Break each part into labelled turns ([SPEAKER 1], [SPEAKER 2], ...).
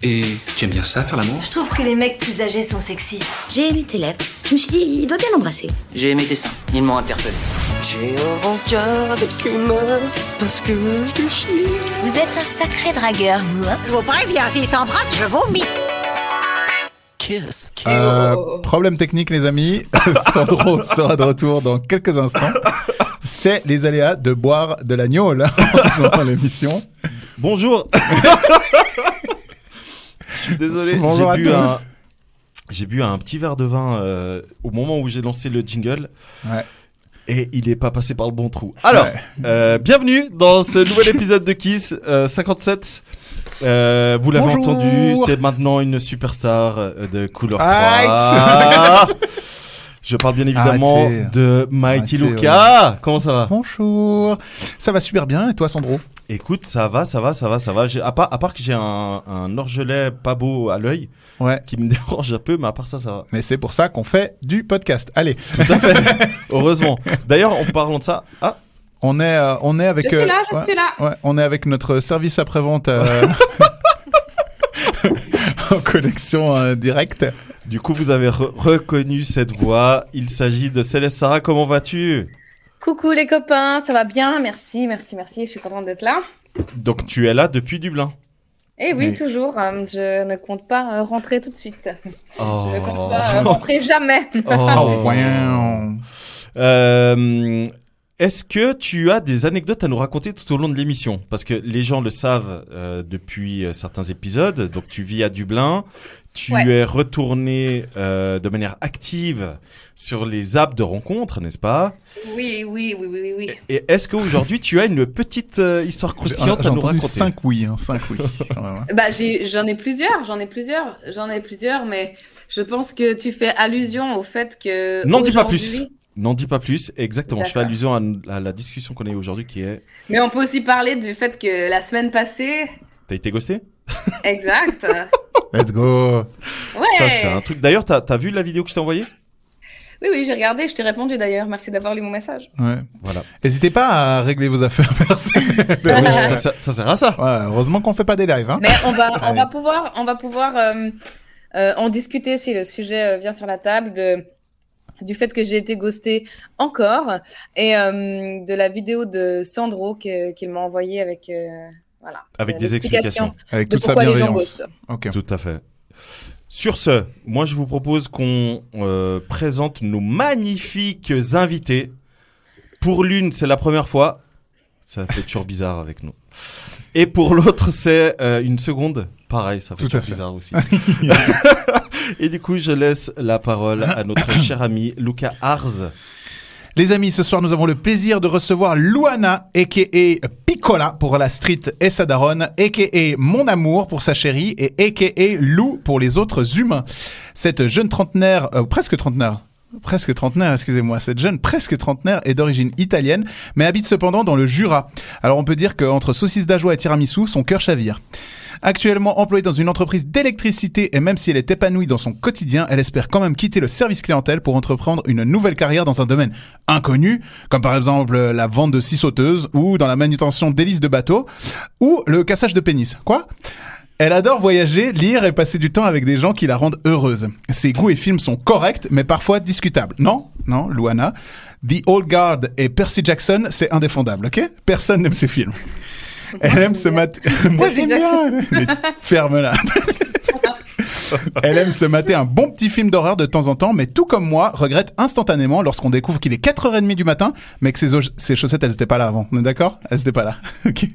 [SPEAKER 1] Et tu aimes bien ça, faire l'amour?
[SPEAKER 2] Je trouve que les mecs plus âgés sont sexy.
[SPEAKER 3] J'ai aimé tes lèvres. Je me suis dit, il doit bien l'embrasser.
[SPEAKER 4] J'ai aimé tes seins, ils m'ont interpellé.
[SPEAKER 5] J'ai un rencard avec une meuf parce que je chie.
[SPEAKER 3] Vous êtes un sacré dragueur, vous, hein?
[SPEAKER 2] Je vous préviens, s'ils s'embrassent, je vomis.
[SPEAKER 5] Kiss.
[SPEAKER 6] Problème technique, les amis. Sandro sera de retour dans quelques instants. C'est les aléas de boire de l'agneau, là, dans l'émission.
[SPEAKER 7] Bonjour. Je suis désolé.
[SPEAKER 6] Bonjour à tous.
[SPEAKER 7] J'ai bu un petit verre de vin au moment où j'ai lancé le jingle.
[SPEAKER 6] Ouais.
[SPEAKER 7] Et il est pas passé par le bon trou. Alors, bienvenue dans ce nouvel épisode de Kiss 57. Vous l'avez
[SPEAKER 6] Bonjour.
[SPEAKER 7] entendu, c'est maintenant une superstar de couleur 3. Je parle bien évidemment de Mighty Luca. Ouais. Comment ça va?
[SPEAKER 6] Bonjour. Ça va super bien. Et toi, Sandro?
[SPEAKER 7] Écoute, ça va. À part que j'ai un orgelet pas beau à l'œil, qui me dérange un peu, mais à part ça va.
[SPEAKER 6] Mais c'est pour ça qu'on fait du podcast. Allez.
[SPEAKER 7] Tout à fait. Heureusement. D'ailleurs, en parlant de ça,
[SPEAKER 6] on est avec.
[SPEAKER 8] Je suis là.
[SPEAKER 6] Ouais, on est avec notre service après-vente en connexion directe.
[SPEAKER 7] Du coup, vous avez reconnu cette voix. Il s'agit de Céleste Sarah. Comment vas-tu?
[SPEAKER 8] Coucou les copains, ça va bien, merci. Je suis contente d'être là.
[SPEAKER 7] Donc, tu es là depuis Dublin?
[SPEAKER 8] Eh oui, toujours. Je ne compte pas rentrer tout de suite. Je ne compte pas rentrer jamais.
[SPEAKER 7] Est-ce que tu as des anecdotes à nous raconter tout au long de l'émission? Parce que les gens le savent depuis certains épisodes. Donc, tu vis à Dublin. Tu es retourné de manière active sur les apps de rencontres, n'est-ce pas?
[SPEAKER 8] Oui.
[SPEAKER 7] Et est-ce qu'aujourd'hui, tu as une petite histoire croustillante à nous raconter?
[SPEAKER 6] 5 oui.
[SPEAKER 8] Bah, j'en ai plusieurs, mais je pense que tu fais allusion au fait que...
[SPEAKER 7] N'en dis pas plus, exactement. D'accord. Je fais allusion à la discussion qu'on a eue aujourd'hui qui est...
[SPEAKER 8] Mais on peut aussi parler du fait que la semaine passée...
[SPEAKER 7] T'as été ghosté?
[SPEAKER 8] Exact.
[SPEAKER 6] Let's go.
[SPEAKER 8] Ouais.
[SPEAKER 7] Ça, c'est un truc. D'ailleurs, t'as vu la vidéo que je t'ai envoyée?
[SPEAKER 8] Oui, j'ai regardé, je t'ai répondu d'ailleurs. Merci d'avoir lu mon message.
[SPEAKER 6] Ouais.
[SPEAKER 7] Voilà.
[SPEAKER 6] N'hésitez pas à régler vos affaires personnelles.
[SPEAKER 7] Ça sert à ça.
[SPEAKER 6] Ouais, heureusement qu'on fait pas des lives, hein.
[SPEAKER 8] Mais on va pouvoir en discuter si le sujet vient sur la table du fait que j'ai été ghostée encore et de la vidéo de Sandro qu'il m'a envoyée avec
[SPEAKER 7] avec des explications,
[SPEAKER 6] avec toute sa bienveillance.
[SPEAKER 7] Okay. Tout à fait. Sur ce, moi je vous propose qu'on présente nos magnifiques invités. Pour l'une, c'est la première fois. Ça fait toujours bizarre avec nous. Et pour l'autre, c'est une seconde. Pareil, ça fait toujours bizarre aussi. Et du coup, je laisse la parole à notre cher ami Luca Arz.
[SPEAKER 6] Les amis, ce soir, nous avons le plaisir de recevoir Luana, a.k.a. Piccola pour la street et sa daronne, a.k.a. Mon amour pour sa chérie et a.k.a. Lou pour les autres humains. Cette jeune trentenaire, presque trentenaire, excusez-moi, cette jeune presque trentenaire est d'origine italienne, mais habite cependant dans le Jura. Alors on peut dire qu'entre saucisse d'ajoie et tiramisu, son cœur chavire. Actuellement employée dans une entreprise d'électricité et même si elle est épanouie dans son quotidien, elle espère quand même quitter le service clientèle pour entreprendre une nouvelle carrière dans un domaine inconnu, comme par exemple la vente de scie sauteuse ou dans la manutention d'hélices de bateau ou le cassage de pénis. Quoi ? Elle adore voyager, lire et passer du temps avec des gens qui la rendent heureuse. Ses goûts et films sont corrects, mais parfois discutables. Non, Luana. The Old Guard et Percy Jackson, c'est indéfendable, ok ? Personne n'aime ces films. Elle aime se mater... Moi, j'aime bien. Mais ferme-la. Elle aime se mater un bon petit film d'horreur de temps en temps, mais tout comme moi, regrette instantanément lorsqu'on découvre qu'il est 4h30 du matin, mais que ses chaussettes, elles étaient pas là avant. On est d'accord ? Elles étaient pas là. Ok.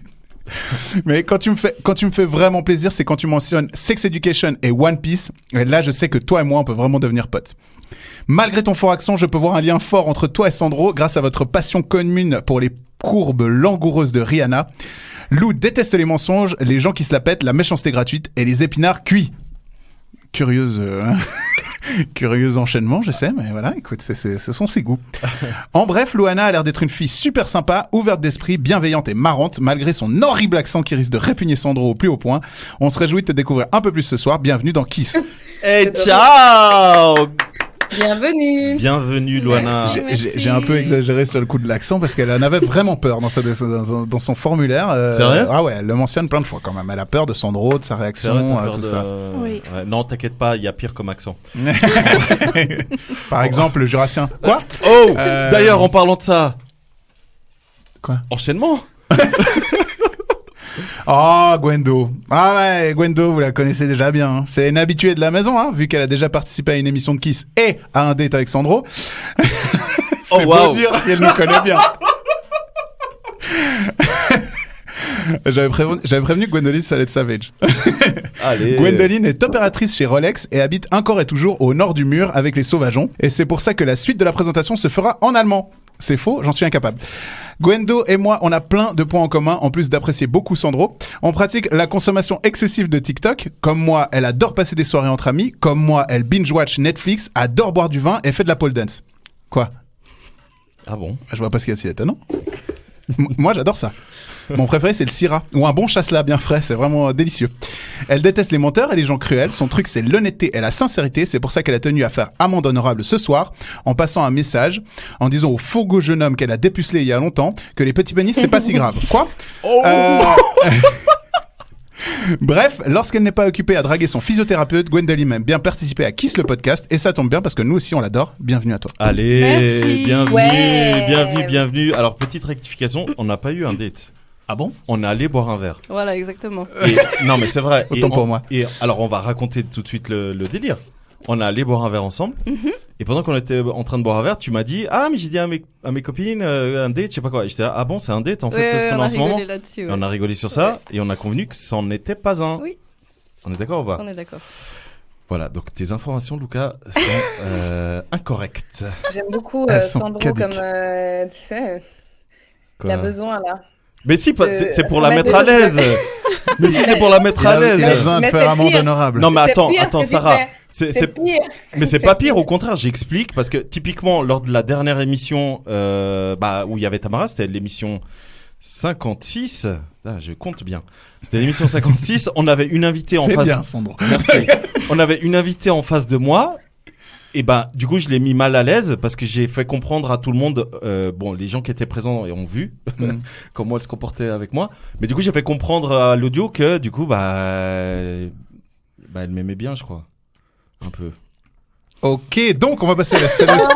[SPEAKER 6] Mais quand tu me fais vraiment plaisir, c'est quand tu mentionnes Sex Education et One Piece. Et là, je sais que toi et moi, on peut vraiment devenir potes. Malgré ton fort accent, je peux voir un lien fort entre toi et Sandro grâce à votre passion commune pour les courbes langoureuses de Rihanna. Lou déteste les mensonges, les gens qui se la pètent, la méchanceté gratuite et les épinards cuits. Curieux enchaînement, je sais, mais voilà, écoute, ce sont ses goûts. En bref, Luana a l'air d'être une fille super sympa, ouverte d'esprit, bienveillante et marrante, malgré son horrible accent qui risque de répugner Sandro au plus haut point. On se réjouit de te découvrir un peu plus ce soir. Bienvenue dans Kiss.
[SPEAKER 7] Et ciao!
[SPEAKER 8] Bienvenue.
[SPEAKER 7] Bienvenue, Loana.
[SPEAKER 6] J'ai un peu exagéré sur le coup de l'accent parce qu'elle en avait vraiment peur dans son formulaire.
[SPEAKER 7] C'est vrai ?
[SPEAKER 6] Ah ouais, elle le mentionne plein de fois quand même. Elle a peur de Sandro, de sa réaction, tout ça.
[SPEAKER 1] Oui.
[SPEAKER 7] Ouais, non, t'inquiète pas, il y a pire comme accent.
[SPEAKER 6] Par exemple, le Jurassien. Quoi ?
[SPEAKER 7] Oh D'ailleurs, en parlant de ça.
[SPEAKER 6] Quoi ?
[SPEAKER 7] Enchaînement.
[SPEAKER 6] Oh, Gwendo. Ah ouais, Gwendo, vous la connaissez déjà bien. Hein. C'est une habituée de la maison, hein, vu qu'elle a déjà participé à une émission de Kiss et à un date avec Sandro. C'est beau dire si elle nous connaît bien. J'avais prévenu que Gwendoline, ça allait être savage.
[SPEAKER 7] Allez.
[SPEAKER 6] Gwendoline est opératrice chez Rolex et habite encore et toujours au nord du mur avec les sauvageons. Et c'est pour ça que la suite de la présentation se fera en allemand. C'est faux, j'en suis incapable. Gwendo et moi, on a plein de points en commun, en plus d'apprécier beaucoup Sandro. On pratique la consommation excessive de TikTok. Comme moi, elle adore passer des soirées entre amis. Comme moi, elle binge-watch Netflix, adore boire du vin et fait de la pole dance. Quoi ?
[SPEAKER 7] Ah bon ?
[SPEAKER 6] Je vois pas ce qu'il y a de si étonnant. Moi, j'adore ça. Mon préféré, c'est le Syrah. Ou un bon chasselas bien frais, c'est vraiment délicieux. Elle déteste les menteurs et les gens cruels. Son truc, c'est l'honnêteté et la sincérité. C'est pour ça qu'elle a tenu à faire amende honorable ce soir, en passant un message, en disant au faux jeune homme qu'elle a dépucelé il y a longtemps, que les petits pénis, c'est pas si grave. Quoi ? Bref, lorsqu'elle n'est pas occupée à draguer son physiothérapeute, Gwendoline aime bien participer à Kiss le podcast, et ça tombe bien parce que nous aussi on l'adore. Bienvenue à toi.
[SPEAKER 7] Allez,
[SPEAKER 1] Merci.
[SPEAKER 7] bienvenue,
[SPEAKER 8] Ouais.
[SPEAKER 7] bienvenue. Alors, petite rectification, on n'a pas eu un date.
[SPEAKER 6] Ah bon ?
[SPEAKER 7] On est allé boire un verre.
[SPEAKER 1] Voilà, exactement.
[SPEAKER 7] Et, non, mais c'est vrai.
[SPEAKER 6] Autant pour moi.
[SPEAKER 7] Et alors, on va raconter tout de suite le délire. On est allé boire un verre ensemble. Et pendant qu'on était en train de boire un verre, tu m'as dit, ah, mais j'ai dit à mes copines, un date, je sais pas quoi. Et j'étais là, ah bon, c'est un date en fait, ce qu'on a en ce moment.
[SPEAKER 1] là-dessus.
[SPEAKER 7] Et on a rigolé sur ça et on a convenu que c'en était pas un.
[SPEAKER 1] Oui.
[SPEAKER 7] On est d'accord ou pas ?
[SPEAKER 1] On est d'accord.
[SPEAKER 7] Voilà, donc tes informations, Lucas, sont incorrectes.
[SPEAKER 8] J'aime beaucoup
[SPEAKER 6] Elles sont
[SPEAKER 8] Sandro
[SPEAKER 6] caduques.
[SPEAKER 8] comme, tu sais, il
[SPEAKER 7] Quoi
[SPEAKER 8] a besoin là.
[SPEAKER 7] Mais si, c'est pour la
[SPEAKER 8] mettre
[SPEAKER 7] mettre à
[SPEAKER 8] des-
[SPEAKER 7] l'aise. Mais si c'est pour la mettre à
[SPEAKER 6] Il a
[SPEAKER 7] l'aise.
[SPEAKER 6] besoin de
[SPEAKER 8] Mais
[SPEAKER 6] faire
[SPEAKER 8] c'est
[SPEAKER 6] amende
[SPEAKER 8] pire.
[SPEAKER 6] honorable.
[SPEAKER 7] Non, mais
[SPEAKER 8] C'est
[SPEAKER 7] attends,
[SPEAKER 8] pire ce que tu
[SPEAKER 7] Sarah.
[SPEAKER 8] fais.
[SPEAKER 7] C'est
[SPEAKER 8] C'est pire.
[SPEAKER 7] Mais c'est
[SPEAKER 8] C'est
[SPEAKER 7] pas pire,
[SPEAKER 8] pire.
[SPEAKER 7] au contraire, j'explique parce que typiquement lors de la dernière émission où il y avait Tamara, c'était l'émission 56. Ah, je compte bien. C'était l'émission 56, on avait une invitée en
[SPEAKER 6] C'est
[SPEAKER 7] face.
[SPEAKER 6] bien, Sandro.
[SPEAKER 7] Merci. On avait une invitée en face de moi. Et du coup, je l'ai mis mal à l'aise parce que j'ai fait comprendre à tout le monde, bon, les gens qui étaient présents et ont vu comment elle se comportait avec moi. Mais du coup, j'ai fait comprendre à l'audio que du coup, elle m'aimait bien, je crois. Un peu.
[SPEAKER 6] Ok, donc on va passer à la céleste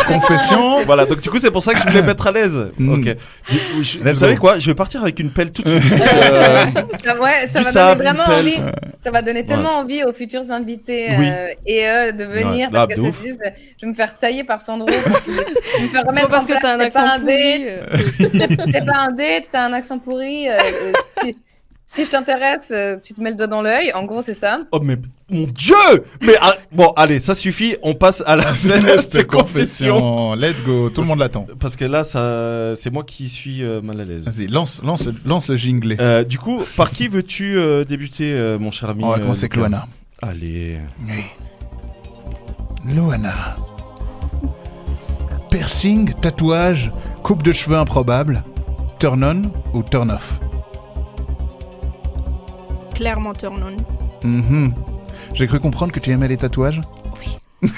[SPEAKER 6] confession.
[SPEAKER 7] Voilà, donc du coup, c'est pour ça que je voulais mettre à l'aise. Ok. Vous
[SPEAKER 6] Let's
[SPEAKER 7] savez
[SPEAKER 6] go.
[SPEAKER 7] quoi? Je vais partir avec une pelle tout de suite.
[SPEAKER 8] Ouais, ça
[SPEAKER 7] du
[SPEAKER 8] va
[SPEAKER 7] sable,
[SPEAKER 8] donner vraiment
[SPEAKER 7] une
[SPEAKER 8] envie.
[SPEAKER 7] pelle.
[SPEAKER 8] Ça va donner tellement envie aux futurs invités
[SPEAKER 7] Oui.
[SPEAKER 8] et eux de venir
[SPEAKER 7] Ouais,
[SPEAKER 8] parce
[SPEAKER 7] de
[SPEAKER 8] qu'elles
[SPEAKER 7] ouf.
[SPEAKER 8] se disent je vais me faire tailler par Sandro pour me faire
[SPEAKER 1] C'est
[SPEAKER 8] remettre
[SPEAKER 1] pas parce
[SPEAKER 8] en
[SPEAKER 1] que
[SPEAKER 8] place,
[SPEAKER 1] t'as un
[SPEAKER 8] c'est pas
[SPEAKER 1] accent
[SPEAKER 8] un
[SPEAKER 1] pourri.
[SPEAKER 8] date, c'est pas un date, t'as un accent pourri. Si je t'intéresse, tu te mets le doigt dans l'œil. En gros, c'est ça.
[SPEAKER 7] Oh mais mon Dieu! Mais bon, allez, ça suffit. On passe à la céleste confession.
[SPEAKER 6] Let's go, tout le monde l'attend.
[SPEAKER 7] Parce que là, c'est moi qui suis mal à l'aise.
[SPEAKER 6] Vas-y, lance le jingle.
[SPEAKER 7] Du coup, par qui veux-tu débuter, mon cher ami?
[SPEAKER 6] On va commencer avec
[SPEAKER 7] Lucas?
[SPEAKER 6] Loana.
[SPEAKER 7] Allez.
[SPEAKER 6] Loana. Piercing, tatouage, coupe de cheveux improbable, turn on ou turn off?
[SPEAKER 1] Clairement turn on.
[SPEAKER 6] Mhm. J'ai cru comprendre que tu aimais les tatouages.
[SPEAKER 1] Oui.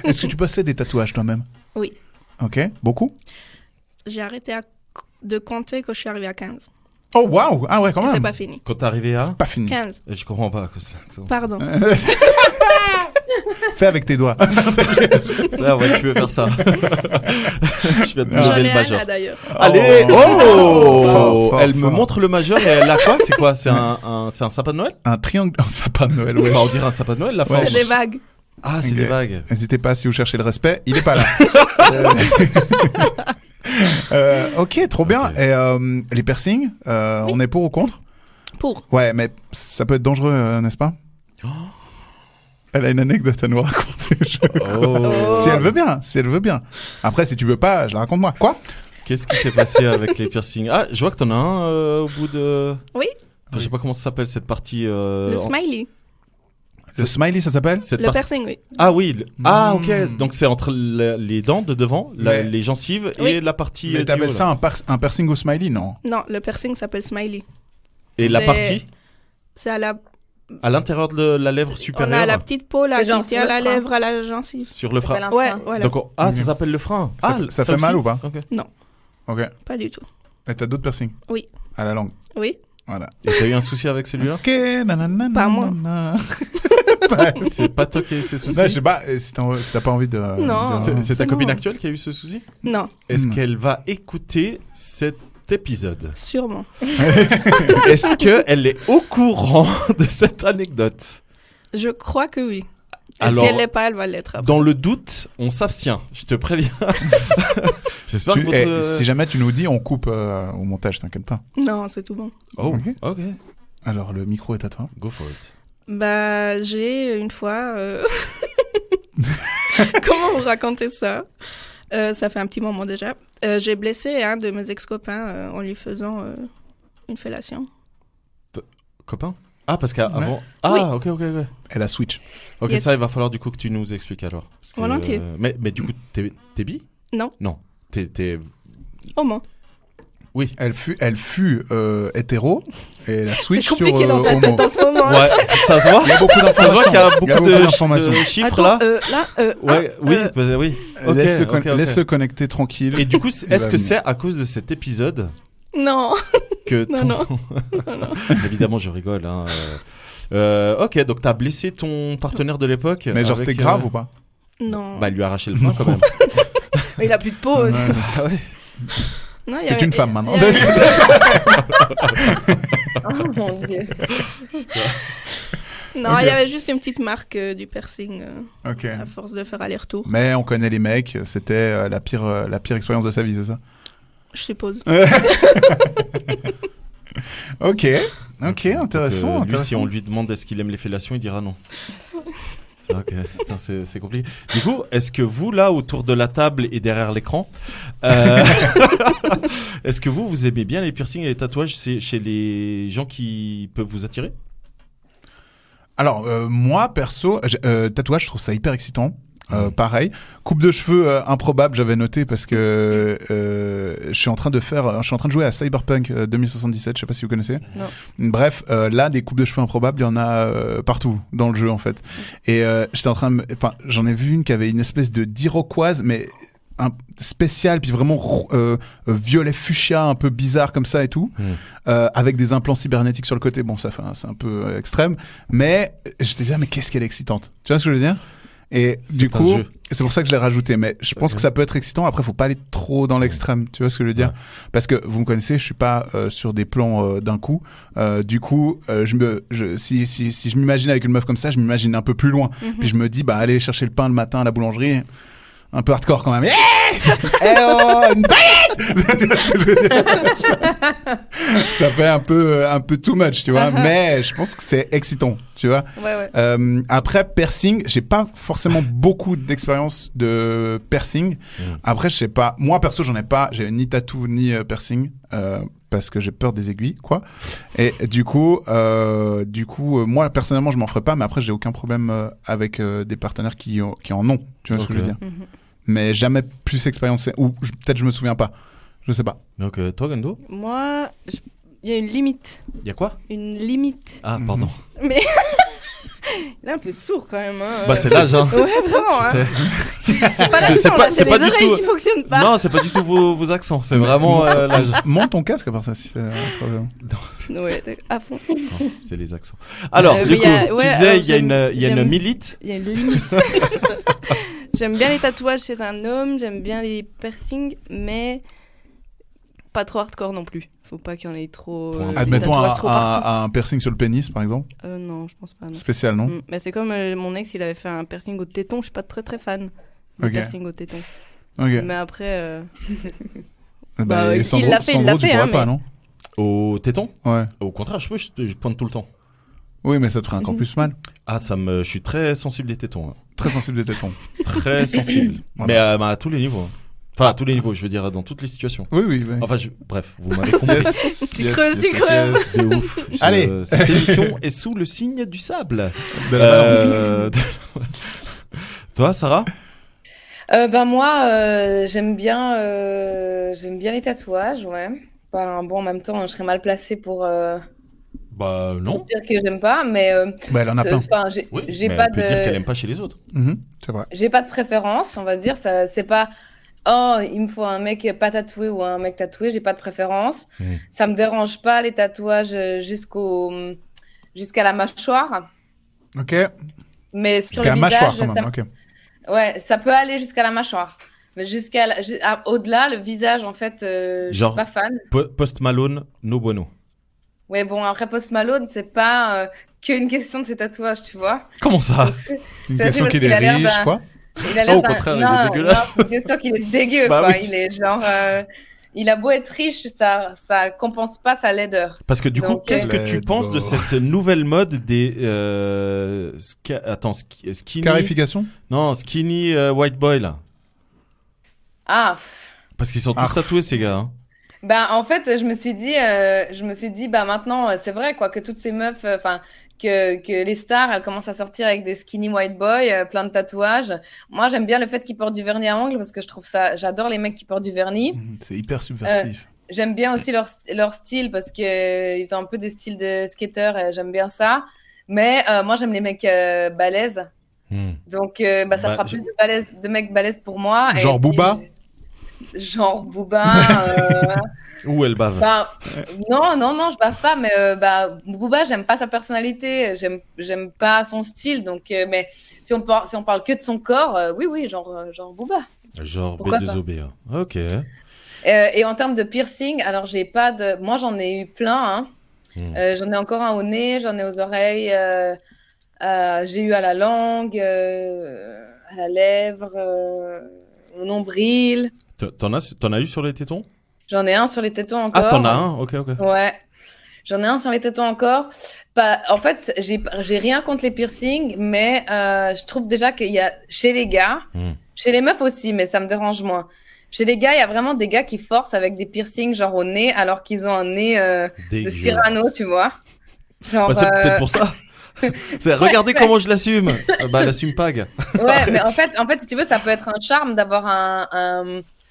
[SPEAKER 6] Est-ce que tu possèdes des tatouages toi-même?
[SPEAKER 1] Oui.
[SPEAKER 6] Ok, beaucoup?
[SPEAKER 1] J'ai arrêté de compter quand je suis arrivée à 15.
[SPEAKER 6] Oh waouh! Ah ouais, quand
[SPEAKER 1] C'est
[SPEAKER 6] même.
[SPEAKER 1] pas fini.
[SPEAKER 7] Quand t'es arrivé à?
[SPEAKER 6] C'est pas fini.
[SPEAKER 1] 15.
[SPEAKER 7] Je comprends pas. Que c'est-
[SPEAKER 1] Pardon.
[SPEAKER 6] Fais avec tes doigts.
[SPEAKER 7] Ça, ouais, tu veux faire ça. Je vais te
[SPEAKER 1] J'en
[SPEAKER 7] demander
[SPEAKER 1] ai
[SPEAKER 7] le
[SPEAKER 1] un
[SPEAKER 7] majeur.
[SPEAKER 1] là d'ailleurs.
[SPEAKER 7] Allez,
[SPEAKER 6] Fort,
[SPEAKER 7] Elle me
[SPEAKER 6] fort.
[SPEAKER 7] montre le majeur et elle a quoi? C'est quoi? C'est un sapin de Noël?
[SPEAKER 6] Un triangle. Un sapin de Noël, ouais.
[SPEAKER 7] Enfin, on dirait un sapin de Noël, la
[SPEAKER 6] Ouais.
[SPEAKER 7] forme.
[SPEAKER 1] C'est des vagues.
[SPEAKER 7] Ah, c'est
[SPEAKER 6] Ok.
[SPEAKER 7] des vagues.
[SPEAKER 6] N'hésitez pas si vous cherchez le respect, il est pas là. Ok, trop bien.
[SPEAKER 7] Ok.
[SPEAKER 6] Et les piercings, on est pour ou contre?
[SPEAKER 1] Pour.
[SPEAKER 6] Ouais, mais ça peut être dangereux, n'est-ce pas? Elle a une anecdote à nous raconter.
[SPEAKER 7] Oh.
[SPEAKER 6] Si elle veut bien. Après, si tu veux pas, je la raconte moi. Quoi?
[SPEAKER 7] Qu'est-ce qui s'est passé avec les piercings? Ah, je vois que t'en as un au bout de...
[SPEAKER 1] Oui.
[SPEAKER 7] Enfin, je sais pas comment ça s'appelle cette partie.
[SPEAKER 1] Le smiley.
[SPEAKER 6] Le smiley, ça s'appelle?
[SPEAKER 7] Cette
[SPEAKER 1] Le
[SPEAKER 7] partie-
[SPEAKER 1] piercing, oui.
[SPEAKER 7] Ah oui. Ah,
[SPEAKER 6] Mm.
[SPEAKER 7] ok. Donc c'est entre les dents de devant,
[SPEAKER 6] Mais-
[SPEAKER 7] les gencives
[SPEAKER 1] Oui.
[SPEAKER 7] et la partie.
[SPEAKER 6] Mais
[SPEAKER 7] du
[SPEAKER 6] t'appelles
[SPEAKER 7] haut,
[SPEAKER 6] ça
[SPEAKER 7] là.
[SPEAKER 6] un piercing au smiley? Non.
[SPEAKER 1] Non, le piercing s'appelle smiley.
[SPEAKER 7] Et la
[SPEAKER 1] c'est-
[SPEAKER 7] partie?
[SPEAKER 1] C'est à la
[SPEAKER 7] À l'intérieur de la lèvre
[SPEAKER 1] On
[SPEAKER 7] supérieure.
[SPEAKER 1] a la petite peau là
[SPEAKER 8] C'est genre
[SPEAKER 1] qui
[SPEAKER 8] sur
[SPEAKER 1] tient
[SPEAKER 8] le
[SPEAKER 1] la
[SPEAKER 8] frein.
[SPEAKER 1] lèvre à la gencive.
[SPEAKER 7] Sur le
[SPEAKER 8] Ça
[SPEAKER 7] frein.
[SPEAKER 8] s'appelle un
[SPEAKER 1] Ouais,
[SPEAKER 8] frein.
[SPEAKER 1] voilà.
[SPEAKER 7] Donc, ça s'appelle le frein.
[SPEAKER 6] Ça fait mal
[SPEAKER 7] aussi
[SPEAKER 6] ou pas?
[SPEAKER 7] Ok.
[SPEAKER 6] Ok.
[SPEAKER 1] Pas du tout.
[SPEAKER 6] Et t'as d'autres piercings?
[SPEAKER 1] Oui.
[SPEAKER 6] À la langue.
[SPEAKER 1] Oui.
[SPEAKER 6] Voilà.
[SPEAKER 7] Et t'as eu un souci avec celui-là?
[SPEAKER 6] Ok, nanana.
[SPEAKER 1] Pas moi.
[SPEAKER 7] C'est pas toi qui as eu ces soucis?
[SPEAKER 6] Non, je sais pas, si t'as pas envie de...
[SPEAKER 1] Non.
[SPEAKER 7] C'est ta
[SPEAKER 1] C'est
[SPEAKER 7] copine
[SPEAKER 1] bon.
[SPEAKER 7] actuelle qui a eu ce souci?
[SPEAKER 1] Non,
[SPEAKER 7] Est-ce
[SPEAKER 6] Hmm.
[SPEAKER 7] qu'elle va écouter cet épisode?
[SPEAKER 1] sûrement.
[SPEAKER 7] Est-ce qu'elle est au courant de cette anecdote?
[SPEAKER 1] Je crois que oui. Et
[SPEAKER 7] Alors,
[SPEAKER 1] si elle l'est pas, elle va l'être après.
[SPEAKER 7] dans le doute, on s'abstient. Je te préviens. J'espère que votre...
[SPEAKER 6] Si jamais tu nous dis, on coupe au montage, t'inquiète pas.
[SPEAKER 1] Non, c'est tout bon.
[SPEAKER 7] Oh,
[SPEAKER 6] Ok.
[SPEAKER 7] ok.
[SPEAKER 6] Alors, le micro est à toi.
[SPEAKER 7] Go for it.
[SPEAKER 1] Bah, j'ai une fois... Comment vous raconter ça? Ça fait un petit moment déjà. J'ai blessé un de mes ex-copains en lui faisant une fellation.
[SPEAKER 7] Copain? Ah, parce qu'avant...
[SPEAKER 6] Ouais.
[SPEAKER 7] Ah,
[SPEAKER 1] Oui.
[SPEAKER 7] ok.
[SPEAKER 6] Elle a switch.
[SPEAKER 7] Ok,
[SPEAKER 1] Yes.
[SPEAKER 7] ça, il va falloir du coup que tu nous expliques alors. Parce que,
[SPEAKER 1] Volontiers.
[SPEAKER 7] mais du coup, t'es bi?
[SPEAKER 1] Non.
[SPEAKER 7] Non. T'es...
[SPEAKER 1] Au moins.
[SPEAKER 7] Oui.
[SPEAKER 6] Elle fut hétéro et elle a switch
[SPEAKER 1] C'est
[SPEAKER 6] sur
[SPEAKER 1] compliqué dans ta
[SPEAKER 6] homo.
[SPEAKER 1] tête en ce moment.
[SPEAKER 7] Ouais, ça se voit?
[SPEAKER 6] Il y a beaucoup
[SPEAKER 7] Ça se voit qu'il y a beaucoup
[SPEAKER 6] d'informations.
[SPEAKER 7] de chiffres
[SPEAKER 1] Attends,
[SPEAKER 7] là.
[SPEAKER 1] là,
[SPEAKER 7] Ouais, oui, oui. Ok,
[SPEAKER 6] Laisse-le
[SPEAKER 7] ok.
[SPEAKER 6] laisse-le connecter tranquille.
[SPEAKER 7] Et du coup,
[SPEAKER 6] Il
[SPEAKER 7] est-ce
[SPEAKER 6] va
[SPEAKER 7] que
[SPEAKER 6] venir.
[SPEAKER 7] c'est à cause de cet épisode
[SPEAKER 1] Non.
[SPEAKER 7] que
[SPEAKER 1] Non,
[SPEAKER 7] ton... Évidemment, je rigole. Hein. Ok, donc t'as blessé ton partenaire de l'époque.
[SPEAKER 6] Mais genre,
[SPEAKER 7] avec,
[SPEAKER 6] c'était grave ou pas?
[SPEAKER 1] Non.
[SPEAKER 7] Bah, il lui a arraché le frein quand même.
[SPEAKER 8] Il a plus de peau aussi.
[SPEAKER 6] Ouais.
[SPEAKER 7] Ah ouais.
[SPEAKER 1] Non, il y
[SPEAKER 6] C'est
[SPEAKER 1] avait-
[SPEAKER 6] une femme maintenant.
[SPEAKER 1] il y avait-
[SPEAKER 8] Oh mon dieu.
[SPEAKER 1] Non,
[SPEAKER 6] Ok.
[SPEAKER 1] il y avait juste une petite marque du piercing
[SPEAKER 6] Ok.
[SPEAKER 1] à force de faire aller-retour,
[SPEAKER 6] Mais on connaît les mecs, c'était la pire expérience de sa vie, c'est ça?
[SPEAKER 1] je suppose.
[SPEAKER 6] Ok, intéressant.
[SPEAKER 7] Lui, si
[SPEAKER 6] intéressant.
[SPEAKER 7] on lui demande est-ce qu'il aime les fellations, il dira non. Ok, putain, c'est compliqué. Du coup, est-ce que vous, là, autour de la table et derrière l'écran, est-ce que vous aimez bien les piercings et les tatouages chez les gens qui peuvent vous attirer?
[SPEAKER 6] Alors, moi, perso, tatouage, je trouve ça hyper excitant. Pareil, coupe de cheveux improbable, j'avais noté parce que je suis en train de jouer à Cyberpunk 2077, je sais pas si vous connaissez.
[SPEAKER 1] Non.
[SPEAKER 6] Bref, là des coupes de cheveux improbables, il y en a partout dans le jeu en fait. Et j'en ai vu une qui avait une espèce de d'iroquoise, mais un spécial, puis vraiment violet fuchsia, un peu bizarre comme ça et tout, avec des implants cybernétiques sur le côté. Bon, ça fait, c'est un peu extrême, mais j'étais là, mais qu'est-ce qu'elle est excitante. Tu vois ce que je veux dire? Et du
[SPEAKER 7] un
[SPEAKER 6] coup,
[SPEAKER 7] jeu.
[SPEAKER 6] c'est pour ça que je l'ai rajouté. Mais je pense que ça peut être excitant. Après, faut pas aller trop dans l'extrême. Tu vois ce que je veux dire? Parce que vous me connaissez, je suis pas sur des plans d'un coup. Du coup, si je m'imagine avec une meuf comme ça, je m'imagine un peu plus loin. Puis je me dis, bah aller chercher le pain le matin à la boulangerie. Un peu hardcore quand même. Eh oh, une baguette! Ça fait un peu too much, tu vois. Mais je pense que c'est excitant, tu vois.
[SPEAKER 1] Ouais.
[SPEAKER 6] Après, piercing, j'ai pas forcément beaucoup d'expérience de piercing. Après, je sais pas. Moi, perso, j'en ai pas. J'ai ni tatou ni piercing. Parce que j'ai peur des aiguilles, quoi. Et du coup, moi, personnellement, je m'en ferai pas. Mais après, j'ai aucun problème avec des partenaires qui en ont. Tu vois ce que je veux dire? Mais jamais plus expérience. Ou peut-être je me souviens pas. Je sais pas.
[SPEAKER 7] Donc, toi, Gendo,
[SPEAKER 9] Moi, il y a une limite.
[SPEAKER 7] il y a quoi?
[SPEAKER 9] Une limite.
[SPEAKER 7] Ah, pardon.
[SPEAKER 9] Mais il est un peu sourd quand même. Hein.
[SPEAKER 7] Bah, c'est l'âge, hein.
[SPEAKER 9] Ouais, vraiment. Hein. C'est pas l'accent, là, c'est les
[SPEAKER 7] pas du
[SPEAKER 9] oreilles
[SPEAKER 7] tout-
[SPEAKER 9] qui fonctionnent pas.
[SPEAKER 7] Non, c'est pas du tout vos accents. C'est vraiment l'âge.
[SPEAKER 6] Monte ton casque à part ça, si c'est un problème.
[SPEAKER 9] Ouais, à fond.
[SPEAKER 7] Non, c'est les accents. Alors,
[SPEAKER 9] mais
[SPEAKER 7] du coup,
[SPEAKER 9] y a- ouais,
[SPEAKER 7] tu disais,
[SPEAKER 9] alors,
[SPEAKER 7] il y a une
[SPEAKER 9] j'aime-
[SPEAKER 7] milite.
[SPEAKER 9] Il y a une limite. J'aime bien les tatouages chez un homme, j'aime bien les piercings, mais pas trop hardcore non plus. Faut pas qu'il y en ait trop. des
[SPEAKER 6] Admettons
[SPEAKER 9] tatouages trop partout.
[SPEAKER 6] un piercing sur le pénis, par exemple.
[SPEAKER 9] Non, je pense pas. Non.
[SPEAKER 6] Spécial, non?
[SPEAKER 9] Mais c'est comme mon ex, il avait fait un piercing au téton. Je suis pas très fan de
[SPEAKER 6] Ok.
[SPEAKER 9] piercing au téton.
[SPEAKER 6] Ok.
[SPEAKER 9] Mais après,
[SPEAKER 6] Bah, et
[SPEAKER 9] il
[SPEAKER 6] Sandro,
[SPEAKER 9] l'a fait,
[SPEAKER 6] Sandro, tu pourrais
[SPEAKER 9] hein,
[SPEAKER 6] pas,
[SPEAKER 9] mais-
[SPEAKER 6] non?
[SPEAKER 7] Au téton?
[SPEAKER 6] Ouais.
[SPEAKER 7] Au contraire, je pointe tout le temps.
[SPEAKER 6] Oui, mais ça te ferait encore plus mal.
[SPEAKER 7] Ah, je suis très sensible des tétons. Hein.
[SPEAKER 6] Très sensible des tétons.
[SPEAKER 7] Très sensible.
[SPEAKER 6] Voilà.
[SPEAKER 7] Mais à tous les niveaux. Hein. Enfin, à tous les niveaux, je veux dire, dans toutes les situations.
[SPEAKER 6] Oui.
[SPEAKER 7] Enfin, bref, vous m'avez compris.
[SPEAKER 6] Tu
[SPEAKER 9] creuses, tu creuses.
[SPEAKER 7] C'est ouf.
[SPEAKER 6] Allez.
[SPEAKER 7] Cette émission est sous le signe du sable.
[SPEAKER 6] De la balance.
[SPEAKER 7] Toi, Sarah?
[SPEAKER 8] Ben moi, j'aime bien les tatouages, ouais. Bon, en même temps, je serais mal placée pour
[SPEAKER 7] Bah non.
[SPEAKER 8] Dire que j'aime pas, mais
[SPEAKER 6] Bah, elle en a plein.
[SPEAKER 8] enfin,
[SPEAKER 7] Oui,
[SPEAKER 8] j'ai
[SPEAKER 7] mais
[SPEAKER 8] pas
[SPEAKER 7] elle peut dire qu'elle
[SPEAKER 8] de,
[SPEAKER 7] aime pas chez les autres.
[SPEAKER 6] C'est vrai.
[SPEAKER 8] j'ai pas de préférence, on va dire. Ça, c'est pas, oh, il me faut un mec pas tatoué ou un mec tatoué. J'ai pas de préférence. Ça me dérange pas les tatouages jusqu'à la mâchoire,
[SPEAKER 6] Ok.
[SPEAKER 8] mais sur
[SPEAKER 6] Jusqu'à
[SPEAKER 8] le
[SPEAKER 6] la mâchoire,
[SPEAKER 8] visage,
[SPEAKER 6] quand même. Ok.
[SPEAKER 8] ouais, ça peut aller jusqu'à la mâchoire, mais au-delà, le visage, en fait, je
[SPEAKER 7] Genre-
[SPEAKER 8] suis pas fan.
[SPEAKER 7] Post Malone, no bueno.
[SPEAKER 8] Ouais, bon, après Post Malone, c'est pas qu'une question de ses tatouages, tu vois.
[SPEAKER 7] Comment ça?
[SPEAKER 6] Une
[SPEAKER 8] C'est
[SPEAKER 6] question
[SPEAKER 8] aussi
[SPEAKER 6] qu'il
[SPEAKER 8] parce qu'il
[SPEAKER 6] est
[SPEAKER 8] a l'air
[SPEAKER 6] riche,
[SPEAKER 8] d'un-
[SPEAKER 6] quoi.
[SPEAKER 8] Il a l'air
[SPEAKER 7] Oh, au
[SPEAKER 8] d'un-
[SPEAKER 7] contraire, il est
[SPEAKER 8] non,
[SPEAKER 7] dégueulasse.
[SPEAKER 8] non, c'est sûr qu'il est dégueu,
[SPEAKER 7] Bah
[SPEAKER 8] quoi.
[SPEAKER 7] oui.
[SPEAKER 8] Il est genre, il a beau être riche, ça compense pas sa laideur.
[SPEAKER 7] Parce que du coup,
[SPEAKER 8] Donc,
[SPEAKER 7] qu'est-ce que tu
[SPEAKER 6] let's
[SPEAKER 7] penses
[SPEAKER 6] go.
[SPEAKER 7] de cette nouvelle mode des skinny?
[SPEAKER 6] Scarification.
[SPEAKER 7] Non, skinny white boy là.
[SPEAKER 8] Ah,
[SPEAKER 7] Parce qu'ils sont tous tatoués ces gars. Hein.
[SPEAKER 8] ben en fait, je me suis dit, bah maintenant, c'est vrai quoi, que toutes ces meufs, enfin, que les stars, elles commencent à sortir avec des skinny white boys, plein de tatouages. Moi, j'aime bien le fait qu'ils portent du vernis à ongles parce que je trouve ça, j'adore les mecs qui portent du vernis.
[SPEAKER 6] C'est hyper subversif.
[SPEAKER 8] J'aime bien aussi leur style parce que ils ont un peu des styles de skateurs et j'aime bien ça. Mais moi, j'aime les mecs balèzes. Donc, ça fera plus de mecs balèzes pour moi.
[SPEAKER 6] Genre
[SPEAKER 8] Et
[SPEAKER 6] Booba
[SPEAKER 8] genre Booba.
[SPEAKER 7] Où elle bave.
[SPEAKER 8] Non, je bave pas. Mais Booba, j'aime pas sa personnalité. J'aime pas son style. Donc, mais si on parle que de son corps, oui, genre Booba.
[SPEAKER 7] Genre
[SPEAKER 8] Pourquoi
[SPEAKER 7] B2OB. Ok.
[SPEAKER 8] Et en termes de piercing, alors moi j'en ai eu plein. J'en ai encore un au nez, j'en ai aux oreilles, j'ai eu à la langue, à la lèvre, au nombril.
[SPEAKER 7] T'en as eu sur les tétons?
[SPEAKER 8] J'en ai un sur les tétons encore.
[SPEAKER 7] Ah, t'en as un? Ok.
[SPEAKER 8] Ouais. J'en ai un sur les tétons encore. En fait, j'ai rien contre les piercings, mais je trouve déjà qu'il y a chez les gars, chez les meufs aussi, mais ça me dérange moins. Chez les gars, il y a vraiment des gars qui forcent avec des piercings genre au nez, alors qu'ils ont un nez de Cyrano, tu vois. Genre,
[SPEAKER 7] c'est peut-être pour ça. Regardez comment je l'assume. Bah, l'assume pas, gars.
[SPEAKER 8] Ouais, mais en fait, si tu veux, ça peut être un charme d'avoir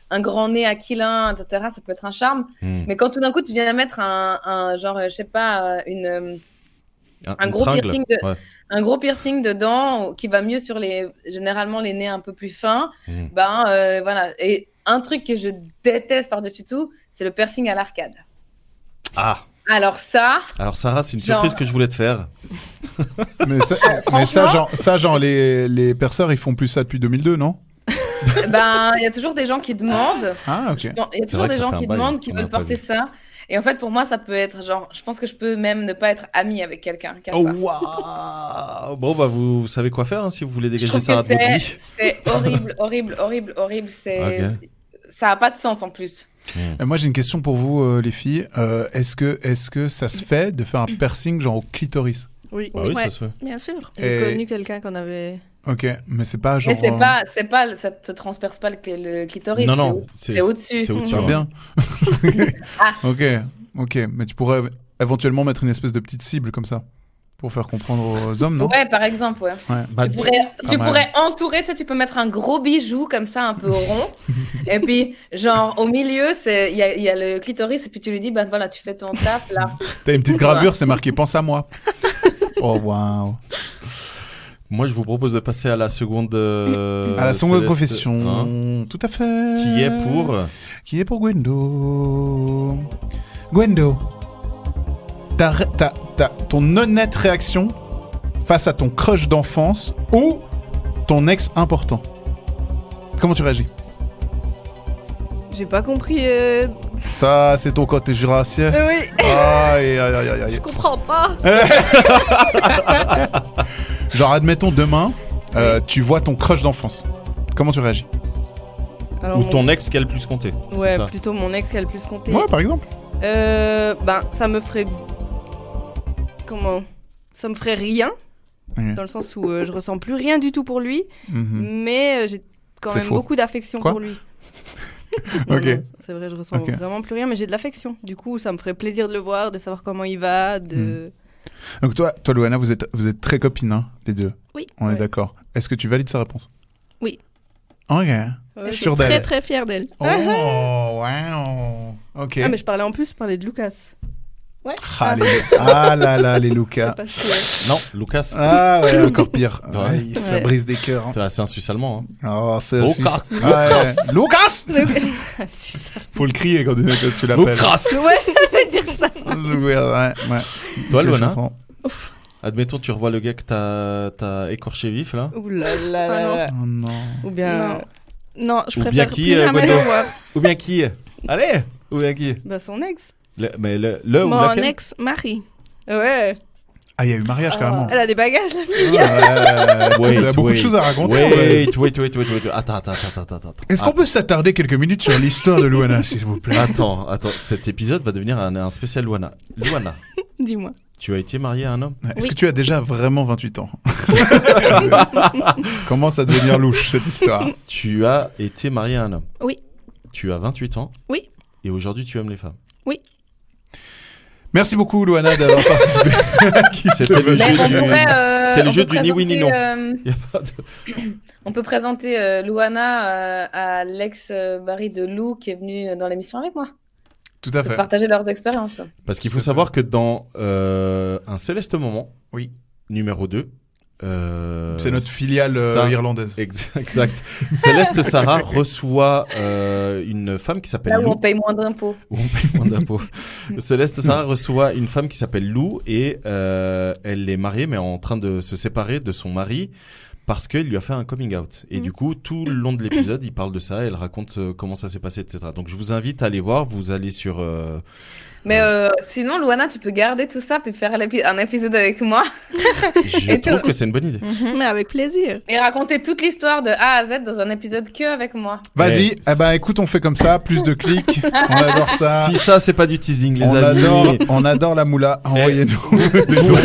[SPEAKER 8] un grand nez aquilin, etc. Ça peut être un charme. Mais quand tout d'un coup, tu viens mettre un genre, je sais pas, un gros piercing un gros piercing dedans qui va mieux sur généralement les nez un peu plus fins. Voilà. Et un truc que je déteste par-dessus tout, c'est le piercing à l'arcade.
[SPEAKER 7] Ah.
[SPEAKER 8] Alors
[SPEAKER 7] Sarah, c'est une surprise que je voulais te faire.
[SPEAKER 6] Mais ça, genre les perceurs, ils font plus ça depuis 2002, non?
[SPEAKER 8] il y a toujours des gens qui demandent.
[SPEAKER 6] Ah, ok.
[SPEAKER 8] Il y a toujours des gens qui demandent, qui veulent porter ça. Et en fait, pour moi, ça peut être genre, je pense que je peux même ne pas être amie avec quelqu'un qui a ça.
[SPEAKER 7] Waouh. Bon, bah, vous savez quoi faire si vous voulez dégager Sarah de votre vie.
[SPEAKER 8] C'est horrible. Ça a pas de sens en plus.
[SPEAKER 6] Moi, j'ai une question pour vous, les filles. Est-ce que ça se fait de faire un piercing genre au clitoris?
[SPEAKER 9] Oui.
[SPEAKER 7] Bah oui, ça se fait.
[SPEAKER 1] Bien sûr.
[SPEAKER 9] J'ai connu quelqu'un qu'on avait.
[SPEAKER 6] Ok, mais c'est pas genre.
[SPEAKER 8] Mais c'est pas, ça te transperce pas le clitoris.
[SPEAKER 7] Non,
[SPEAKER 8] c'est au-dessus.
[SPEAKER 7] C'est au-dessus.
[SPEAKER 6] Ça va bien. Ok, mais tu pourrais éventuellement mettre une espèce de petite cible comme ça pour faire comprendre aux hommes, non?
[SPEAKER 8] Ouais, par exemple, ouais.
[SPEAKER 6] Bah,
[SPEAKER 8] tu pourrais entourer, tu peux mettre un gros bijou comme ça, un peu rond, et puis genre au milieu, il y a le clitoris, et puis tu lui dis, voilà, tu fais ton taf là.
[SPEAKER 6] T'as une petite gravure, c'est marqué pense à moi. Oh waouh.
[SPEAKER 7] Moi, je vous propose de passer à la seconde.
[SPEAKER 6] À la seconde
[SPEAKER 7] Céleste,
[SPEAKER 6] profession.
[SPEAKER 7] hein,
[SPEAKER 6] Tout à fait. Qui est pour Gwendo. Gwendo. Ton honnête réaction face à ton crush d'enfance ou ton ex important. Comment tu réagis?
[SPEAKER 9] J'ai pas compris.
[SPEAKER 6] Ça, c'est ton côté jurassien.
[SPEAKER 9] Oui.
[SPEAKER 6] Aïe.
[SPEAKER 9] Je comprends pas.
[SPEAKER 6] Genre, admettons demain, tu vois ton crush d'enfance. Comment tu réagis?
[SPEAKER 9] Alors,
[SPEAKER 7] ou ton ex qui a le plus compté.
[SPEAKER 9] Ouais, plutôt mon ex qui a le plus compté.
[SPEAKER 6] Ouais, par exemple.
[SPEAKER 9] Ça me ferait. Comment? Ça me ferait rien. Dans le sens où je ressens plus rien du tout pour lui. Mais j'ai quand même beaucoup d'affection pour lui.
[SPEAKER 6] Ok.
[SPEAKER 9] Non, c'est vrai, je ressens vraiment plus rien, mais j'ai de l'affection. Du coup, ça me ferait plaisir de le voir, de savoir comment il va.
[SPEAKER 6] Donc toi, Loana, vous êtes très copines, hein, les deux.
[SPEAKER 1] Oui.
[SPEAKER 6] On est d'accord. Est-ce que tu valides sa réponse?
[SPEAKER 1] Oui.
[SPEAKER 6] Ok.
[SPEAKER 1] Je suis très très fière d'elle.
[SPEAKER 6] Oh, wow. Ok.
[SPEAKER 9] Ah, mais je parlais de Lucas.
[SPEAKER 1] Ouais.
[SPEAKER 6] Ah là là, les Lucas.
[SPEAKER 7] Non, Lucas.
[SPEAKER 6] Ah ouais, encore pire.
[SPEAKER 7] Ouais.
[SPEAKER 6] Ça brise des cœurs.
[SPEAKER 7] Hein. C'est un Suisse allemand. Hein.
[SPEAKER 6] Oh, c'est
[SPEAKER 7] Lucas.
[SPEAKER 6] Lucas. Faut le crier quand tu l'appelles.
[SPEAKER 7] Lucas.
[SPEAKER 9] Ouais, je vais dire ça.
[SPEAKER 6] Ouais.
[SPEAKER 7] Toi, Luana, admettons, tu revois le gars que t'as écorché vif, là.
[SPEAKER 9] Ouh là là là.
[SPEAKER 6] Oh non.
[SPEAKER 9] Ou bien...
[SPEAKER 1] Non, je
[SPEAKER 7] Ou bien
[SPEAKER 1] préfère
[SPEAKER 7] qui,
[SPEAKER 1] plus jamais le voir.
[SPEAKER 7] Ou bien qui Allez. Ou bien qui
[SPEAKER 9] Bah, son ex.
[SPEAKER 7] Ou
[SPEAKER 1] Mon
[SPEAKER 7] laquelle
[SPEAKER 1] ex-mari.
[SPEAKER 9] Ouais.
[SPEAKER 6] Ah, il y a eu mariage carrément.
[SPEAKER 9] Elle a des bagages, la fille.
[SPEAKER 6] Il y a beaucoup de choses à raconter.
[SPEAKER 7] Wait. Attends.
[SPEAKER 6] Est-ce qu'on peut s'attarder quelques minutes sur l'histoire de Luana, s'il vous plaît?
[SPEAKER 7] Attends. Cet épisode va devenir un spécial Luana. Luana,
[SPEAKER 1] Dis-moi.
[SPEAKER 7] tu as été mariée à un homme?
[SPEAKER 6] Est-ce que tu as déjà vraiment 28 ans? Commence à devenir louche, cette histoire.
[SPEAKER 7] Tu as été mariée à un homme?
[SPEAKER 1] Oui.
[SPEAKER 7] Tu as 28 ans?
[SPEAKER 1] Oui.
[SPEAKER 7] Et aujourd'hui, tu aimes les femmes?
[SPEAKER 1] Oui.
[SPEAKER 6] Merci beaucoup, Luana, d'avoir participé.
[SPEAKER 7] C'était le jeu du ni oui ni non.
[SPEAKER 8] On peut présenter Luana à l'ex-mari de Lou qui est venu dans l'émission avec moi.
[SPEAKER 6] Tout à fait.
[SPEAKER 8] Partager leurs expériences.
[SPEAKER 7] Parce qu'il faut savoir que dans Un Céleste Moment, numéro 2,
[SPEAKER 6] c'est notre filiale irlandaise.
[SPEAKER 7] Exact. Céleste Sarah reçoit une femme qui s'appelle
[SPEAKER 8] Là où
[SPEAKER 7] Lou.
[SPEAKER 8] on paye moins d'impôts.
[SPEAKER 7] Céleste Sarah reçoit une femme qui s'appelle Lou et elle est mariée mais en train de se séparer de son mari parce qu'il lui a fait un coming out. Et du coup, tout le long de l'épisode, il parle de ça, elle raconte comment ça s'est passé, etc. Donc je vous invite à aller voir, vous allez sur...
[SPEAKER 8] Mais sinon, Luana, tu peux garder tout ça puis faire un épisode avec moi.
[SPEAKER 7] Je trouve que c'est une bonne idée.
[SPEAKER 1] Mais avec plaisir.
[SPEAKER 8] Et raconter toute l'histoire de A à Z dans un épisode que avec moi.
[SPEAKER 6] Vas-y, écoute, on fait comme ça, plus de clics, on adore ça.
[SPEAKER 7] Si ça, c'est pas du teasing, les amis.
[SPEAKER 6] On adore la moula, envoyez-nous des dons.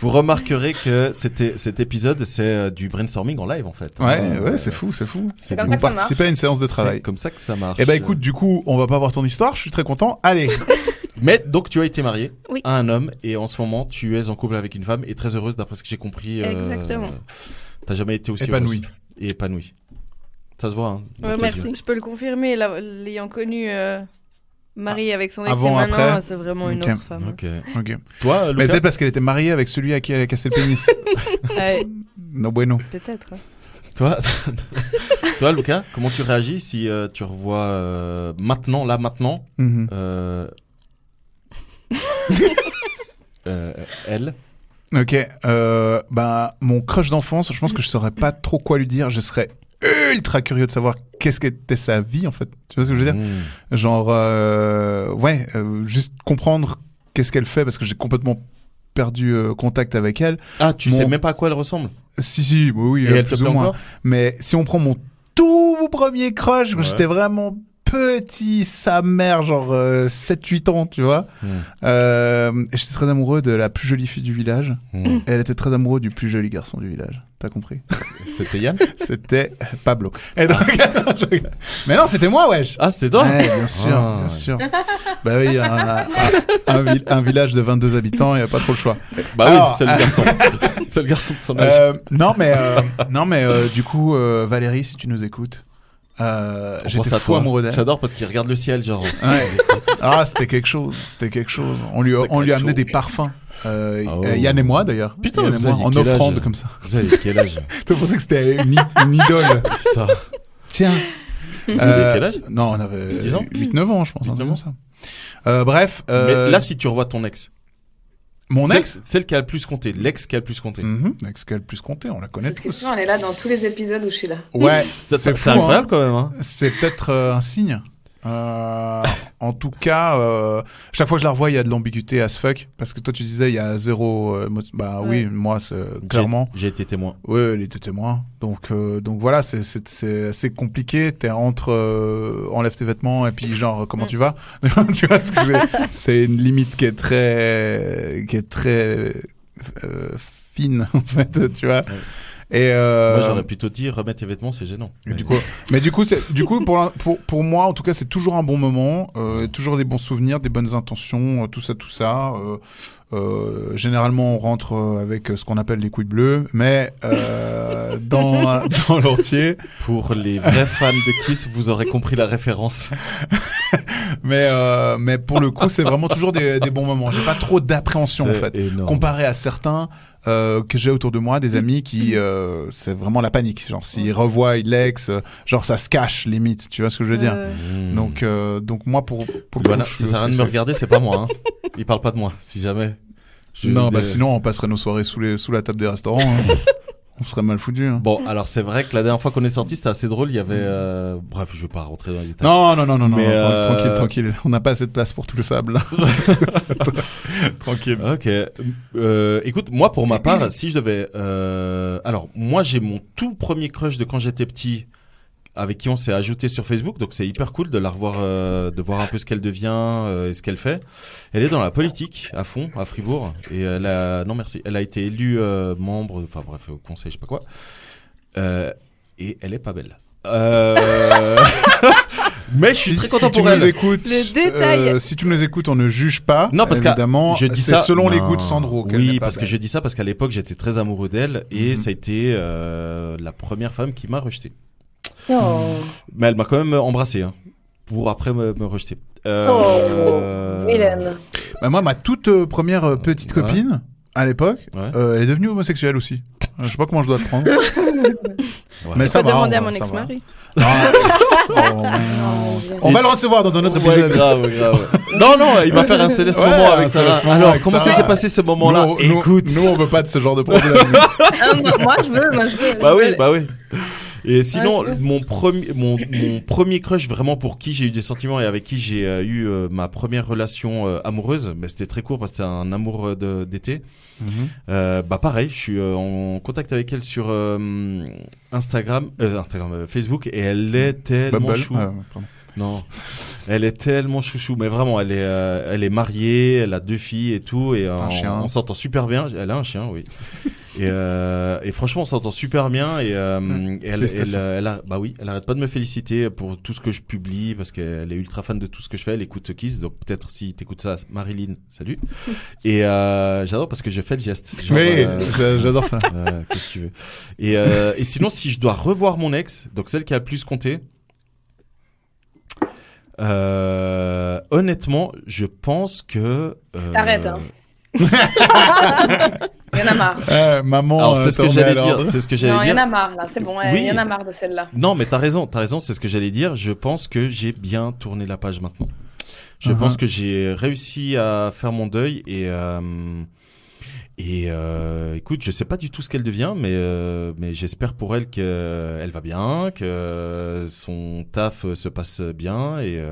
[SPEAKER 7] Vous remarquerez que cet épisode, c'est du brainstorming en live, en fait.
[SPEAKER 6] Ouais, c'est fou.
[SPEAKER 8] C'est comme
[SPEAKER 6] vous
[SPEAKER 8] ça que ça
[SPEAKER 6] participez à une séance de travail.
[SPEAKER 7] C'est comme ça que ça marche.
[SPEAKER 6] Eh ben, écoute, du coup, on va pas voir ton histoire, je suis très content. Allez.
[SPEAKER 7] Mais donc tu as été mariée
[SPEAKER 1] à
[SPEAKER 7] un homme et en ce moment tu es en couple avec une femme et très heureuse d'après ce que j'ai compris.
[SPEAKER 1] Exactement.
[SPEAKER 7] T'as jamais été aussi
[SPEAKER 6] épanouie.
[SPEAKER 7] Et épanouie. Ça se voit. Hein,
[SPEAKER 1] merci.
[SPEAKER 9] Je peux le confirmer, l'ayant connu mariée avec son ex
[SPEAKER 6] avant,
[SPEAKER 9] et maintenant,
[SPEAKER 6] après.
[SPEAKER 9] C'est vraiment une autre femme.
[SPEAKER 7] Ok.
[SPEAKER 6] Mais
[SPEAKER 7] Toi, Lucas
[SPEAKER 6] peut-être parce qu'elle était mariée avec celui à qui elle a cassé le pénis.
[SPEAKER 9] Ouais.
[SPEAKER 6] No bueno.
[SPEAKER 9] Peut-être.
[SPEAKER 7] Toi, Lucas, comment tu réagis si tu revois maintenant elle?
[SPEAKER 6] Ok, mon crush d'enfance, je pense que je saurais pas trop quoi lui dire. Je serais ultra curieux de savoir qu'est-ce qu'était sa vie en fait. Tu vois ce que je veux dire? Genre, juste comprendre qu'est-ce qu'elle fait parce que j'ai complètement perdu contact avec elle.
[SPEAKER 7] Ah, tu sais même pas à quoi elle ressemble?
[SPEAKER 6] Si, oui,
[SPEAKER 7] et elle
[SPEAKER 6] plus
[SPEAKER 7] te plaît
[SPEAKER 6] ou moins.
[SPEAKER 7] encore?
[SPEAKER 6] Mais si on prend mon tout premier crush, j'étais vraiment petit, sa mère, genre 7-8 ans, tu vois. Et j'étais très amoureux de la plus jolie fille du village. Et elle était très amoureuse du plus joli garçon du village. T'as compris?
[SPEAKER 7] C'était Yann?
[SPEAKER 6] C'était Pablo. Et donc, mais non, c'était moi, wesh.
[SPEAKER 7] Ah, c'était toi?
[SPEAKER 6] Ouais, bien sûr. Bah oui, un village de 22 habitants, il n'y a pas trop le choix.
[SPEAKER 7] Bah alors, oui, seul garçon de son âge.
[SPEAKER 6] Non, mais du coup, Valérie, si tu nous écoutes, j'étais fou amoureux d'elle.
[SPEAKER 7] J'adore parce qu'il regarde le ciel, genre.
[SPEAKER 6] C'était quelque chose. On lui a amené des parfums. Yann et moi d'ailleurs.
[SPEAKER 7] Putain,
[SPEAKER 6] Yann et moi, en offrande comme ça.
[SPEAKER 7] Vous avez quel âge?
[SPEAKER 6] Tu pensais que c'était une idole?
[SPEAKER 7] Putain.
[SPEAKER 6] Tiens.
[SPEAKER 7] Vous avez quel âge?
[SPEAKER 6] Non, on avait
[SPEAKER 7] 10 ans?
[SPEAKER 6] 8-9 ans, je pense. 8-9 ans. Ça. Bref.
[SPEAKER 7] Mais là, si tu revois ton ex.
[SPEAKER 6] Mon ex,
[SPEAKER 7] celle qui a le plus compté, l'ex qui a le plus compté.
[SPEAKER 6] L'ex qui a le plus compté, on la connaît
[SPEAKER 8] Cette
[SPEAKER 6] tous.
[SPEAKER 8] question, elle est là dans tous les épisodes où je suis là.
[SPEAKER 6] Ouais,
[SPEAKER 7] c'est incroyable quand même. Hein.
[SPEAKER 6] C'est peut-être un signe. En tout cas, chaque fois que je la revois, il y a de l'ambiguïté as fuck. Parce que toi, tu disais, il y a zéro. Oui, moi, c'est clairement.
[SPEAKER 7] J'ai été témoin.
[SPEAKER 6] Oui, elle était témoin. Donc voilà, c'est assez compliqué. T'es entre enlève tes vêtements et puis genre comment tu vas. Tu vois ce que je veux dire. C'est une limite qui est très fine en fait, tu vois. Et
[SPEAKER 7] Moi, j'aurais plutôt dit remettre les vêtements, c'est gênant.
[SPEAKER 6] du coup, pour moi, en tout cas, c'est toujours un bon moment, toujours des bons souvenirs, des bonnes intentions, tout ça. Généralement, on rentre avec ce qu'on appelle les couilles bleues, mais dans l'entier.
[SPEAKER 7] Pour les vrais fans de Kiss, vous aurez compris la référence.
[SPEAKER 6] mais pour le coup, c'est vraiment toujours des bons moments. J'ai pas trop d'appréhension en fait, comparé à certains que j'ai autour de moi, des amis qui c'est vraiment la panique. Genre s'ils revoient l'ex, genre ça se cache limite. Tu vois ce que je veux dire? Donc moi pour
[SPEAKER 7] voilà, ça sert à rien de me regarder, c'est pas moi. Hein. Il parle pas de moi. Si jamais.
[SPEAKER 6] Sinon on passerait nos soirées sous la table des restaurants. Hein. On serait mal foutu. Hein.
[SPEAKER 7] Bon, alors c'est vrai que la dernière fois qu'on est sorti, c'était assez drôle. Il y avait, bref, je vais pas rentrer dans les détails.
[SPEAKER 6] Non. Mais tranquille. On n'a pas assez de place pour tout le sable. Là. Tranquille.
[SPEAKER 7] Ok. Écoute, moi pour ma part, si je devais, alors moi j'ai mon tout premier crush de quand j'étais petit, avec qui on s'est ajouté sur Facebook, donc c'est hyper cool de la revoir, de voir un peu ce qu'elle devient et ce qu'elle fait. Elle est dans la politique à fond à Fribourg et elle a été élue membre, enfin bref au conseil, je sais pas quoi. Et elle est pas belle. Mais je suis très content pour elle.
[SPEAKER 9] Le détail.
[SPEAKER 6] Si tu nous écoutes, on ne juge pas.
[SPEAKER 7] Non, parce
[SPEAKER 6] évidemment,
[SPEAKER 7] je dis
[SPEAKER 6] c'est
[SPEAKER 7] ça
[SPEAKER 6] selon les goûts de Sandro.
[SPEAKER 7] Oui, parce que je dis ça parce qu'à l'époque j'étais très amoureux d'elle et ça a été la première femme qui m'a rejeté.
[SPEAKER 8] Oh.
[SPEAKER 7] Mais elle m'a quand même embrassé, hein, pour après me rejeter.
[SPEAKER 8] Vilaine.
[SPEAKER 6] Bah, ma toute première petite copine, à l'époque, elle est devenue homosexuelle aussi. Je sais pas comment je dois le prendre.
[SPEAKER 1] Mais ça va. Demander à mon ex-mari.
[SPEAKER 6] On va le recevoir dans un autre épisode.
[SPEAKER 7] Grave. Non, il va faire un céleste moment avec Sarah. Alors, comment ça s'est passé ce moment-là? Écoute.
[SPEAKER 6] Nous, on veut pas de ce genre de problème.
[SPEAKER 8] Moi, je veux.
[SPEAKER 7] Bah oui. Et sinon, mon premier crush vraiment pour qui j'ai eu des sentiments et avec qui j'ai eu ma première relation amoureuse, mais c'était très court parce que c'était un amour d'été. Pareil, je suis en contact avec elle sur Facebook et elle est tellement chou. Non, elle est tellement chouchou, mais vraiment, elle est mariée, elle a 2 filles et tout, et on s'entend super bien. Elle a un chien, oui. Et franchement, on s'entend super bien, et elle arrête pas de me féliciter pour tout ce que je publie parce qu'elle est ultra fan de tout ce que je fais. Elle écoute Kiss, donc peut-être si t'écoutes ça, Marilyn, salut. Et j'adore parce que je fais le geste. Genre,
[SPEAKER 6] oui, j'adore ça.
[SPEAKER 7] Qu'est-ce que tu veux. Et sinon, si je dois revoir mon ex, donc celle qui a le plus compté. Honnêtement, je pense que.
[SPEAKER 8] T'arrêtes, hein. Il y en a marre.
[SPEAKER 6] Maman,
[SPEAKER 7] alors, c'est ce que j'allais dire.
[SPEAKER 8] Non, il y en a marre là. C'est bon. Il y en a marre de celle-là.
[SPEAKER 7] Non, mais t'as raison. C'est ce que j'allais dire. Je pense que j'ai bien tourné la page maintenant. Je pense que j'ai réussi à faire mon deuil et écoute, je sais pas du tout ce qu'elle devient, mais j'espère pour elle qu'elle va bien, que son taf se passe bien et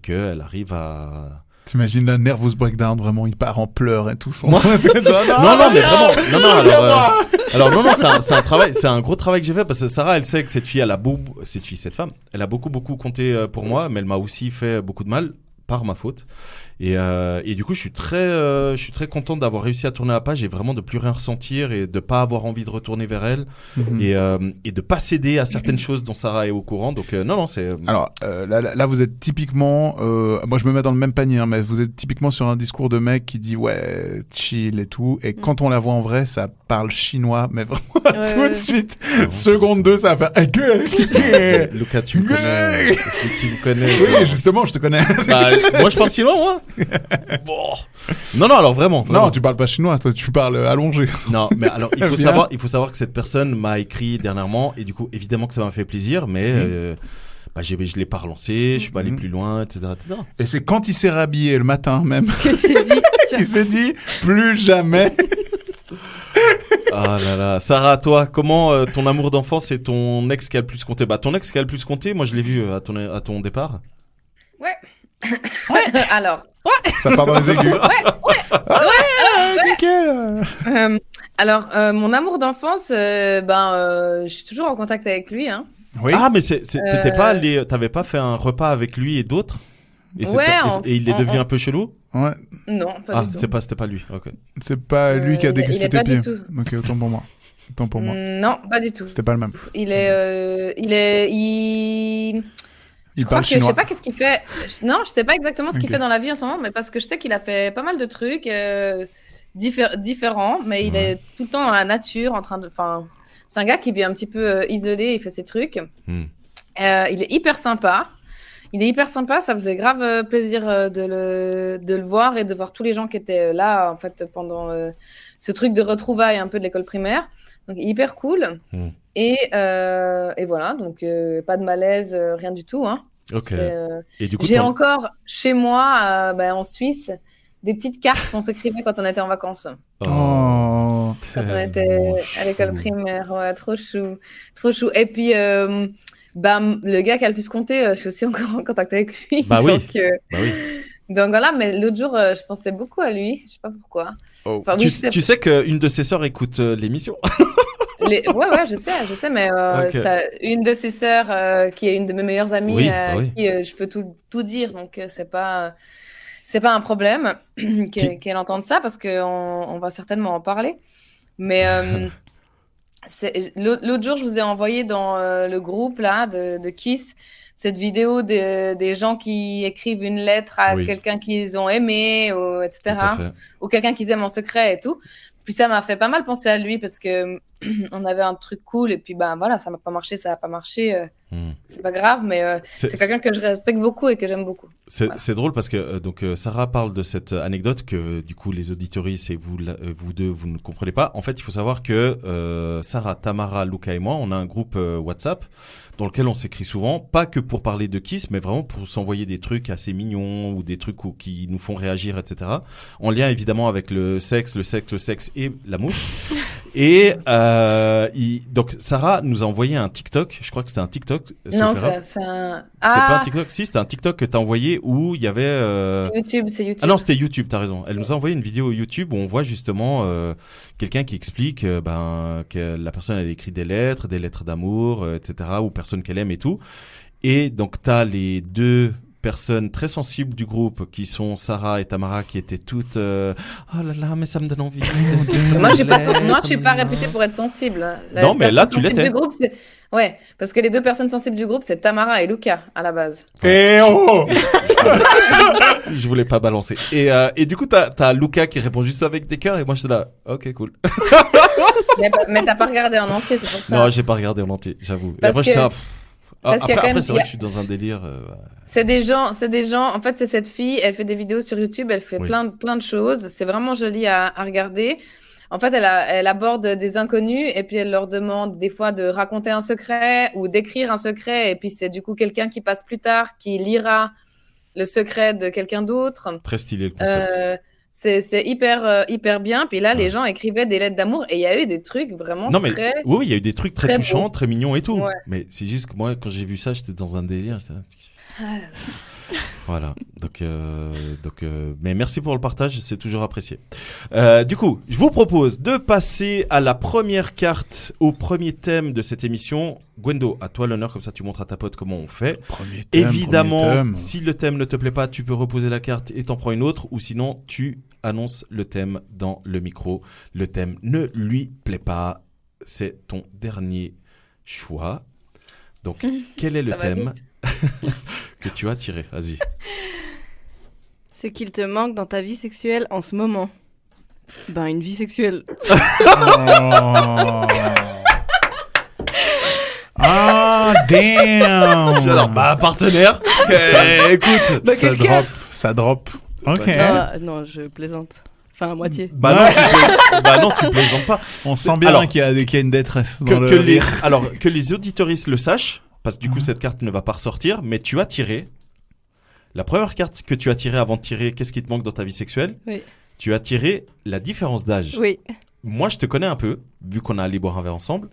[SPEAKER 7] qu'elle arrive à.
[SPEAKER 6] T'imagines la nervous breakdown, vraiment, il part en pleurs et tout.
[SPEAKER 7] Non, mais vraiment. Non, c'est un travail, c'est un gros travail que j'ai fait parce que Sarah, elle sait que cette femme, elle a beaucoup compté pour moi, mais elle m'a aussi fait beaucoup de mal par ma faute. Et du coup, je suis très content d'avoir réussi à tourner la page et vraiment de plus rien ressentir et de pas avoir envie de retourner vers elle et de pas céder à certaines choses dont Sarah est au courant. Donc non, c'est.
[SPEAKER 6] Alors là, vous êtes typiquement, moi je me mets dans le même panier, hein, mais vous êtes typiquement sur un discours de mec qui dit ouais, chill et tout. Et quand on la voit en vrai, ça parle chinois, mais vraiment tout de suite. Seconde 2, ça va faire.
[SPEAKER 7] Lucas, tu me connais.
[SPEAKER 6] Oui, justement, je te connais.
[SPEAKER 7] Bah, moi, je parle chinois, moi. Bon. Non, alors vraiment.
[SPEAKER 6] Non, tu parles pas chinois, toi, tu parles allongé.
[SPEAKER 7] Non, mais alors il faut savoir que cette personne m'a écrit dernièrement et du coup, évidemment que ça m'a fait plaisir, mais je l'ai pas relancé, je suis pas allé plus loin, etc.
[SPEAKER 6] Et c'est quand il s'est rhabillé le matin même qu'il s'est dit plus jamais.
[SPEAKER 7] Ah là là, Sarah, toi, comment ton amour d'enfance et ton ex qui a le plus compté? Bah, ton ex qui a le plus compté, moi je l'ai vu à ton départ.
[SPEAKER 8] Ouais. Alors.
[SPEAKER 6] Ça part dans les aigus. Nickel.
[SPEAKER 8] Alors, mon amour d'enfance, je suis toujours en contact avec lui, hein.
[SPEAKER 6] Oui.
[SPEAKER 7] Ah, mais t'étais pas allé, t'avais pas fait un repas avec lui et d'autres? Et il est devenu un peu chelou?
[SPEAKER 6] Ouais.
[SPEAKER 8] Non, pas du tout.
[SPEAKER 7] C'était pas lui. Ok.
[SPEAKER 6] C'est pas lui qui a dégusté tes pieds.
[SPEAKER 8] Du tout.
[SPEAKER 6] Ok, autant pour moi. Autant pour moi.
[SPEAKER 8] Non, pas du tout.
[SPEAKER 6] C'était pas le même.
[SPEAKER 8] Il
[SPEAKER 6] parle chinois.
[SPEAKER 8] Je sais pas qu'est-ce qu'il fait. Non, je sais pas exactement ce qu'il fait dans la vie en ce moment, mais parce que je sais qu'il a fait pas mal de trucs différents, mais il est tout le temps dans la nature, en train de. Enfin, c'est un gars qui vit un petit peu isolé, il fait ses trucs. Il est hyper sympa. Ça faisait grave plaisir de le voir et de voir tous les gens qui étaient là en fait pendant ce truc de retrouvailles un peu de l'école primaire. Donc hyper cool. Et voilà, donc pas de malaise, rien du tout. Hein.
[SPEAKER 7] Ok. Et du coup,
[SPEAKER 8] j'ai encore chez moi, en Suisse, des petites cartes qu'on s'écrivait quand on était en vacances.
[SPEAKER 6] Oh.
[SPEAKER 8] Quand on était à l'école primaire, ouais, trop chou. Et puis, le gars qui a le plus compté, je suis aussi encore en contact avec lui.
[SPEAKER 7] Bah
[SPEAKER 8] donc,
[SPEAKER 7] oui.
[SPEAKER 8] Donc voilà, mais l'autre jour, je pensais beaucoup à lui. Je sais pas pourquoi.
[SPEAKER 7] Oh. Enfin, tu sais qu'une de ses sœurs écoute l'émission.
[SPEAKER 8] Ouais, je sais, mais une de ses sœurs, qui est une de mes meilleures amies, qui je peux tout dire, donc c'est pas un problème qu'elle entende ça parce qu'on va certainement en parler. Mais l'autre jour, je vous ai envoyé dans le groupe là de Kiss cette vidéo des gens qui écrivent une lettre à quelqu'un qu'ils ont aimé, etc. Ou quelqu'un qu'ils aiment en secret et tout. Puis ça m'a fait pas mal penser à lui parce que on avait un truc cool et puis voilà, ça n'a pas marché, c'est pas grave, mais c'est quelqu'un que je respecte beaucoup et que j'aime beaucoup.
[SPEAKER 7] C'est drôle parce que Sarah parle de cette anecdote que du coup les auditoristes et vous deux vous ne comprenez pas. En fait, il faut savoir que Sarah, Tamara, Luca et moi, on a un groupe WhatsApp dans lequel on s'écrit souvent, pas que pour parler de Kiss, mais vraiment pour s'envoyer des trucs assez mignons ou des trucs qui nous font réagir, etc. En lien évidemment avec le sexe et l'amour. Et donc Sarah nous a envoyé un TikTok, je crois que c'était un TikTok.
[SPEAKER 8] Non, c'est un...
[SPEAKER 7] C'était pas un TikTok, si c'était un TikTok que t'as envoyé où il y avait...
[SPEAKER 8] C'est YouTube.
[SPEAKER 7] Ah non, c'était YouTube, t'as raison. Elle nous a envoyé une vidéo YouTube où on voit justement quelqu'un qui explique que la personne elle écrit des lettres d'amour, etc. aux personnes qu'elle aime et tout. Et donc t'as les deux personnes très sensibles du groupe qui sont Sarah et Tamara qui étaient toutes oh là là mais ça me donne envie.
[SPEAKER 8] Moi je suis pas réputée pour être sensible.
[SPEAKER 7] Non mais là tu l'étais.
[SPEAKER 8] Ouais, parce que les deux personnes sensibles du groupe c'est Tamara et Luca à la base.
[SPEAKER 6] Et oh.
[SPEAKER 7] Je voulais pas balancer. Et du coup t'as Luca qui répond juste avec des cœurs et moi je suis là ok cool.
[SPEAKER 8] mais t'as pas regardé en entier, c'est pour ça.
[SPEAKER 7] Non j'ai pas regardé en entier, j'avoue. Et après après c'est vrai que je suis dans un délire.
[SPEAKER 8] C'est des gens. En fait, c'est cette fille. Elle fait des vidéos sur YouTube. Elle fait plein de choses. C'est vraiment joli à regarder. En fait, elle aborde des inconnus et puis elle leur demande des fois de raconter un secret ou d'écrire un secret. Et puis c'est du coup quelqu'un qui passe plus tard qui lira le secret de quelqu'un d'autre.
[SPEAKER 7] Très stylé le concept.
[SPEAKER 8] C'est hyper bien. Puis là, les gens écrivaient des lettres d'amour et il y a eu des trucs vraiment très...
[SPEAKER 7] Oui, il y a eu des trucs très touchants,
[SPEAKER 8] beaux.
[SPEAKER 7] très mignons et tout.
[SPEAKER 8] Ouais.
[SPEAKER 7] Mais c'est juste que moi, quand j'ai vu ça, j'étais dans un délire. Voilà. Donc, mais merci pour le partage, c'est toujours apprécié. Du coup, je vous propose de passer à la première carte, au premier thème de cette émission. Gwendo, à toi l'honneur, comme ça tu montres à ta pote comment on fait. Évidemment, si le thème ne te plaît pas, tu peux reposer la carte et t'en prends une autre, ou sinon tu annonces le thème dans le micro. Le thème ne lui plaît pas, c'est ton dernier choix. Donc, quel est le thème que tu as tiré? Vas-y.
[SPEAKER 9] Ce qu'il te manque dans ta vie sexuelle en ce moment. Une vie sexuelle.
[SPEAKER 6] Ah, damn!
[SPEAKER 7] Alors, partenaire. Écoute.
[SPEAKER 6] Ça drop. Ok.
[SPEAKER 9] Non, je plaisante. Enfin, à moitié.
[SPEAKER 7] Non, tu plaisantes pas.
[SPEAKER 6] On sent bien qu'il y a une détresse dans
[SPEAKER 7] que les auditoristes le sachent, parce que du coup, cette carte ne va pas ressortir, mais tu as tiré. La première carte que tu as tirée avant de tirer qu'est-ce qui te manque dans ta vie sexuelle?
[SPEAKER 9] Oui.
[SPEAKER 7] Tu as tiré la différence d'âge.
[SPEAKER 9] Oui.
[SPEAKER 7] Moi, je te connais un peu, vu qu'on a allé boire un verre ensemble.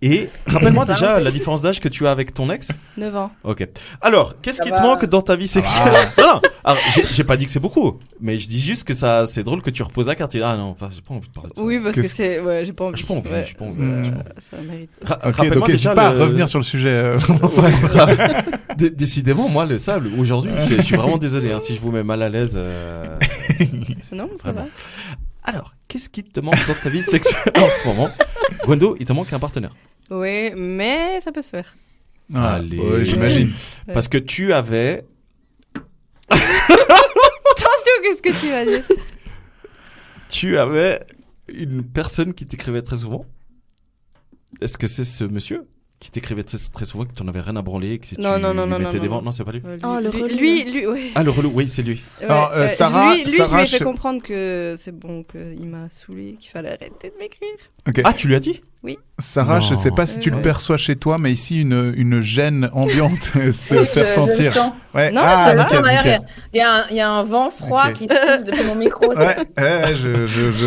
[SPEAKER 7] Et rappelle-moi déjà la différence d'âge que tu as avec ton ex.
[SPEAKER 9] 9 ans.
[SPEAKER 7] Ok. Alors, qu'est-ce qui te manque dans ta vie sexuelle? Non. Alors, j'ai pas dit que c'est beaucoup, mais je dis juste que c'est drôle que tu reposes la carte. Et non, j'ai pas envie de parler de ça.
[SPEAKER 9] Oui, parce que c'est, j'ai pas envie.
[SPEAKER 7] J'ai pas envie.
[SPEAKER 9] Ça mérite.
[SPEAKER 6] Ok, donc n'hésite pas à revenir sur le sujet.
[SPEAKER 7] Décidément, moi, le sable, aujourd'hui, je suis vraiment désolé si je vous mets mal à l'aise.
[SPEAKER 9] Non, ça va.
[SPEAKER 7] Alors, qu'est-ce qui te manque dans ta vie sexuelle en ce moment? Gwendo, il te manque un partenaire.
[SPEAKER 9] Oui, mais ça peut se faire.
[SPEAKER 7] Allez.
[SPEAKER 6] J'imagine.
[SPEAKER 7] Parce que tu avais...
[SPEAKER 9] Attention, qu'est-ce que tu vas dire?
[SPEAKER 7] Tu avais une personne qui t'écrivait très souvent. Est-ce que c'est ce monsieur qui t'écrivait très, très souvent, que tu n'en avais rien à branler, que
[SPEAKER 9] Non,
[SPEAKER 7] mettais des vents? Non, c'est pas lui.
[SPEAKER 9] Lui, ouais.
[SPEAKER 7] Ah, le relou, oui, c'est lui.
[SPEAKER 6] Alors, Sarah,
[SPEAKER 9] lui, je lui ai fait comprendre que c'est bon, qu'il m'a saoulé, qu'il fallait arrêter de m'écrire.
[SPEAKER 6] Okay.
[SPEAKER 7] Ah, tu lui as dit?
[SPEAKER 9] Oui.
[SPEAKER 6] Sarah,
[SPEAKER 7] Non.
[SPEAKER 6] je sais pas si tu le perçois chez toi, mais ici, une gêne ambiante se fait sentir. Ouais.
[SPEAKER 9] Non,
[SPEAKER 6] nickel.
[SPEAKER 8] Il y a un vent froid qui souffle depuis mon micro.
[SPEAKER 6] Ouais, je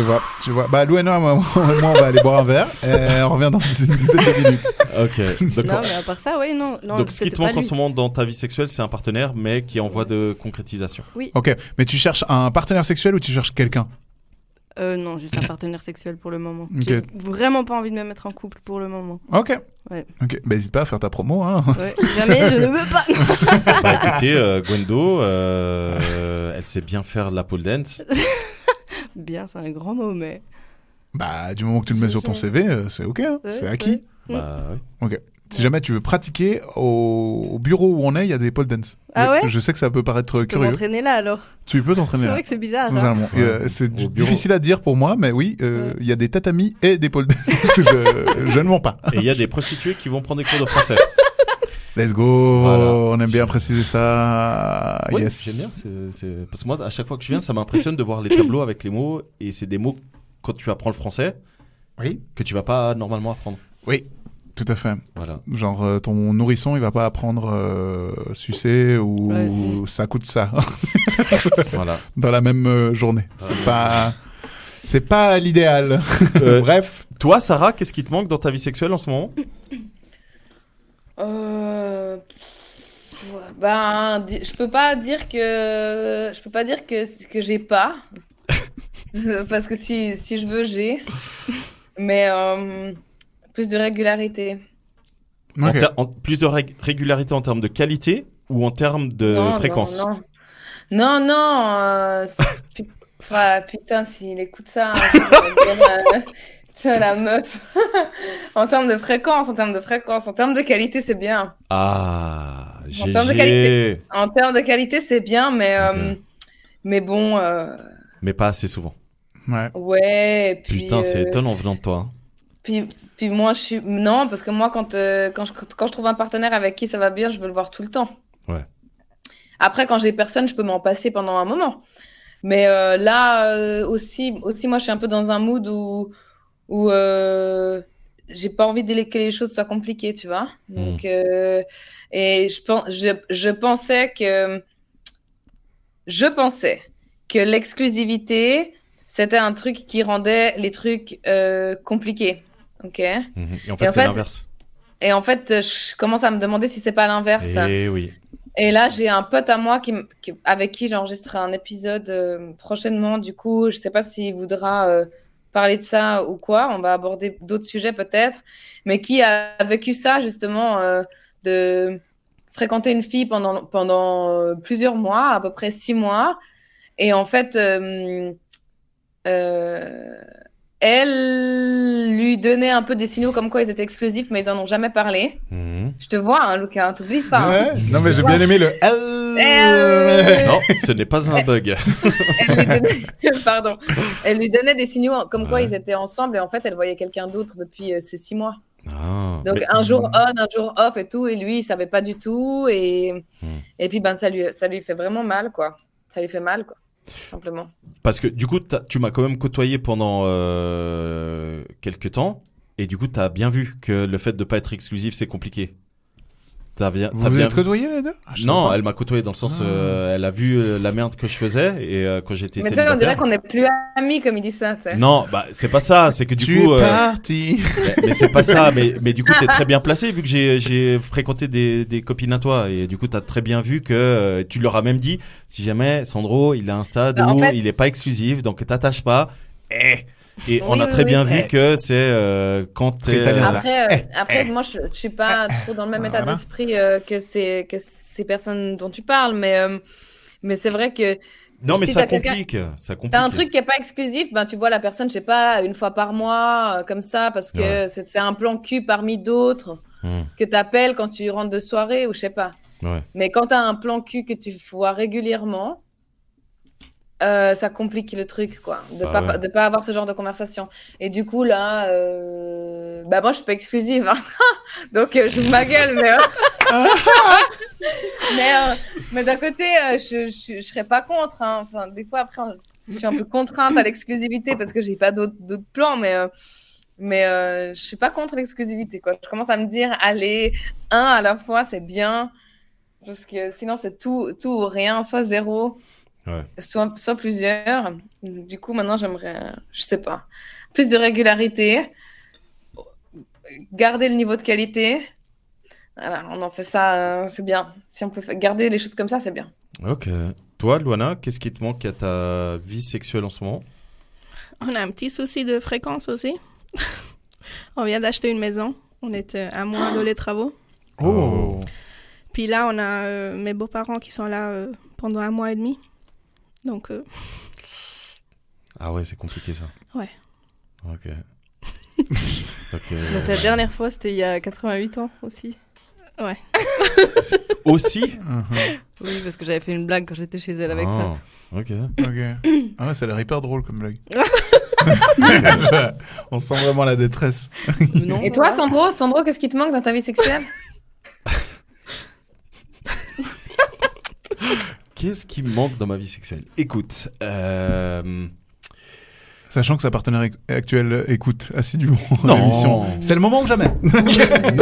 [SPEAKER 6] vois. Bah, Lou et moi, on va aller boire un verre et on revient dans une dizaine de minutes.
[SPEAKER 7] Ok, d'accord.
[SPEAKER 9] Non, mais à part ça, oui, non.
[SPEAKER 7] Donc, ce qui te manque en ce moment dans ta vie sexuelle, c'est un partenaire, mais qui est en voie de concrétisation.
[SPEAKER 9] Oui.
[SPEAKER 6] Ok, mais tu cherches un partenaire sexuel ou tu cherches quelqu'un?
[SPEAKER 9] Non, juste un partenaire sexuel pour le moment.
[SPEAKER 6] Ok.
[SPEAKER 9] J'ai vraiment pas envie de me mettre en couple pour le moment.
[SPEAKER 6] Ok.
[SPEAKER 9] Ouais.
[SPEAKER 6] Ok, bah n'hésite pas à faire ta promo, hein.
[SPEAKER 9] Ouais, jamais, je ne veux pas.
[SPEAKER 7] Bah écoutez, Gwendo, elle sait bien faire de la pole dance.
[SPEAKER 9] Bien, c'est un grand mot, mais...
[SPEAKER 6] Bah, du moment que tu le mets sur ton CV, c'est ok, hein.
[SPEAKER 9] Ouais,
[SPEAKER 6] C'est acquis.
[SPEAKER 7] Bah oui.
[SPEAKER 6] Ok. Si jamais tu veux pratiquer, au bureau où on est, il y a des pole dance.
[SPEAKER 9] Ah ouais?
[SPEAKER 6] Je sais que ça peut paraître
[SPEAKER 9] Tu peux
[SPEAKER 6] curieux.
[SPEAKER 9] m'entraîner là, alors.
[SPEAKER 6] Tu peux t'entraîner
[SPEAKER 9] C'est
[SPEAKER 6] là.
[SPEAKER 9] vrai que c'est bizarre. Hein.
[SPEAKER 6] Vraiment. C'est
[SPEAKER 7] Au bureau.
[SPEAKER 6] difficile à dire pour moi, mais oui, il y a des tatamis et des pole dance. je ne mens pas.
[SPEAKER 7] Et il y a des prostituées qui vont prendre des cours de français.
[SPEAKER 6] Let's go.
[SPEAKER 7] Voilà.
[SPEAKER 6] On aime bien préciser ça.
[SPEAKER 7] Oui,
[SPEAKER 6] Yes.
[SPEAKER 7] j'aime bien. Parce que moi, à chaque fois que je viens, ça m'impressionne de voir les tableaux avec les mots. Et c'est des mots, quand tu apprends le français,
[SPEAKER 6] Oui.
[SPEAKER 7] que tu vas pas normalement apprendre.
[SPEAKER 6] Oui. Tout à fait.
[SPEAKER 7] Voilà.
[SPEAKER 6] Genre ton nourrisson, il va pas apprendre sucer ou
[SPEAKER 9] Ouais.
[SPEAKER 6] ça coûte ça
[SPEAKER 7] Voilà.
[SPEAKER 6] dans la même journée. C'est pas l'idéal. Bref.
[SPEAKER 7] Toi, Sarah, qu'est-ce qui te manque dans ta vie sexuelle en ce moment?
[SPEAKER 8] Je peux pas dire que j'ai pas. Parce que si je veux, j'ai. Mais plus de régularité.
[SPEAKER 6] Ok.
[SPEAKER 7] Plus de régularité en termes de qualité ou en termes de fréquence?
[SPEAKER 8] Non. Putain, s'il écoute ça, la meuf. En termes de fréquence, en termes de qualité, c'est bien.
[SPEAKER 7] Ah,
[SPEAKER 8] En termes de qualité. En termes de qualité, c'est bien, mais bon.
[SPEAKER 7] Mais pas assez souvent.
[SPEAKER 6] Ouais.
[SPEAKER 8] Ouais. Puis,
[SPEAKER 7] Putain, c'est étonnant venant de toi.
[SPEAKER 8] Puis moi, non, parce que moi, quand je trouve un partenaire avec qui ça va bien, je veux le voir tout le temps.
[SPEAKER 7] Ouais.
[SPEAKER 8] Après, quand j'ai personne, je peux m'en passer pendant un moment. Mais là, aussi, moi, je suis un peu dans un mood où j'ai pas envie que les choses soient compliquées, tu vois. Donc, et je pensais que l'exclusivité, c'était un truc qui rendait les trucs compliqués. Ok.
[SPEAKER 7] Et en fait, c'est l'inverse.
[SPEAKER 8] Et en fait, je commence à me demander si c'est pas l'inverse.
[SPEAKER 7] Eh oui.
[SPEAKER 8] Et là, j'ai un pote à moi avec qui j'enregistrerai un épisode prochainement. Du coup, je sais pas s'il voudra parler de ça ou quoi. On va aborder d'autres sujets peut-être. Mais qui a vécu ça, justement, de fréquenter une fille pendant plusieurs mois, à peu près 6 mois. Et en fait, elle lui donnait un peu des signaux comme quoi ils étaient exclusifs, mais ils en ont jamais parlé. Je te vois, hein, Lucas, t'oublies pas. Hein.
[SPEAKER 6] Ouais. Non, mais j'ai bien aimé le
[SPEAKER 7] Non, ce n'est pas un bug.
[SPEAKER 8] Elle lui donnait des signaux comme quoi ils étaient ensemble et en fait, elle voyait quelqu'un d'autre depuis ces 6 mois.
[SPEAKER 7] Ah,
[SPEAKER 8] Donc un jour on, un jour off et tout, et lui, il savait pas du tout. Et puis, ça lui fait vraiment mal, quoi. Ça lui fait mal, quoi. Simplement.
[SPEAKER 7] Parce que du coup, tu m'as quand même côtoyé pendant quelques temps, et du coup, tu as bien vu que le fait de pas être exclusif, c'est compliqué.
[SPEAKER 6] Vous êtes côtoyés les deux?
[SPEAKER 7] Non, elle m'a côtoyé dans le sens, elle a vu la merde que je faisais, et quand j'étais célibataire.
[SPEAKER 8] Mais on dirait qu'on n'est plus amis, comme il dit ça. T'sais.
[SPEAKER 7] Non, bah c'est pas ça, c'est que du
[SPEAKER 6] tu
[SPEAKER 7] coup.
[SPEAKER 6] es parti.
[SPEAKER 7] Mais c'est pas ça, mais du coup, t'es très bien placé vu que j'ai fréquenté des copines à toi, et du coup, t'as très bien vu que tu leur as même dit, si jamais Sandro, il a un stade où il est pas exclusif, donc t'attaches pas. Et on a très bien vu que c'est quand t'es...
[SPEAKER 8] Après, moi, je suis pas trop dans le même état d'esprit que ces personnes dont tu parles, mais c'est vrai que
[SPEAKER 7] Non, mais
[SPEAKER 8] Si
[SPEAKER 7] ça
[SPEAKER 8] t'as quelqu'un-
[SPEAKER 7] complique. Ça complique.
[SPEAKER 8] T'as un truc qui est pas exclusif, ben tu vois la personne, je sais pas, une fois par mois, comme ça, parce que
[SPEAKER 7] Ouais.
[SPEAKER 8] c'est un plan cul parmi d'autres que t'appelles quand tu rentres de soirée ou je sais pas.
[SPEAKER 7] Ouais.
[SPEAKER 8] Mais quand t'as un plan cul que tu vois régulièrement, ça complique le truc, quoi, de pas avoir ce genre de conversation. Et du coup là, bah moi je suis pas exclusive, hein. Donc je joue ma gueule, mais d'un côté, je serais pas contre, hein. Enfin, des fois après, je suis un peu contrainte à l'exclusivité parce que j'ai pas d'autres plans, mais je suis pas contre l'exclusivité, quoi. Je commence à me dire, allez, un à la fois, c'est bien, parce que sinon c'est tout ou rien, soit zéro, soit plusieurs. Du coup, maintenant, j'aimerais, je sais pas, plus de régularité, garder le niveau de qualité. Voilà, on en fait ça, c'est bien. Si on peut garder les choses comme ça, c'est bien.
[SPEAKER 7] Ok. Toi, Luana, qu'est-ce qui te manque à ta vie sexuelle en ce moment?
[SPEAKER 1] On a un petit souci de fréquence aussi. On vient d'acheter une maison. On est à moins de les travaux.
[SPEAKER 6] Oh.
[SPEAKER 1] Puis là, on a mes beaux-parents qui sont là pendant 1 mois et demi. Donc...
[SPEAKER 7] Ah ouais, c'est compliqué ça.
[SPEAKER 1] Ouais.
[SPEAKER 7] Ok.
[SPEAKER 9] Donc la dernière fois, c'était il y a 88 ans aussi.
[SPEAKER 1] Ouais.
[SPEAKER 7] Aussi
[SPEAKER 9] Oui, parce que j'avais fait une blague quand j'étais chez elle avec ça.
[SPEAKER 7] Ok.
[SPEAKER 6] Ah ouais, ça a l'air hyper drôle comme blague. On sent vraiment la détresse.
[SPEAKER 9] Non,
[SPEAKER 8] Et toi, Sandro, qu'est-ce qui te manque dans ta vie sexuelle?
[SPEAKER 7] Qu'est-ce qui me manque dans ma vie sexuelle? Écoute,
[SPEAKER 6] Sachant que sa partenaire actuelle écoute assidûment
[SPEAKER 7] Non.
[SPEAKER 6] l'émission. C'est le moment ou jamais.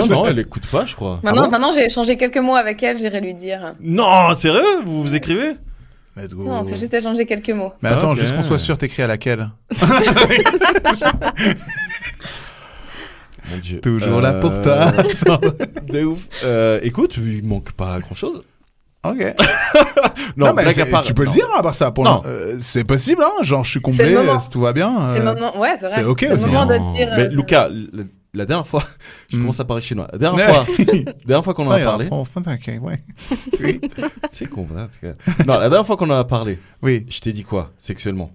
[SPEAKER 7] non, elle écoute pas, je crois.
[SPEAKER 8] Maintenant, j'ai échangé quelques mots avec elle, j'irai lui dire.
[SPEAKER 7] Non, sérieux? Vous vous écrivez?
[SPEAKER 6] Let's go.
[SPEAKER 8] Non, c'est juste échanger quelques mots.
[SPEAKER 6] Mais attends,
[SPEAKER 7] Ok.
[SPEAKER 6] juste qu'on soit sûr, t'écris à laquelle?
[SPEAKER 7] Mon Dieu.
[SPEAKER 6] Toujours là pour toi.
[SPEAKER 7] De ouf. Écoute, il manque pas grand-chose.
[SPEAKER 6] Ok.
[SPEAKER 7] Non,
[SPEAKER 6] mais
[SPEAKER 7] blague à part.
[SPEAKER 6] tu peux
[SPEAKER 7] non.
[SPEAKER 6] le dire à part ça.
[SPEAKER 7] Non.
[SPEAKER 6] C'est possible, hein. Genre, je suis
[SPEAKER 8] C'est
[SPEAKER 6] comblé,
[SPEAKER 8] le moment.
[SPEAKER 6] tout va bien.
[SPEAKER 8] C'est le moment, ouais, c'est vrai.
[SPEAKER 6] c'est ok
[SPEAKER 8] C'est le
[SPEAKER 6] aussi.
[SPEAKER 8] moment de
[SPEAKER 7] Non.
[SPEAKER 8] dire.
[SPEAKER 7] Mais Lucas, la dernière fois, je commence à parler chinois. La dernière fois qu'on en a parlé.
[SPEAKER 6] Ouais. Oui.
[SPEAKER 7] C'est con, hein, c'est que- Non, la dernière fois qu'on en a parlé,
[SPEAKER 6] Oui.
[SPEAKER 7] je t'ai dit quoi, sexuellement?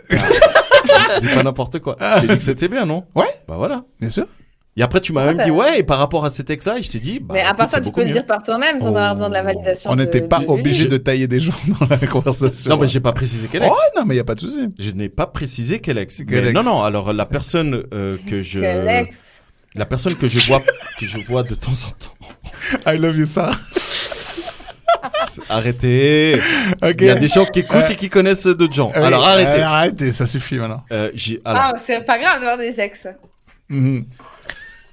[SPEAKER 7] Je dis pas n'importe quoi. Je t'ai dit que c'était bien, non?
[SPEAKER 6] Ouais.
[SPEAKER 7] Bah voilà.
[SPEAKER 6] Bien sûr.
[SPEAKER 7] Et après, tu m'as même dit, ouais, et par rapport à cet ex-là, et je t'ai dit, bah.
[SPEAKER 8] Mais à part
[SPEAKER 7] écoute,
[SPEAKER 8] ça,
[SPEAKER 7] c'est
[SPEAKER 8] tu
[SPEAKER 7] beaucoup
[SPEAKER 8] peux le
[SPEAKER 7] mieux.
[SPEAKER 8] dire par toi-même sans avoir besoin de la validation.
[SPEAKER 6] On n'était pas
[SPEAKER 8] de
[SPEAKER 6] obligé
[SPEAKER 8] Julie.
[SPEAKER 6] de tailler des gens dans la conversation.
[SPEAKER 7] Non, mais j'ai pas précisé quel
[SPEAKER 6] Oh,
[SPEAKER 7] ex.
[SPEAKER 6] non, mais y a pas de souci.
[SPEAKER 7] Je n'ai pas précisé quel ex.
[SPEAKER 6] Quel
[SPEAKER 7] Mais
[SPEAKER 6] ex.
[SPEAKER 7] Non, non, alors la personne que je.
[SPEAKER 8] Quel ex.
[SPEAKER 7] La personne que je vois de temps en temps.
[SPEAKER 6] I love you, ça.
[SPEAKER 7] Arrêtez.
[SPEAKER 6] Ok.
[SPEAKER 7] Il y a des gens qui écoutent et qui connaissent d'autres gens.
[SPEAKER 6] Oui,
[SPEAKER 7] Alors arrêtez.
[SPEAKER 6] Arrêtez, ça suffit maintenant.
[SPEAKER 7] Alors,
[SPEAKER 8] Ah, c'est pas grave d'avoir des ex.
[SPEAKER 6] Mhm.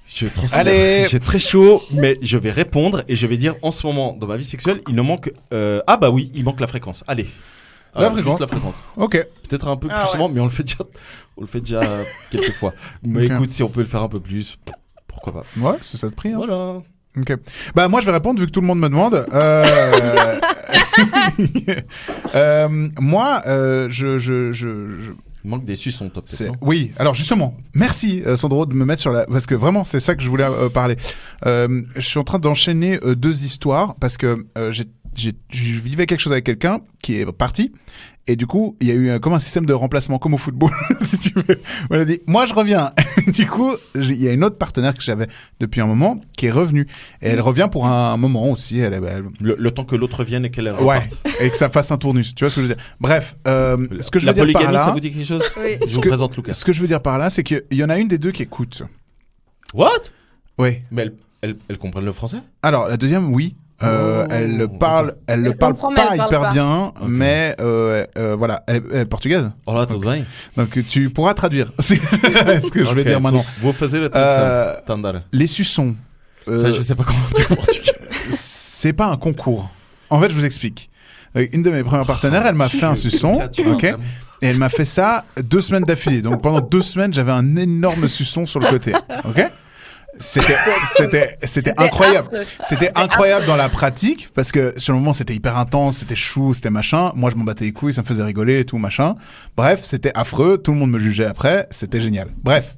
[SPEAKER 7] je transmets.
[SPEAKER 6] Allez.
[SPEAKER 7] J'ai très chaud, mais je vais répondre et je vais dire en ce moment dans ma vie sexuelle, il ne manque. Ah bah oui, il manque la fréquence. Allez.
[SPEAKER 6] La
[SPEAKER 7] Juste
[SPEAKER 6] fréquence.
[SPEAKER 7] la fréquence.
[SPEAKER 6] Ok.
[SPEAKER 7] Peut-être un peu
[SPEAKER 8] Ah
[SPEAKER 7] plus
[SPEAKER 8] ouais.
[SPEAKER 7] souvent, mais on le fait déjà quelques fois. Mais
[SPEAKER 6] Ok.
[SPEAKER 7] écoute, si on peut le faire un peu plus, pourquoi pas.
[SPEAKER 6] Ouais, c'est ça de prix. Hein.
[SPEAKER 7] Voilà.
[SPEAKER 6] Ok. Bah moi je vais répondre vu que tout le monde me demande. Moi,
[SPEAKER 7] Il manque des suçons, top.
[SPEAKER 6] c'est oui. Alors justement, merci Sandro de me mettre sur la parce que vraiment c'est ça que je voulais parler. Je suis en train d'enchaîner 2 histoires parce que je vivais quelque chose avec quelqu'un qui est parti. Et du coup, il y a eu comme un système de remplacement, comme au football, si tu veux. On a dit, moi, je reviens. Du coup, il y a une autre partenaire que j'avais depuis un moment qui est revenue. Et elle revient pour un moment aussi.
[SPEAKER 7] Le temps que l'autre vienne et qu'elle
[SPEAKER 6] Ouais,
[SPEAKER 7] reparte.
[SPEAKER 6] et que ça fasse un tournus. Tu vois ce que je veux dire? Bref, ce que je
[SPEAKER 7] La
[SPEAKER 6] veux dire par
[SPEAKER 7] polygamie,
[SPEAKER 6] là,
[SPEAKER 7] ça vous dit quelque chose?
[SPEAKER 9] Oui.
[SPEAKER 7] Je vous
[SPEAKER 6] que-
[SPEAKER 7] présente Lucas.
[SPEAKER 6] ce que je veux dire par là, c'est qu'il y en a une des deux qui écoute.
[SPEAKER 7] What?
[SPEAKER 6] Oui.
[SPEAKER 7] Mais elle comprend le français?
[SPEAKER 6] Alors, la deuxième, oui. Elle le parle, elle le
[SPEAKER 8] Elle
[SPEAKER 6] parle
[SPEAKER 8] comprend, mais
[SPEAKER 6] pas
[SPEAKER 8] elle parle
[SPEAKER 6] hyper
[SPEAKER 8] pas.
[SPEAKER 6] bien, mais voilà, elle est portugaise.
[SPEAKER 7] Oh là, tout bien.
[SPEAKER 6] Donc tu pourras traduire. C'est ce que je vais dire maintenant.
[SPEAKER 7] Vous faisiez le traduction. Tandar.
[SPEAKER 6] Les suçons.
[SPEAKER 7] Ça, je sais pas comment dire en portugais.
[SPEAKER 6] C'est pas un concours. En fait, je vous explique. Une de mes premières partenaires, elle m'a fait un suçon, ok, et elle m'a fait ça 2 semaines d'affilée. Donc pendant 2 semaines, j'avais un énorme suçon sur le côté, ok. C'était incroyable.
[SPEAKER 8] affreux.
[SPEAKER 6] C'était incroyable dans la pratique parce que sur le moment c'était hyper intense, c'était chou, c'était machin. Moi je m'en battais les couilles, ça me faisait rigoler et tout machin. Bref, c'était affreux, tout le monde me jugeait après, c'était génial. Bref,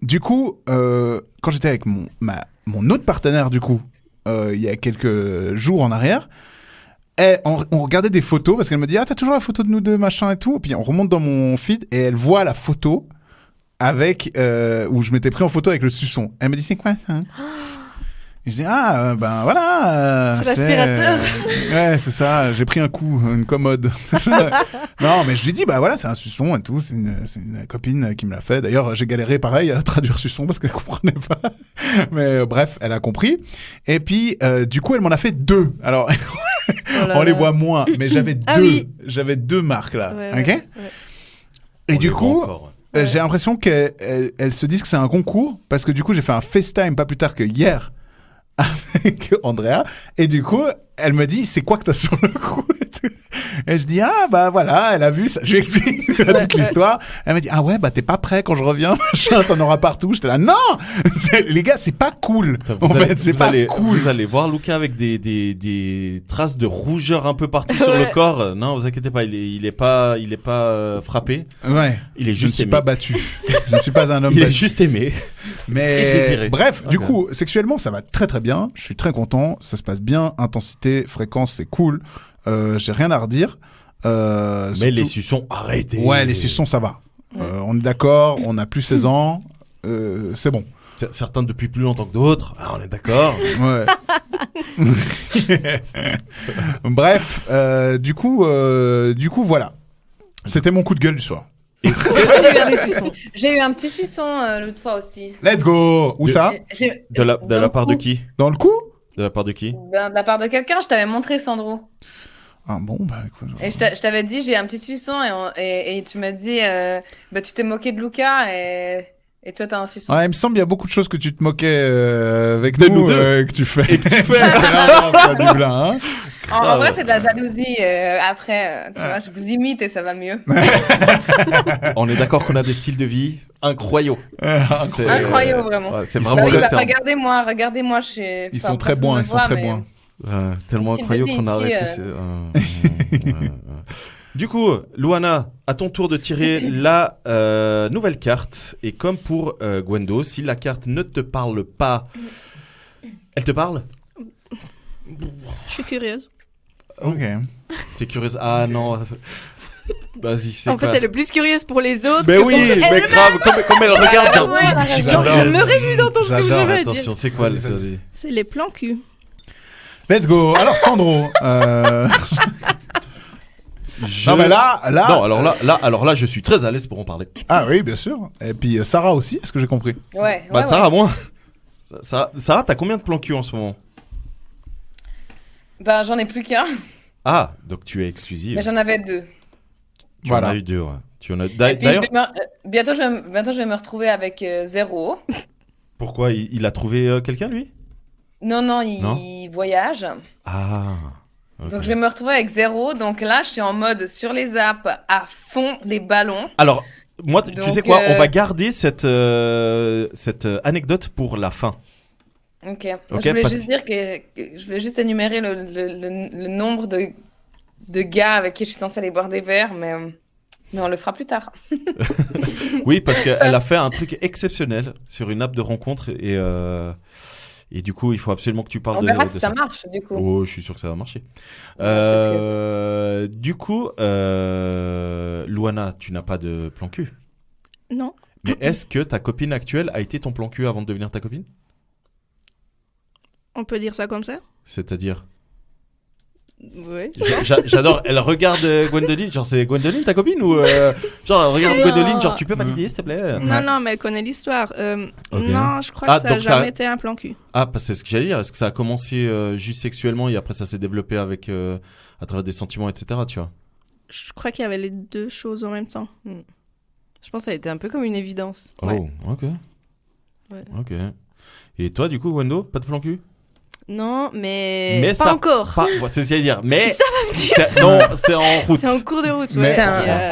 [SPEAKER 6] du coup, quand j'étais avec mon autre partenaire du coup, il y a quelques jours en arrière, on regardait des photos parce qu'elle me dit t'as toujours la photo de nous deux machin et tout. Et puis on remonte dans mon feed et elle voit la photo avec où je m'étais pris en photo avec le suçon. Elle me dit c'est quoi ça et je dis ben voilà
[SPEAKER 9] c'est l'aspirateur.
[SPEAKER 6] Ouais c'est ça, j'ai pris un coup, une commode. Non mais je lui dis bah voilà c'est un suçon et tout, c'est une copine qui me l'a fait. D'ailleurs j'ai galéré pareil à traduire suçon parce qu'elle comprenait pas. Mais bref elle a compris. Et puis du coup elle m'en a fait 2. Alors on les voit moins, mais j'avais 2 marques là,
[SPEAKER 9] ouais,
[SPEAKER 6] ok.
[SPEAKER 9] Ouais.
[SPEAKER 6] Et du coup j'ai l'impression qu'elle se dit que c'est un concours parce que du coup j'ai fait un FaceTime pas plus tard que hier avec Andrea et du coup elle me dit c'est quoi que t'as sur le cou et je dis bah voilà elle a vu ça, je lui explique toute l'histoire. Elle me dit ouais bah t'es pas prêt quand je reviens machin, t'en auras partout. J'étais là non les gars c'est pas cool. Cool.
[SPEAKER 7] Vous allez voir Luca avec des traces de rougeur un peu partout sur le corps. Non vous inquiétez pas il est pas frappé.
[SPEAKER 6] Ouais
[SPEAKER 7] il est juste
[SPEAKER 6] je ne suis pas battu. Je ne suis pas un homme
[SPEAKER 7] il
[SPEAKER 6] battu.
[SPEAKER 7] est juste aimé
[SPEAKER 6] mais bref du coup sexuellement ça va très très bien, je suis très content, ça se passe bien, intensité, fréquence c'est cool. J'ai rien à redire.
[SPEAKER 7] Mais
[SPEAKER 6] surtout...
[SPEAKER 7] les suçons, arrêtez.
[SPEAKER 6] Ouais, les suçons, ça va. On est d'accord, on a plus 16 ans, c'est bon.
[SPEAKER 7] Certains depuis plus longtemps que d'autres, on est d'accord.
[SPEAKER 6] Ouais. Bref, du coup, voilà. C'était mon coup de gueule du soir.
[SPEAKER 8] J'ai eu un petit suçon l'autre fois aussi.
[SPEAKER 6] Let's go. Où ça?
[SPEAKER 7] De la part de qui?
[SPEAKER 6] Dans le cou?
[SPEAKER 7] De la part de qui?
[SPEAKER 8] De la part de quelqu'un, je t'avais montré Sandro.
[SPEAKER 6] Ah bon, bah écoute.
[SPEAKER 8] Et je t'avais dit, j'ai un petit suçon et tu m'as dit, bah tu t'es moqué de Luca et toi t'as un suçon.
[SPEAKER 6] Ouais, il me semble qu'il y a beaucoup de choses que tu te moquais avec
[SPEAKER 7] de
[SPEAKER 6] nous,
[SPEAKER 7] nous deux.
[SPEAKER 6] Que tu fais. Et que tu fais. Ça du blanc, hein.
[SPEAKER 8] En vrai, c'est de la jalousie. Après, tu vois, je vous imite et ça va mieux.
[SPEAKER 7] On est d'accord qu'on a des styles de vie incroyables.
[SPEAKER 8] Incroyable, vraiment.
[SPEAKER 7] Ouais, c'est vraiment
[SPEAKER 8] bah, regardez-moi.
[SPEAKER 6] Ils sont très bons, ils sont très bons.
[SPEAKER 7] Tellement incroyable qu'on a arrêté. Du coup, Luana, à ton tour de tirer la nouvelle carte. Et comme pour Gwendo, si la carte ne te parle pas, elle te parle?
[SPEAKER 1] Je suis curieuse.
[SPEAKER 6] Ok.
[SPEAKER 7] T'es curieuse? Ah non. Vas-y, c'est
[SPEAKER 9] en fait, elle est plus curieuse pour les autres.
[SPEAKER 7] Mais oui, mais grave, comme elle regarde.
[SPEAKER 9] Je me réjouis d'entendre ce que je vais dire.
[SPEAKER 7] Attention, c'est quoi le vas-y.
[SPEAKER 1] C'est les plans cul.
[SPEAKER 6] Let's go. Alors Sandro. Non mais là.
[SPEAKER 7] Non, alors là, je suis très à l'aise pour en parler.
[SPEAKER 6] Ah oui, bien sûr. Et puis Sarah aussi, est-ce que j'ai compris?
[SPEAKER 8] Ouais.
[SPEAKER 7] Bah Sarah, moi. Sarah, t'as combien de plans cul en ce moment?
[SPEAKER 8] Bah j'en ai plus qu'un.
[SPEAKER 7] Ah, donc tu es exclusive.
[SPEAKER 8] Mais j'en avais 2.
[SPEAKER 7] Tu en as eu 2, ouais. Tu en as...
[SPEAKER 8] Et puis bientôt je vais me retrouver avec 0.
[SPEAKER 7] Pourquoi il a trouvé quelqu'un, lui?
[SPEAKER 8] Non, il voyage.
[SPEAKER 7] Ah. Okay.
[SPEAKER 8] Donc je vais me retrouver avec 0. Donc là, je suis en mode sur les apps à fond des ballons.
[SPEAKER 7] Alors, moi, tu sais quoi? On va garder cette anecdote pour la fin.
[SPEAKER 8] Ok. Je voulais juste dire que je voulais juste énumérer le nombre de gars avec qui je suis censée aller boire des verres, mais on le fera plus tard.
[SPEAKER 7] Oui, parce qu'elle a fait un truc exceptionnel sur une app de rencontre et du coup, il faut absolument que tu parles de ça. On
[SPEAKER 8] verra si ça marche, du coup.
[SPEAKER 7] Oh, je suis sûr que ça va marcher. Du coup, Luana, tu n'as pas de plan cul?
[SPEAKER 1] Non.
[SPEAKER 7] Mais est-ce que ta copine actuelle a été ton plan cul avant de devenir ta copine?
[SPEAKER 1] On peut dire ça comme ça?
[SPEAKER 7] C'est-à-dire?
[SPEAKER 9] Oui.
[SPEAKER 7] J'adore. Elle regarde Gwendoline. Genre, c'est Gwendoline ta copine ou genre, elle regarde Gwendoline. Genre, tu peux valider, s'il te plaît?
[SPEAKER 1] Non, mais elle connaît l'histoire.
[SPEAKER 7] Okay.
[SPEAKER 1] Non, je crois que ça n'a jamais été un plan cul.
[SPEAKER 7] Ah, parce que c'est ce que j'allais dire. Est-ce que ça a commencé juste sexuellement et après ça s'est développé avec à travers des sentiments, etc. Tu vois?
[SPEAKER 1] Je crois qu'il y avait les deux choses en même temps.
[SPEAKER 9] Je pense que ça a été un peu comme une évidence.
[SPEAKER 7] Oh,
[SPEAKER 1] ouais.
[SPEAKER 7] Ok.
[SPEAKER 9] Ouais.
[SPEAKER 7] Ok. Et toi, du coup, Gwendo, pas de plan cul?
[SPEAKER 9] Non, mais pas
[SPEAKER 7] ça,
[SPEAKER 9] encore.
[SPEAKER 7] C'est ce qu'il y a à dire. Mais
[SPEAKER 9] ça va me dire.
[SPEAKER 7] C'est en route.
[SPEAKER 9] C'est en cours de route.
[SPEAKER 6] Mais
[SPEAKER 9] ouais.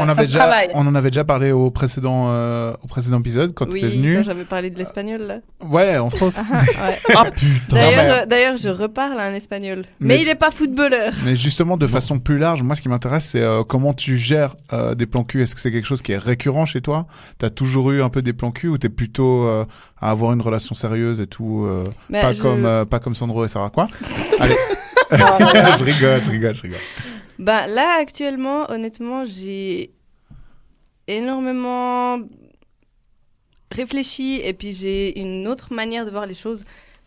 [SPEAKER 6] on en avait déjà parlé au précédent épisode quand tu étais venu.
[SPEAKER 9] Quand j'avais parlé de l'espagnol là.
[SPEAKER 6] Ouais, entre autres.
[SPEAKER 9] Ouais.
[SPEAKER 7] Ah putain.
[SPEAKER 9] D'ailleurs, je reparle un espagnol. Mais il est pas footballeur.
[SPEAKER 6] Mais justement, de façon plus large, moi, ce qui m'intéresse, c'est comment tu gères des plans cul. Est-ce que c'est quelque chose qui est récurrent chez toi? T'as toujours eu un peu des plans cul ou t'es plutôt à avoir une relation sérieuse et tout, pas comme Sandro et Sarah, quoi? Allez. Je rigole.
[SPEAKER 9] Bah là, actuellement, honnêtement, j'ai énormément réfléchi et puis j'ai une autre manière de voir les choses.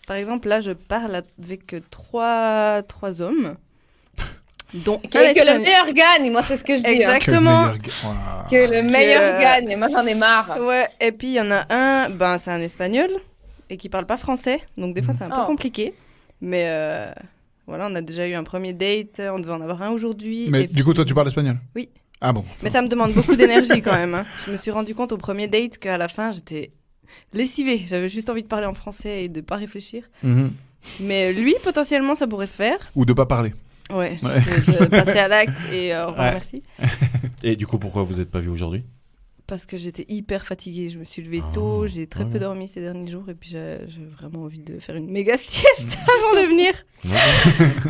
[SPEAKER 9] Par exemple, là, je parle avec trois hommes. Dont
[SPEAKER 8] Que le meilleur gagne, moi c'est ce que je dis.
[SPEAKER 9] Exactement.
[SPEAKER 8] Que le meilleur gagne, et moi j'en ai marre.
[SPEAKER 9] Ouais, et puis il y en a un, c'est un espagnol et qui parle pas français, donc des fois c'est un peu compliqué. Mais voilà, on a déjà eu un premier date, on devait en avoir un aujourd'hui.
[SPEAKER 6] Mais du coup, toi tu parles espagnol?
[SPEAKER 9] Oui.
[SPEAKER 6] Ah bon.
[SPEAKER 9] Mais ça me demande beaucoup d'énergie quand même. Hein. Je me suis rendu compte au premier date qu'à la fin j'étais lessivée. J'avais juste envie de parler en français et de pas réfléchir. Mais lui, potentiellement, ça pourrait se faire.
[SPEAKER 6] Ou de pas parler.
[SPEAKER 9] Ouais. De passer à l'acte et au revoir, merci.
[SPEAKER 7] Et du coup, pourquoi vous n'êtes pas vu aujourd'hui?
[SPEAKER 9] Parce que j'étais hyper fatiguée. Je me suis levée tôt, j'ai très peu dormi ces derniers jours et puis j'ai vraiment envie de faire une méga sieste avant de venir.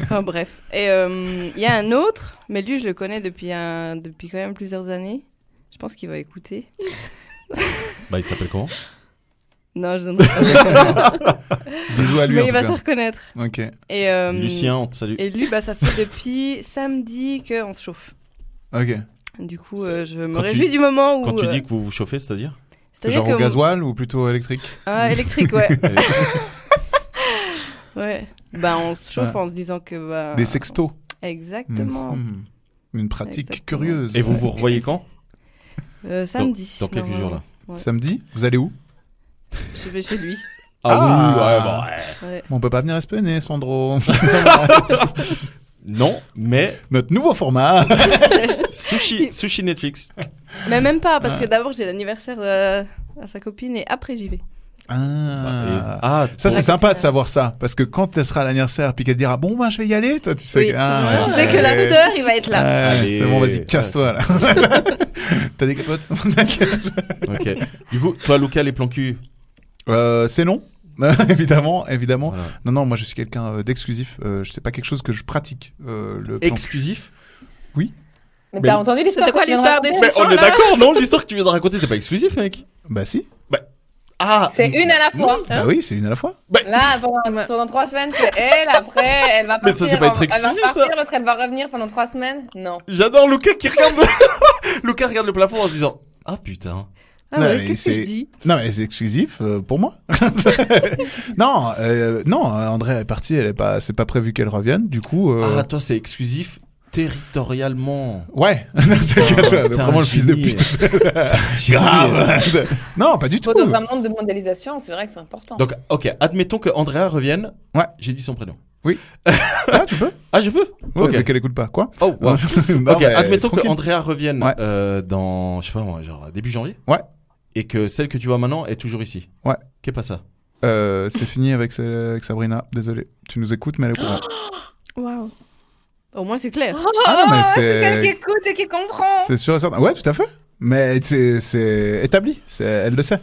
[SPEAKER 9] Enfin bref. Et il y a un autre, mais lui, je le connais depuis quand même plusieurs années. Je pense qu'il va écouter.
[SPEAKER 7] Bah, il s'appelle comment?
[SPEAKER 9] Non, je ne sais pas.
[SPEAKER 6] Bisous à lui.
[SPEAKER 9] Mais il va se reconnaître.
[SPEAKER 6] Ok.
[SPEAKER 9] Et,
[SPEAKER 7] Lucien, on te salue.
[SPEAKER 9] Et lui, ça fait depuis samedi qu'on se chauffe.
[SPEAKER 6] Ok.
[SPEAKER 9] Du coup, je me réjouis du moment où...
[SPEAKER 7] Quand tu dis que vous vous chauffez, c'est-à-dire
[SPEAKER 6] genre au gasoil ou plutôt électrique?
[SPEAKER 9] Ah, électrique, ouais. Ouais. Bah, on se chauffe en se disant que...
[SPEAKER 6] Des sextos.
[SPEAKER 9] Exactement.
[SPEAKER 6] Une pratique curieuse.
[SPEAKER 7] Et vous vous revoyez quand?
[SPEAKER 9] Samedi.
[SPEAKER 7] Dans quelques jours, là.
[SPEAKER 9] Ouais.
[SPEAKER 6] Samedi? Vous allez où?
[SPEAKER 9] Je vais chez lui.
[SPEAKER 7] Ah oui,
[SPEAKER 9] ouais.
[SPEAKER 6] Bon, on peut pas venir espionner, Sandro.
[SPEAKER 7] Non, mais...
[SPEAKER 6] Notre nouveau format.
[SPEAKER 7] Sushi Netflix.
[SPEAKER 9] Mais même pas, parce que d'abord j'ai l'anniversaire à sa copine et après j'y vais.
[SPEAKER 6] Ça c'est sympa de savoir ça, parce que quand elle sera à l'anniversaire puis qu'elle dira bon je vais y aller, toi tu sais
[SPEAKER 9] oui. Tu sais que l'after il va être là.
[SPEAKER 6] C'est bon, vas-y, casse-toi là. T'as des capotes?
[SPEAKER 7] Ok. Du coup, toi Lucas, les plans cul?
[SPEAKER 6] C'est non. évidemment.
[SPEAKER 7] Voilà.
[SPEAKER 6] Non, moi je suis quelqu'un d'exclusif. C'est pas quelque chose que je pratique.
[SPEAKER 7] Exclusif?
[SPEAKER 6] Oui.
[SPEAKER 8] Mais t'as entendu l'histoire?
[SPEAKER 1] C'était quoi l'histoire des
[SPEAKER 7] Mais on est d'accord, non? L'histoire que tu viens de raconter, t'es pas exclusif, mec?
[SPEAKER 6] Bah si.
[SPEAKER 8] C'est une à la fois.
[SPEAKER 6] Bah oui, c'est une à la fois.
[SPEAKER 8] Là, pendant 3 semaines, c'est elle. Après, elle va partir.
[SPEAKER 7] Mais ça, c'est pas être exclusif,
[SPEAKER 8] elle va partir, l'autre, elle va revenir pendant 3 semaines. Non.
[SPEAKER 7] J'adore Lucas qui regarde. Lucas regarde le plafond en se disant ah putain.
[SPEAKER 9] Ah ouais, qu'est-ce que je dis?
[SPEAKER 6] Non, mais c'est exclusif pour moi. non, André est partie, c'est pas prévu qu'elle revienne. Du coup.
[SPEAKER 7] Ah, toi, c'est exclusif territorialement.
[SPEAKER 6] Ouais. Vraiment le fils de pute. Grave. Non, pas du tout.
[SPEAKER 8] Dans un monde de mondialisation, c'est vrai que c'est important.
[SPEAKER 7] Donc, ok, admettons que Andrea revienne.
[SPEAKER 6] Ouais.
[SPEAKER 7] J'ai dit son prénom.
[SPEAKER 6] Oui. Ah, tu peux?
[SPEAKER 7] Ah, je peux?
[SPEAKER 6] Ouais,
[SPEAKER 7] ok.
[SPEAKER 6] mais qu'elle écoute pas. Quoi?
[SPEAKER 7] Oh, wow.
[SPEAKER 6] Non,
[SPEAKER 7] ok, admettons que Andrea revienne
[SPEAKER 6] ouais.
[SPEAKER 7] dans, je sais pas moi, genre début janvier.
[SPEAKER 6] Ouais.
[SPEAKER 7] Et que celle que tu vois maintenant est toujours ici.
[SPEAKER 6] Ouais.
[SPEAKER 7] Qu'est-ce pas ça?
[SPEAKER 6] C'est fini avec Sabrina. Désolé. Tu nous écoutes, mais elle est au courant.
[SPEAKER 9] Waouh. Au moins, c'est clair.
[SPEAKER 6] Ah non, mais
[SPEAKER 8] c'est elle qui écoute et qui comprend.
[SPEAKER 6] C'est sûr et certain. Ouais, tout à fait. Mais c'est établi. Elle le sait.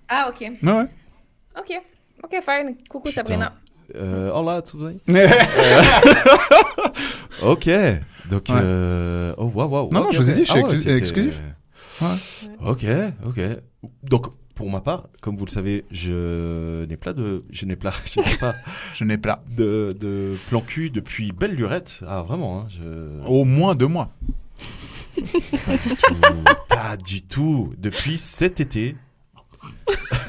[SPEAKER 8] Ah, ok.
[SPEAKER 6] Ouais.
[SPEAKER 8] Ok, fine. Coucou, Sabrina.
[SPEAKER 7] Hola, tout va Ok. Donc, oh, waouh.
[SPEAKER 6] Non, je vous ai dit, je suis exclusif.
[SPEAKER 7] Ouais. Ok. Donc, pour ma part, comme vous le savez, je n'ai pas de plan cul depuis belle lurette. Ah, vraiment, hein,
[SPEAKER 6] Au moins 2 mois.
[SPEAKER 7] Pas du tout. Depuis cet été.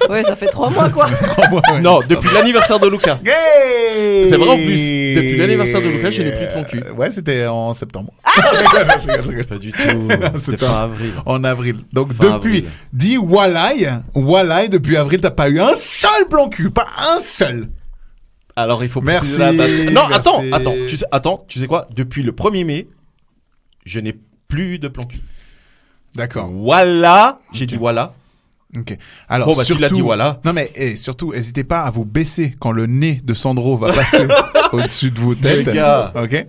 [SPEAKER 9] Ouais, ça fait 3 mois, quoi.
[SPEAKER 6] 3 mois, ouais.
[SPEAKER 7] Non, depuis l'anniversaire de Lucas.
[SPEAKER 6] Hey,
[SPEAKER 7] c'est vrai en plus. Depuis l'anniversaire de Lucas, je n'ai plus de plan cul.
[SPEAKER 6] Ouais, c'était en septembre.
[SPEAKER 7] Je rigole. Pas du tout. C'était fin avril.
[SPEAKER 6] En avril. Donc
[SPEAKER 7] fin
[SPEAKER 6] depuis,
[SPEAKER 7] avril.
[SPEAKER 6] dis Wallai, depuis avril, t'as pas eu un seul plan cul. Pas un seul.
[SPEAKER 7] Alors il faut
[SPEAKER 6] merci.
[SPEAKER 7] La date. Non,
[SPEAKER 6] merci.
[SPEAKER 7] attends. Tu sais quoi? Depuis le 1er mai, je n'ai plus de plan cul.
[SPEAKER 6] D'accord.
[SPEAKER 7] Voilà. J'ai dit voilà.
[SPEAKER 6] Ok. Alors,
[SPEAKER 7] bon, bah,
[SPEAKER 6] surtout,
[SPEAKER 7] tu l'as dit, voilà.
[SPEAKER 6] Non, mais surtout, n'hésitez pas à vous baisser quand le nez de Sandro va passer au-dessus de vos têtes.
[SPEAKER 7] Les gars.
[SPEAKER 6] Ok.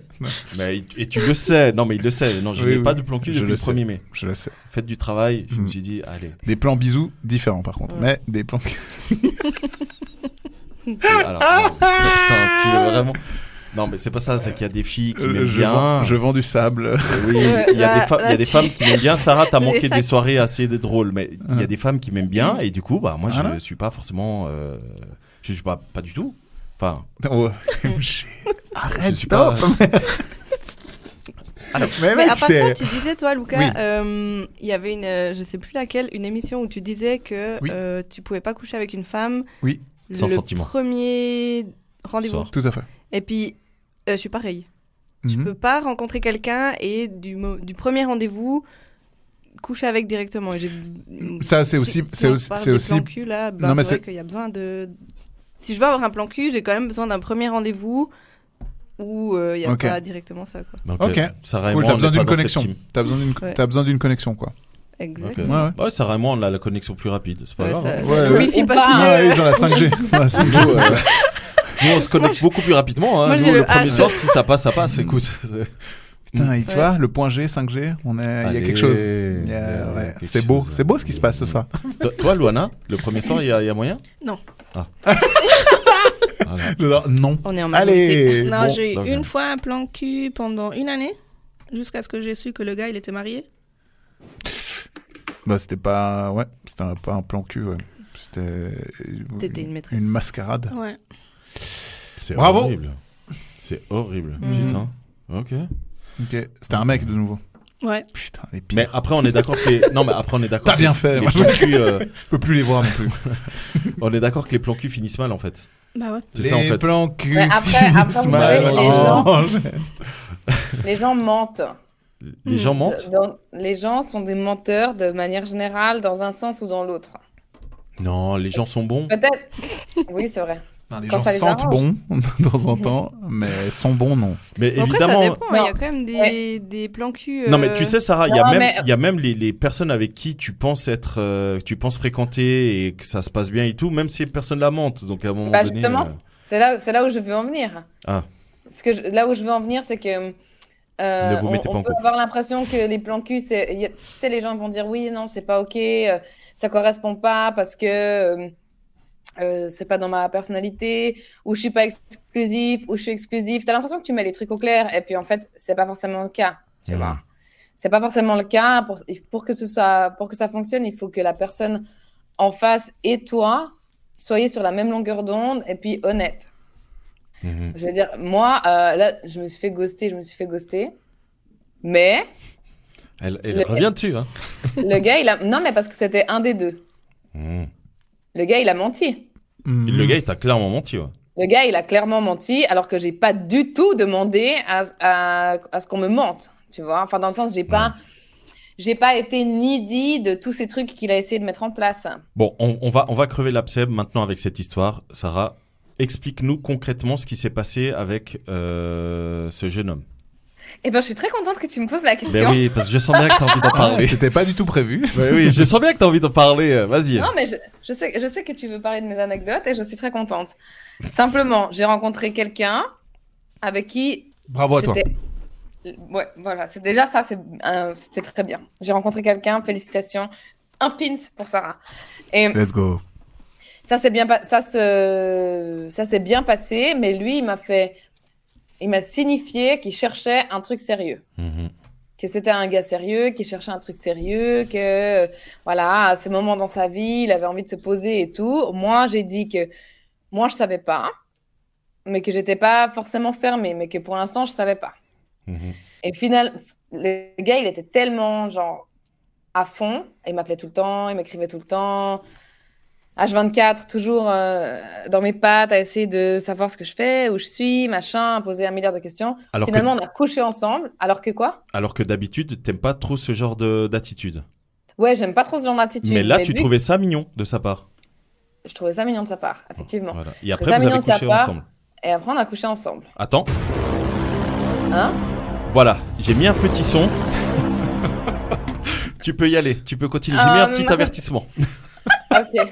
[SPEAKER 7] Mais, et tu le sais. Non, mais il le sait. Non, je n'ai pas de plan cul depuis le 1er mai.
[SPEAKER 6] Je le sais.
[SPEAKER 7] Faites du travail. Je me suis dit, allez.
[SPEAKER 6] Des plans bisous différents, par contre. Mais des plans.
[SPEAKER 7] Alors, non, putain, tu veux vraiment. Non, mais c'est pas ça, c'est qu'il y a des filles qui m'aiment bien.
[SPEAKER 6] Je vends du sable.
[SPEAKER 7] Oui, il y a des femmes qui m'aiment bien. Sarah, t'as manqué des soirées assez drôles, mais il y a des femmes qui m'aiment bien, et du coup, bah, moi, je suis pas forcément, je suis pas du tout. Enfin.
[SPEAKER 6] Oh, Arrête,
[SPEAKER 7] suis pas-
[SPEAKER 6] Mais
[SPEAKER 9] Mais
[SPEAKER 6] mec,
[SPEAKER 9] à part
[SPEAKER 6] c'est...
[SPEAKER 9] ça, tu disais, toi, Lucas,
[SPEAKER 6] Oui.
[SPEAKER 9] il y avait une, je sais plus laquelle, une émission où tu disais que
[SPEAKER 6] Oui.
[SPEAKER 9] tu pouvais pas coucher avec une femme.
[SPEAKER 6] Oui.
[SPEAKER 7] Sans
[SPEAKER 9] le
[SPEAKER 7] sentiment.
[SPEAKER 9] premier rendez-vous.
[SPEAKER 7] Soir.
[SPEAKER 6] Tout à fait.
[SPEAKER 9] Et puis, je suis pareil. Je peux pas rencontrer quelqu'un et du premier rendez-vous coucher avec directement. Et
[SPEAKER 6] Ça, c'est aussi...
[SPEAKER 9] Si on parle des plans cul, là,
[SPEAKER 6] Non, mais
[SPEAKER 9] c'est vrai qu'il y a besoin de... Si je veux avoir un plan cul, j'ai quand même besoin d'un premier rendez-vous où il y a pas directement ça, quoi.
[SPEAKER 6] Ok.
[SPEAKER 7] Sarah et
[SPEAKER 6] Cool,
[SPEAKER 7] moi,
[SPEAKER 6] t'as
[SPEAKER 7] on
[SPEAKER 6] besoin
[SPEAKER 7] est pas
[SPEAKER 6] d'une
[SPEAKER 7] dans cette
[SPEAKER 6] connexion.
[SPEAKER 7] team.
[SPEAKER 6] T'as besoin d'une connexion, quoi.
[SPEAKER 9] Exactement.
[SPEAKER 7] Ouais, Sarah et moi, on a la connexion plus rapide. C'est pas grave.
[SPEAKER 9] Ça-
[SPEAKER 7] hein.
[SPEAKER 6] Ouais,
[SPEAKER 9] le
[SPEAKER 6] ouais.
[SPEAKER 9] wifi
[SPEAKER 8] Ou
[SPEAKER 9] passe
[SPEAKER 8] pas.
[SPEAKER 9] mieux.
[SPEAKER 6] Ouais, ils ont la 5G. Ils ont la 5G.
[SPEAKER 7] Nous, on se connecte beaucoup plus rapidement. Hein.
[SPEAKER 9] Moi,
[SPEAKER 7] Nous,
[SPEAKER 9] j'ai
[SPEAKER 7] le
[SPEAKER 9] le
[SPEAKER 7] premier
[SPEAKER 9] H.
[SPEAKER 7] soir, si ça passe, écoute.
[SPEAKER 6] Putain, et tu vois, le point G, 5G, il y a
[SPEAKER 7] Allez,
[SPEAKER 6] quelque chose.
[SPEAKER 7] il y a
[SPEAKER 6] Ouais,
[SPEAKER 7] quelque
[SPEAKER 6] c'est beau.
[SPEAKER 7] chose.
[SPEAKER 6] C'est beau ce qui se passe ce soir.
[SPEAKER 7] Toi, Luana, le premier soir, il y a moyen?
[SPEAKER 1] Non.
[SPEAKER 7] Ah.
[SPEAKER 6] Non.
[SPEAKER 9] On est en majorité.
[SPEAKER 6] Allez.
[SPEAKER 1] Non,
[SPEAKER 6] bon.
[SPEAKER 1] j'ai eu
[SPEAKER 7] d'accord.
[SPEAKER 1] une fois un plan cul pendant une année, jusqu'à ce que j'ai su que le gars, il était marié.
[SPEAKER 6] Bah, c'était pas... Ouais, c'était pas un plan cul, ouais.
[SPEAKER 9] T'étais une maîtresse.
[SPEAKER 6] Une mascarade.
[SPEAKER 1] Ouais.
[SPEAKER 7] C'est
[SPEAKER 6] Bravo.
[SPEAKER 7] horrible. C'est horrible.
[SPEAKER 9] Mm.
[SPEAKER 7] Putain. Ok.
[SPEAKER 6] Ok. C'était un mec de nouveau.
[SPEAKER 1] Ouais.
[SPEAKER 6] Putain, les pires.
[SPEAKER 7] Mais après, on est d'accord que les... Non, mais après, on est d'accord.
[SPEAKER 6] T'as
[SPEAKER 7] que
[SPEAKER 6] bien
[SPEAKER 7] les-
[SPEAKER 6] fait.
[SPEAKER 7] Les
[SPEAKER 6] Moi,
[SPEAKER 7] plans cul,
[SPEAKER 6] je peux plus les voir non plus.
[SPEAKER 7] on est d'accord que les plans cul finissent mal, en fait.
[SPEAKER 1] Bah ouais.
[SPEAKER 7] C'est ça, en
[SPEAKER 6] Les
[SPEAKER 7] fait.
[SPEAKER 6] plans cul.
[SPEAKER 8] Mais après, vous
[SPEAKER 6] finissent
[SPEAKER 8] savez,
[SPEAKER 6] mal.
[SPEAKER 8] les gens-
[SPEAKER 6] Oh,
[SPEAKER 8] Les gens mentent.
[SPEAKER 7] Les gens mentent.
[SPEAKER 8] Les gens sont des menteurs de manière générale, dans un sens ou dans l'autre.
[SPEAKER 7] Non, les gens sont bons.
[SPEAKER 8] Peut-être. Oui, c'est vrai.
[SPEAKER 6] Non, les
[SPEAKER 8] Quand
[SPEAKER 6] gens
[SPEAKER 8] ça les
[SPEAKER 6] sentent
[SPEAKER 8] arrange.
[SPEAKER 6] bon de temps en temps, mais sont bons, non.
[SPEAKER 7] Mais
[SPEAKER 9] Après,
[SPEAKER 7] évidemment.
[SPEAKER 9] ça dépend. Il y
[SPEAKER 8] Non.
[SPEAKER 9] a quand même des plans cul.
[SPEAKER 7] Non, mais tu sais, Sarah, il
[SPEAKER 8] Non, mais-
[SPEAKER 7] y a même les personnes avec qui tu penses tu penses fréquenter et que ça se passe bien et tout, même si les personnes la mentent. Donc, à un moment
[SPEAKER 8] Bah,
[SPEAKER 7] donné.
[SPEAKER 8] justement. C'est là où je veux en venir.
[SPEAKER 7] Ah.
[SPEAKER 8] Là où je veux en venir, c'est que
[SPEAKER 7] Ne vous mettez pas en
[SPEAKER 8] on peut
[SPEAKER 7] couple.
[SPEAKER 8] avoir l'impression que les plans cul, tu sais, les gens vont dire oui, non, c'est pas ok, ça correspond pas parce que c'est pas dans ma personnalité, ou je suis pas exclusif, ou je suis exclusif. T'as l'impression que tu mets les trucs au clair, et puis en fait, c'est pas forcément le cas, tu vois. C'est pas forcément le cas. Pour que ça fonctionne, il faut que la personne en face et toi soyez sur la même longueur d'onde et puis honnête. Je veux dire, moi, là, je me suis fait ghoster, mais
[SPEAKER 7] Elle revient dessus, hein.
[SPEAKER 8] le gars, non, mais parce que c'était un des deux. Le gars, il a menti.
[SPEAKER 7] Le gars, il t'a clairement menti, ouais.
[SPEAKER 8] Le gars, il a clairement menti, alors que j'ai pas du tout demandé à ce qu'on me mente, tu vois. Enfin, dans le sens, j'ai pas été needy de tous ces trucs qu'il a essayé de mettre en place.
[SPEAKER 7] Bon, on va crever l'abcès maintenant avec cette histoire. Sarah, explique-nous concrètement ce qui s'est passé avec ce jeune homme.
[SPEAKER 8] Eh ben, je suis très contente que tu me poses la question.
[SPEAKER 7] Ben oui, parce que je sens bien que t'as envie d'en parler.
[SPEAKER 6] C'était pas du tout prévu.
[SPEAKER 7] Ouais, oui, je sens bien que t'as envie d'en parler. Vas-y.
[SPEAKER 8] Non, mais je sais que tu veux parler de mes anecdotes et je suis très contente. Simplement, j'ai rencontré quelqu'un avec qui...
[SPEAKER 6] Bravo à toi.
[SPEAKER 8] Ouais, voilà, c'est déjà ça, c'était très bien. J'ai rencontré quelqu'un, félicitations. Un pins pour Sarah. Et
[SPEAKER 6] Let's go.
[SPEAKER 8] ça s'est bien passé, mais lui, il m'a signifié qu'il cherchait un truc sérieux. Que c'était un gars sérieux, qui cherchait un truc sérieux, que, voilà, à ce moment dans sa vie, il avait envie de se poser et tout. Moi, j'ai dit que moi, je savais pas, mais que j'étais pas forcément fermée, mais que pour l'instant, je savais pas. Et finalement, le gars, il était tellement, genre, à fond. Il m'appelait tout le temps, il m'écrivait tout le temps. H24, toujours dans mes pattes, à essayer de savoir ce que je fais, où je suis, machin, à poser 1 milliard de questions.
[SPEAKER 7] Alors
[SPEAKER 8] Finalement, on a couché ensemble, alors que quoi?
[SPEAKER 7] Alors que d'habitude, t'aimes pas trop ce genre d'attitude.
[SPEAKER 8] Ouais, j'aime pas trop ce genre d'attitude.
[SPEAKER 7] Mais là, tu
[SPEAKER 8] vu
[SPEAKER 7] trouvais ça mignon de sa part.
[SPEAKER 8] que je trouvais ça mignon de sa part, effectivement.
[SPEAKER 7] Voilà. Et
[SPEAKER 8] Je
[SPEAKER 7] après,
[SPEAKER 8] trouvais
[SPEAKER 7] vous
[SPEAKER 8] ça
[SPEAKER 7] avez
[SPEAKER 8] mignon de sa
[SPEAKER 7] couché
[SPEAKER 8] part.
[SPEAKER 7] ensemble.
[SPEAKER 8] Et après, on a couché ensemble.
[SPEAKER 7] Attends.
[SPEAKER 8] Hein?
[SPEAKER 7] Voilà, j'ai mis un petit son. Tu peux y aller, tu peux continuer. J'ai mis un petit
[SPEAKER 8] non.
[SPEAKER 7] avertissement.
[SPEAKER 8] Ok.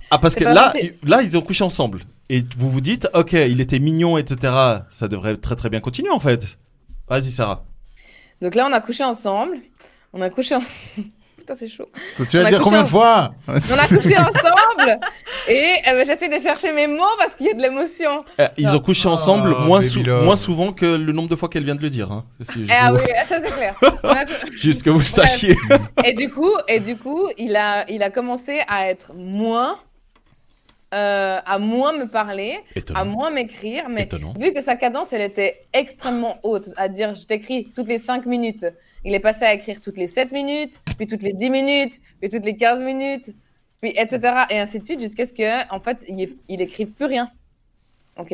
[SPEAKER 7] Ah, parce que
[SPEAKER 8] C'est pas
[SPEAKER 7] là,
[SPEAKER 8] gentil.
[SPEAKER 7] là, ils ont couché ensemble. Et vous vous dites, ok, il était mignon, etc. Ça devrait très très bien continuer en fait. Vas-y, Sarah.
[SPEAKER 8] Donc là, on a couché ensemble. On a couché ensemble. Putain, c'est chaud.
[SPEAKER 6] Tu vas
[SPEAKER 8] On a
[SPEAKER 6] dire
[SPEAKER 8] couché
[SPEAKER 6] combien de
[SPEAKER 8] en-
[SPEAKER 6] fois?
[SPEAKER 8] On a couché ensemble. Et j'essaie de chercher mes mots parce qu'il y a de l'émotion.
[SPEAKER 7] Ils ont couché ensemble
[SPEAKER 6] Oh,
[SPEAKER 7] moins,
[SPEAKER 6] baby love.
[SPEAKER 7] moins souvent que le nombre de fois qu'elle vient de le dire. Hein.
[SPEAKER 8] Ah oui, ça c'est clair. On a
[SPEAKER 7] Juste que vous le sachiez.
[SPEAKER 8] Et du coup, il a commencé à être moins à moins me parler,
[SPEAKER 7] Étonnant.
[SPEAKER 8] à moins m'écrire, mais
[SPEAKER 7] Étonnant.
[SPEAKER 8] vu que sa cadence, elle était extrêmement haute, à dire je t'écris toutes les 5 minutes, il est passé à écrire toutes les 7 minutes, puis toutes les 10 minutes, puis toutes les 15 minutes, puis etc. et ainsi de suite, jusqu'à ce que, en fait, il écrive plus rien. Ok.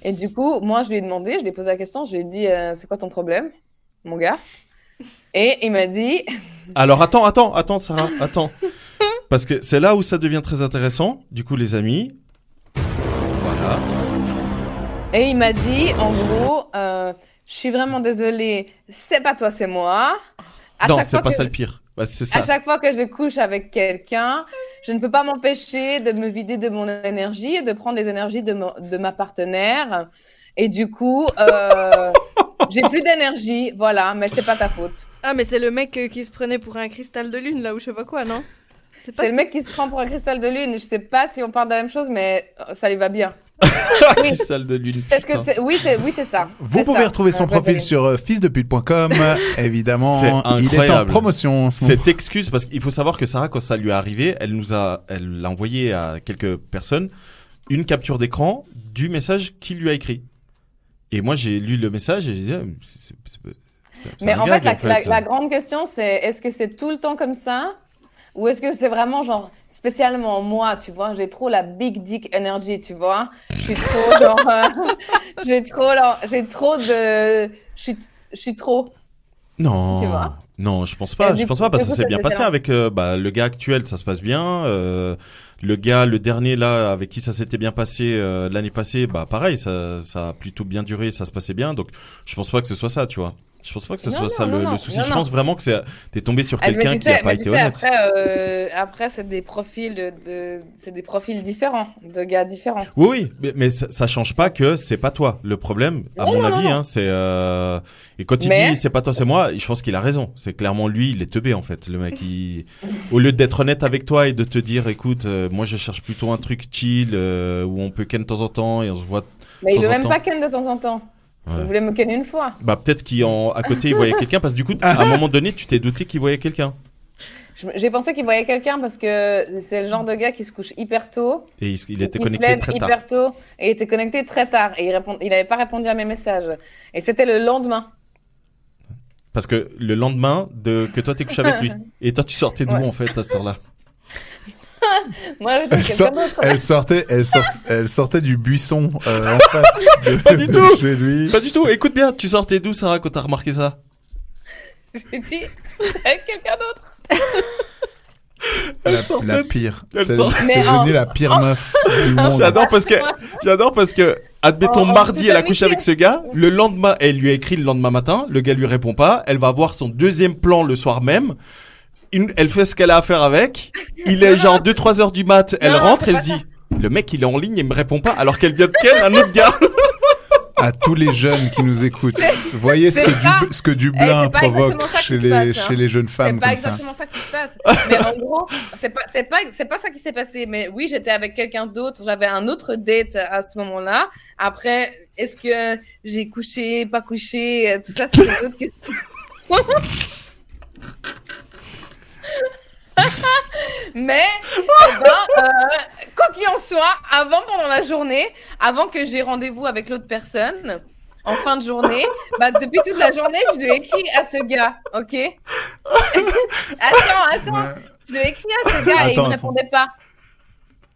[SPEAKER 8] Et du coup, moi, je lui ai demandé, je lui ai posé la question, je lui ai dit, c'est quoi ton problème, mon gars? Et il m'a dit...
[SPEAKER 7] Alors attends, Sarah, attends. Parce que c'est là où ça devient très intéressant. Du coup, les amis, voilà.
[SPEAKER 8] Et il m'a dit, en gros, je suis vraiment désolée, c'est pas toi, c'est moi.
[SPEAKER 7] Non, c'est pas ça le pire. Bah, c'est ça.
[SPEAKER 8] À chaque fois que je couche avec quelqu'un, je ne peux pas m'empêcher de me vider de mon énergie et de prendre les énergies de ma partenaire. Et du coup, j'ai plus d'énergie, voilà, mais c'est pas ta faute.
[SPEAKER 9] Ah, mais c'est le mec qui se prenait pour un cristal de lune, là, ou je sais pas quoi, non?
[SPEAKER 8] C'est le mec qui se prend pour un cristal de lune. Je sais pas si on parle de la même chose, mais ça lui va bien. Oui.
[SPEAKER 7] Cristal de lune.
[SPEAKER 8] Est-ce que c'est... Oui, c'est ça.
[SPEAKER 6] Vous
[SPEAKER 8] C'est
[SPEAKER 6] pouvez
[SPEAKER 8] ça.
[SPEAKER 6] retrouver son profil sur fils-de-pute.com. Évidemment,
[SPEAKER 7] C'est
[SPEAKER 6] il est en
[SPEAKER 7] incroyable.
[SPEAKER 6] promotion.
[SPEAKER 7] Cette excuse, parce qu'il faut savoir que Sarah, quand ça lui est arrivé, elle l'a envoyé à quelques personnes une capture d'écran du message qu'il lui a écrit. Et moi, j'ai lu le message et je disais, c'est
[SPEAKER 8] Mais
[SPEAKER 7] un
[SPEAKER 8] en
[SPEAKER 7] gag,
[SPEAKER 8] fait, la grande question, c'est est-ce que c'est tout le temps comme ça? Ou est-ce que c'est vraiment genre spécialement moi, tu vois, j'ai trop la big dick energy, tu vois. Je suis trop genre j'ai trop de je suis trop.
[SPEAKER 7] Non.
[SPEAKER 8] Tu vois.
[SPEAKER 7] Non, je pense pas.
[SPEAKER 8] Et
[SPEAKER 7] Je
[SPEAKER 8] du
[SPEAKER 7] pense
[SPEAKER 8] coup,
[SPEAKER 7] pas parce que
[SPEAKER 8] du coup,
[SPEAKER 7] ça s'est bien
[SPEAKER 8] c'est
[SPEAKER 7] passé
[SPEAKER 8] différent.
[SPEAKER 7] avec le gars actuel, ça se passe bien. Le dernier là, avec qui ça s'était bien passé l'année passée, bah pareil, ça a plutôt bien duré, ça se passait bien. Donc, je pense pas que ce soit ça, tu vois. Je pense pas que ce soit ça le souci. Je pense vraiment que t'es tombé sur quelqu'un qui a pas été honnête.
[SPEAKER 8] Après, c'est des profils c'est des profils différents, de gars différents.
[SPEAKER 7] Oui, mais ça change pas que c'est pas toi. Le problème, à mon avis, hein, c'est et quand il dit c'est pas toi, c'est moi, je pense qu'il a raison. C'est clairement lui, il est teubé en fait. Le mec, au lieu d'être honnête avec toi et de te dire, écoute, moi je cherche plutôt un truc chill où on peut ken de temps en temps et on se voit.
[SPEAKER 8] Mais il veut même pas ken de temps en temps.
[SPEAKER 7] Ouais.
[SPEAKER 8] Il voulait me ken une fois.
[SPEAKER 7] Bah peut-être qu'à côté il voyait quelqu'un parce que du coup, à un moment donné, tu t'es douté qu'il voyait quelqu'un.
[SPEAKER 8] J'ai pensé qu'il voyait quelqu'un parce que c'est le genre de gars qui se couche hyper tôt.
[SPEAKER 7] Et il était
[SPEAKER 8] Il
[SPEAKER 7] connecté
[SPEAKER 8] se lève
[SPEAKER 7] très tard.
[SPEAKER 8] hyper tôt et il était connecté très tard. Et il n'avait pas répondu à mes messages. Et c'était le lendemain.
[SPEAKER 7] Parce que le lendemain que toi t'es couché avec lui. Et toi tu sortais d'où
[SPEAKER 8] Ouais.
[SPEAKER 7] en fait à cette heure-là?
[SPEAKER 8] Moi, j'étais quelqu'un d'autre.
[SPEAKER 6] Elle sortait du buisson en face
[SPEAKER 7] du
[SPEAKER 6] de
[SPEAKER 7] tout.
[SPEAKER 6] chez lui.
[SPEAKER 7] Pas du tout. Écoute bien, tu sortais d'où Sarah quand t'as remarqué ça?
[SPEAKER 8] J'ai dit avec quelqu'un d'autre.
[SPEAKER 6] La pire.
[SPEAKER 7] Elle
[SPEAKER 6] C'est
[SPEAKER 7] sortait-
[SPEAKER 6] c'est
[SPEAKER 8] Mais
[SPEAKER 6] devenu la pire meuf du monde.
[SPEAKER 7] J'adore parce que, admettons,
[SPEAKER 8] En
[SPEAKER 7] mardi,
[SPEAKER 8] toute
[SPEAKER 7] elle a couché
[SPEAKER 8] amitié.
[SPEAKER 7] avec ce gars. Le lendemain, elle lui a écrit le lendemain matin. Le gars lui répond pas. Elle va avoir son deuxième plan le soir même. Elle fait ce qu'elle a à faire avec. Il est genre 2-3 heures du mat. Elle
[SPEAKER 8] Non,
[SPEAKER 7] rentre,
[SPEAKER 8] c'est
[SPEAKER 7] elle
[SPEAKER 8] pas
[SPEAKER 7] se dit, le mec, il est en ligne et me répond pas alors qu'elle vient de ken un autre gars.
[SPEAKER 6] À tous les jeunes qui nous écoutent, voyez ce
[SPEAKER 8] c'est pas-
[SPEAKER 6] ce que Dublin
[SPEAKER 8] c'est pas
[SPEAKER 6] provoque
[SPEAKER 8] exactement ça qui
[SPEAKER 6] chez
[SPEAKER 8] se passe, hein.
[SPEAKER 6] chez les jeunes femmes
[SPEAKER 8] C'est pas
[SPEAKER 6] comme ça.
[SPEAKER 8] exactement ça qui se passe. Mais en gros, c'est pas ça qui s'est passé. Mais oui, j'étais avec quelqu'un d'autre. J'avais un autre date à ce moment-là. Après, est-ce que j'ai couché, pas couché, tout ça, c'est une autre question. Mais, quoi qu'il en soit, pendant la journée, avant que j'ai rendez-vous avec l'autre personne, en fin de journée, depuis toute la journée, je lui ai écrit à ce gars, ok? Attends, je lui ai écrit à ce gars et il me répondait pas.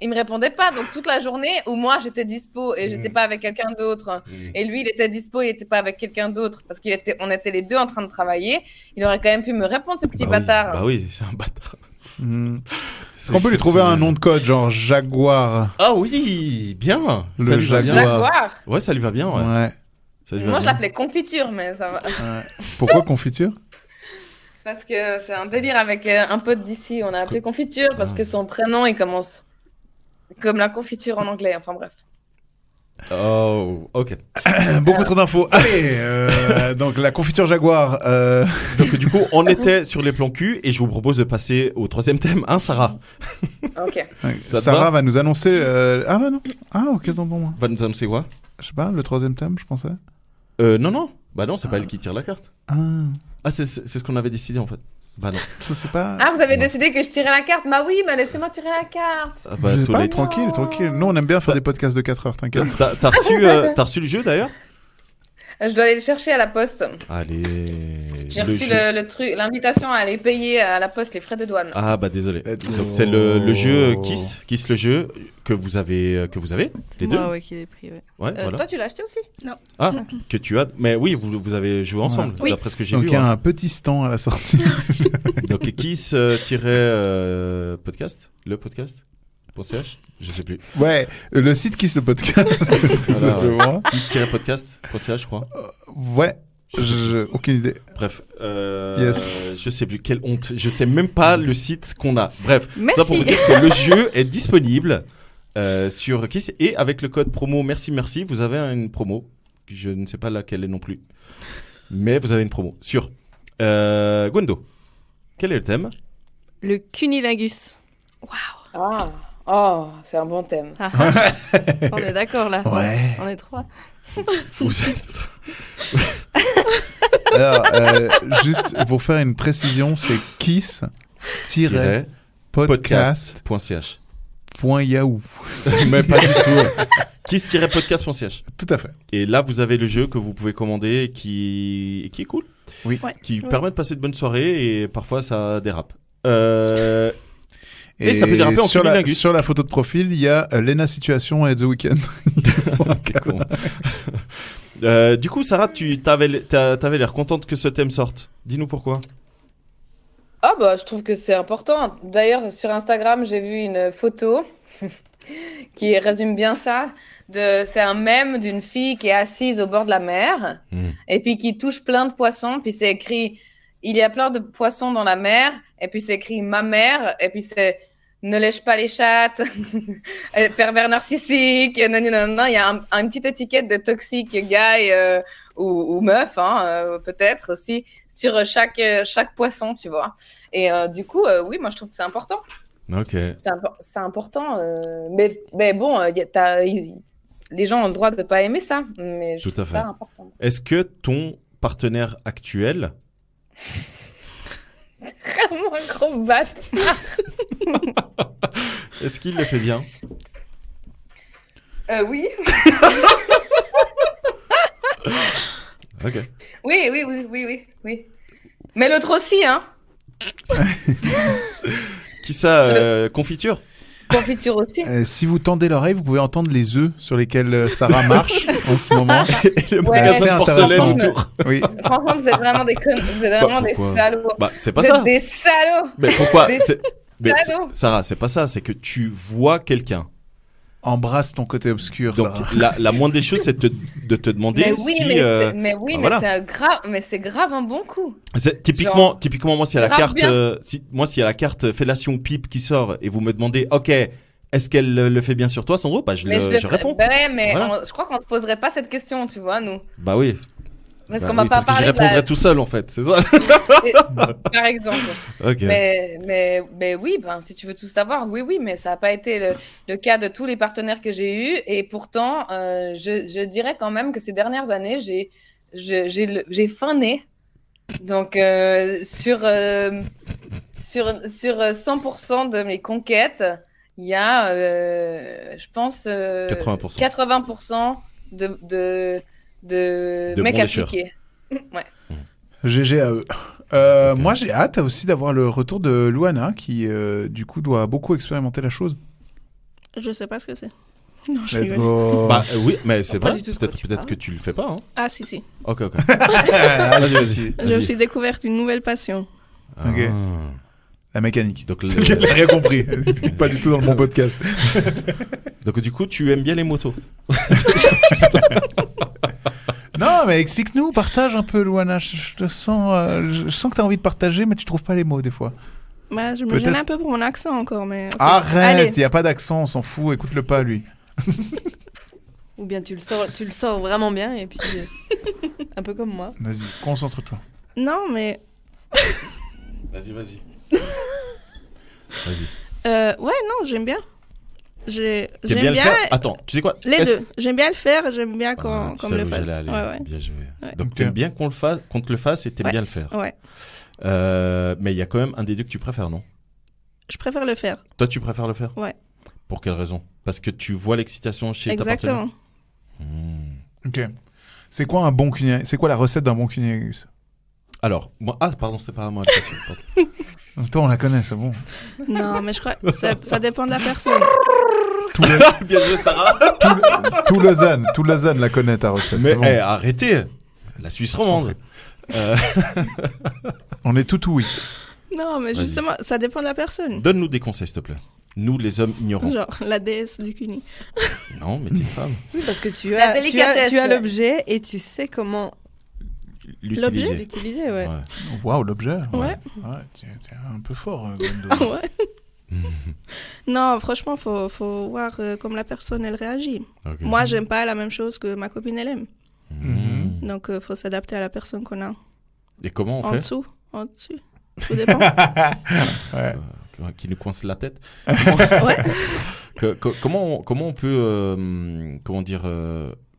[SPEAKER 8] Il me répondait pas, donc toute la journée où moi j'étais dispo et j'étais pas avec quelqu'un d'autre, et lui il était dispo et il était pas avec quelqu'un d'autre parce on était les deux en train de travailler, il aurait quand même pu me répondre, ce petit bâtard.
[SPEAKER 7] Bah oui, c'est un bâtard.
[SPEAKER 6] Est-ce qu'on peut lui trouver un nom de code, genre Jaguar?
[SPEAKER 7] Ah oui, bien.
[SPEAKER 6] Le
[SPEAKER 7] Ça lui va bien.
[SPEAKER 8] Jaguar.
[SPEAKER 7] Ouais, ça lui va bien, ouais.
[SPEAKER 6] Ouais.
[SPEAKER 7] Ça lui va
[SPEAKER 8] Moi je
[SPEAKER 7] bien.
[SPEAKER 8] l'appelais confiture, mais ça va.
[SPEAKER 6] Pourquoi confiture?
[SPEAKER 8] Parce que c'est un délire avec un pote d'ici, on a appelé confiture parce que son prénom il commence comme la confiture en anglais, enfin bref.
[SPEAKER 7] Oh, ok.
[SPEAKER 6] Beaucoup trop d'infos. Allez, donc la confiture Jaguar.
[SPEAKER 7] Donc du coup, on était sur les plans cul et je vous propose de passer au troisième thème, hein, Sarah.
[SPEAKER 8] Ok.
[SPEAKER 7] Ça te
[SPEAKER 6] Sarah
[SPEAKER 7] va
[SPEAKER 6] va nous annoncer. Ah bah non. Ah ok, tant pour moi.
[SPEAKER 7] Va nous annoncer quoi?
[SPEAKER 6] Je sais pas, le troisième thème, je pensais.
[SPEAKER 7] Non. Bah non, c'est pas elle qui tire la carte.
[SPEAKER 6] Ah.
[SPEAKER 7] Ah, c'est ce qu'on avait décidé en fait. Bah non.
[SPEAKER 6] Je sais pas.
[SPEAKER 8] Ah, vous avez décidé que je tirais la carte? Bah oui, mais laissez-moi tirer la carte.
[SPEAKER 7] Ah bah,
[SPEAKER 6] Je sais
[SPEAKER 7] tous
[SPEAKER 6] pas,
[SPEAKER 7] les-
[SPEAKER 6] tranquille. Nous, on aime bien faire des podcasts de 4 heures, t'inquiète.
[SPEAKER 7] T'as reçu le jeu d'ailleurs?
[SPEAKER 8] Je dois aller le chercher à la poste.
[SPEAKER 7] Allez.
[SPEAKER 8] J'ai
[SPEAKER 7] le
[SPEAKER 8] reçu
[SPEAKER 7] jeu.
[SPEAKER 8] le truc, l'invitation à aller payer à la poste les frais de douane.
[SPEAKER 7] Ah bah désolé.
[SPEAKER 6] Let's
[SPEAKER 7] Donc
[SPEAKER 6] go.
[SPEAKER 7] c'est le jeu Kiss le jeu que vous avez
[SPEAKER 9] C'est
[SPEAKER 7] les deux.
[SPEAKER 9] moi, ouais, qui l'ai pris, ouais.
[SPEAKER 7] Ouais, voilà.
[SPEAKER 9] Toi, tu l'as acheté aussi?
[SPEAKER 7] Ah, que tu as. Mais oui, vous avez joué ensemble,
[SPEAKER 1] Oui.
[SPEAKER 7] d'après ce que j'ai
[SPEAKER 6] Donc,
[SPEAKER 7] vu.
[SPEAKER 6] il y a
[SPEAKER 7] hein.
[SPEAKER 6] un petit stand à la sortie.
[SPEAKER 7] Donc Kiss podcast, le podcast .ch, je sais plus.
[SPEAKER 6] Ouais, le site qui se podcast, tout
[SPEAKER 7] Voilà,
[SPEAKER 6] simplement.
[SPEAKER 7] Kiss-podcast.ch, je crois.
[SPEAKER 6] Ouais, aucune idée.
[SPEAKER 7] Bref,
[SPEAKER 6] Yes.
[SPEAKER 7] je sais plus, quelle honte. Je sais même pas le site qu'on a. Bref,
[SPEAKER 9] Merci.
[SPEAKER 7] ça pour vous dire que le jeu est disponible sur Kiss et avec le code promo merci, vous avez une promo. Je ne sais pas laquelle est non plus. Mais vous avez une promo sur Gwendo. Quel est le thème?
[SPEAKER 9] Le cunilingus.
[SPEAKER 8] Ah, oh, c'est un bon thème.
[SPEAKER 9] Ah, ah. On est d'accord là.
[SPEAKER 6] Ouais.
[SPEAKER 9] On est trois.
[SPEAKER 7] Vous êtes...
[SPEAKER 6] Alors, juste pour faire une précision, c'est kiss-podcast.yahoo.
[SPEAKER 7] podcast.ch.
[SPEAKER 6] Mais pas du tout.
[SPEAKER 7] Kiss-podcast.ch.
[SPEAKER 6] Tout à fait.
[SPEAKER 7] Et là, vous avez le jeu que vous pouvez commander et qui est cool.
[SPEAKER 6] Oui.
[SPEAKER 1] Ouais.
[SPEAKER 7] Qui
[SPEAKER 1] Ouais.
[SPEAKER 7] permet de passer de bonnes soirées et parfois ça dérape. Et ça peut déraper en
[SPEAKER 6] sur
[SPEAKER 7] cunilingus.
[SPEAKER 6] sur la photo de profil, il y a Lena Situation et The Weeknd.
[SPEAKER 7] Quel con. Du coup, Sarah, t'avais l'air contente que ce thème sorte. Dis-nous pourquoi.
[SPEAKER 8] Ah bah, je trouve que c'est important. D'ailleurs, sur Instagram, j'ai vu une photo qui résume bien ça. C'est un mème d'une fille qui est assise au bord de la mer et puis qui touche plein de poissons. Puis c'est écrit « Il y a plein de poissons dans la mer » et puis c'est écrit « Ma mère » et puis c'est « Ne lèche pas les chattes »,« Pervers narcissique », nanana. Il y a une petite étiquette de toxique guy ou meuf, hein, peut-être aussi, sur chaque poisson, tu vois. Et du coup, oui, moi je trouve que c'est important.
[SPEAKER 7] Ok.
[SPEAKER 8] C'est important. Mais bon, les gens ont le droit de ne pas aimer ça. Mais je
[SPEAKER 7] Tout à
[SPEAKER 8] trouve
[SPEAKER 7] fait.
[SPEAKER 8] ça important.
[SPEAKER 7] Est-ce que ton partenaire actuel...
[SPEAKER 8] Vraiment un gros bâtard.
[SPEAKER 7] Est-ce qu'il le fait bien?
[SPEAKER 8] Oui.
[SPEAKER 7] Ok.
[SPEAKER 8] Oui. Mais l'autre aussi, hein.
[SPEAKER 7] Qui ça, confiture?
[SPEAKER 8] Confiture aussi.
[SPEAKER 6] Si vous tendez l'oreille, vous pouvez entendre les œufs sur lesquels Sarah marche en ce moment.
[SPEAKER 7] Et le
[SPEAKER 8] Ouais,
[SPEAKER 7] magasin
[SPEAKER 6] c'est
[SPEAKER 7] de porcelaine
[SPEAKER 6] intéressant.
[SPEAKER 7] autour.
[SPEAKER 6] Oui.
[SPEAKER 8] Franchement, vous êtes vraiment des connes. Vous êtes vraiment des
[SPEAKER 7] pourquoi
[SPEAKER 8] salauds.
[SPEAKER 7] Bah, c'est pas
[SPEAKER 8] Vous
[SPEAKER 7] ça.
[SPEAKER 8] êtes des salauds.
[SPEAKER 7] Mais pourquoi
[SPEAKER 8] Des
[SPEAKER 7] Mais
[SPEAKER 8] salauds.
[SPEAKER 7] Sarah, c'est pas ça. C'est que tu vois quelqu'un.
[SPEAKER 6] Embrasse ton côté obscur,
[SPEAKER 7] Donc
[SPEAKER 6] Sarah.
[SPEAKER 7] la moindre des choses, c'est de te demander
[SPEAKER 8] Mais oui,
[SPEAKER 7] si.
[SPEAKER 8] mais
[SPEAKER 7] voilà.
[SPEAKER 8] c'est grave un bon coup.
[SPEAKER 7] Typiquement, moi, s'il y a la
[SPEAKER 8] grave
[SPEAKER 7] carte,
[SPEAKER 8] bien.
[SPEAKER 7] s'il y a la carte fellation pipe qui sort et vous me demandez, ok, est-ce qu'elle le fait bien sur toi, Sandro? Bah, je réponds.
[SPEAKER 8] Ouais, mais
[SPEAKER 7] Voilà.
[SPEAKER 8] je crois qu'on ne poserait pas cette question, tu vois, nous.
[SPEAKER 7] Bah oui.
[SPEAKER 8] Parce
[SPEAKER 7] Bah
[SPEAKER 8] qu'on va
[SPEAKER 7] oui,
[SPEAKER 8] pas
[SPEAKER 7] parce que j'y
[SPEAKER 8] parler de
[SPEAKER 7] répondrais tout seul, en fait, c'est ça.
[SPEAKER 8] Par exemple.
[SPEAKER 7] Ok.
[SPEAKER 8] Mais oui, ben, si tu veux tout savoir, oui, mais ça n'a pas été le cas de tous les partenaires que j'ai eus. Et pourtant, je dirais quand même que ces dernières années, j'ai fané. Donc, sur 100% de mes conquêtes, il y a, je pense,
[SPEAKER 7] 80%.
[SPEAKER 8] 80% de mecs
[SPEAKER 7] bons lécheurs.
[SPEAKER 8] appliqués. Ouais.
[SPEAKER 6] GG à eux. Moi, j'ai hâte aussi d'avoir le retour de Luana, qui, du coup, doit beaucoup expérimenter la chose.
[SPEAKER 1] Je sais pas ce que c'est. Non, je
[SPEAKER 6] Let's
[SPEAKER 1] rigole.
[SPEAKER 6] go.
[SPEAKER 7] Bah oui, mais c'est
[SPEAKER 9] Pas
[SPEAKER 7] vrai.
[SPEAKER 9] du tout de quoi
[SPEAKER 7] Peut-être
[SPEAKER 9] tu parles.
[SPEAKER 7] que tu le fais pas. Hein.
[SPEAKER 1] Ah, si.
[SPEAKER 7] Ok.
[SPEAKER 6] Vas-y.
[SPEAKER 1] Je me suis découverte une nouvelle passion.
[SPEAKER 6] Ok.
[SPEAKER 7] Ah.
[SPEAKER 6] La mécanique.
[SPEAKER 7] Donc,
[SPEAKER 6] Elle a rien compris. Pas du tout dans le bon podcast.
[SPEAKER 7] donc du coup, tu aimes bien les motos.
[SPEAKER 6] Non, mais explique-nous, partage un peu, Luana. Je te sens, je sens que t'as envie de partager, mais tu trouves pas les mots des fois.
[SPEAKER 1] Bah, je me
[SPEAKER 6] Peut-être-
[SPEAKER 1] gêne un peu pour mon accent encore, mais. ok.
[SPEAKER 6] Arrête,
[SPEAKER 1] Allez.
[SPEAKER 6] il y a pas d'accent, on s'en fout. Écoute-le pas, lui.
[SPEAKER 9] Ou bien tu le sors vraiment bien et puis un peu comme moi.
[SPEAKER 6] Vas-y, concentre-toi.
[SPEAKER 1] Non, mais.
[SPEAKER 7] Vas-y. Vas-y.
[SPEAKER 1] Ouais, non, j'aime bien. J'aime
[SPEAKER 7] bien le
[SPEAKER 1] bien.
[SPEAKER 7] faire. Attends, tu sais quoi?
[SPEAKER 1] Les deux. J'aime bien le faire et j'aime bien qu'on
[SPEAKER 7] tu
[SPEAKER 1] me le
[SPEAKER 7] savais où
[SPEAKER 1] fasse.
[SPEAKER 7] j'allais aller.
[SPEAKER 1] Ouais.
[SPEAKER 7] Bien joué.
[SPEAKER 1] Ouais.
[SPEAKER 7] Donc t'aimes bien qu'on te le fasse et t'aimes bien le faire.
[SPEAKER 1] Ouais.
[SPEAKER 7] Mais il y a quand même un des deux que tu préfères, non?
[SPEAKER 1] Je préfère le faire.
[SPEAKER 7] Toi, tu préfères le faire?
[SPEAKER 1] Ouais.
[SPEAKER 7] Pour quelle raison? Parce que tu vois l'excitation chez ta partenaire?
[SPEAKER 1] Exactement.
[SPEAKER 6] Ok. C'est quoi un bon cunilingus? C'est quoi la recette d'un bon cunilingus?
[SPEAKER 7] Alors, moi... Ah, pardon, c'était pas à moi la question. Pardon.
[SPEAKER 6] Toi, on la connaît, c'est bon.
[SPEAKER 1] Non, mais je crois que ça dépend de la personne.
[SPEAKER 7] Bien joué, Sarah.
[SPEAKER 6] Tout Lausanne la connaît, ta recette.
[SPEAKER 7] Mais
[SPEAKER 6] c'est bon.
[SPEAKER 7] arrêtez. La Suisse romande.
[SPEAKER 6] On est tout oui.
[SPEAKER 1] Non, mais
[SPEAKER 7] Vas-y.
[SPEAKER 1] justement, ça dépend de la personne.
[SPEAKER 7] Donne-nous des conseils, s'il te plaît. Nous, les hommes ignorants.
[SPEAKER 1] Genre, la déesse du cuni.
[SPEAKER 7] Non, mais t'es une femme.
[SPEAKER 9] Oui, parce que tu
[SPEAKER 8] La
[SPEAKER 9] as
[SPEAKER 8] délicatesse, ouais.
[SPEAKER 9] l'objet et tu sais comment
[SPEAKER 7] L'utiliser.
[SPEAKER 9] l'utiliser, ouais.
[SPEAKER 6] Waouh, l'objet.
[SPEAKER 1] Ouais.
[SPEAKER 6] T'es un peu fort, Gwendo.
[SPEAKER 1] Ah ouais. Non, franchement, faut voir comme la personne, elle réagit.
[SPEAKER 7] Ok.
[SPEAKER 1] Moi, j'aime pas la même chose que ma copine, elle aime.
[SPEAKER 7] Mhm.
[SPEAKER 1] Donc, faut s'adapter à la personne qu'on a.
[SPEAKER 7] Et comment on
[SPEAKER 1] En
[SPEAKER 7] fait?
[SPEAKER 1] dessous. Tout dépend.
[SPEAKER 7] Qui nous coince la tête.
[SPEAKER 1] Ouais.
[SPEAKER 7] Comment on peut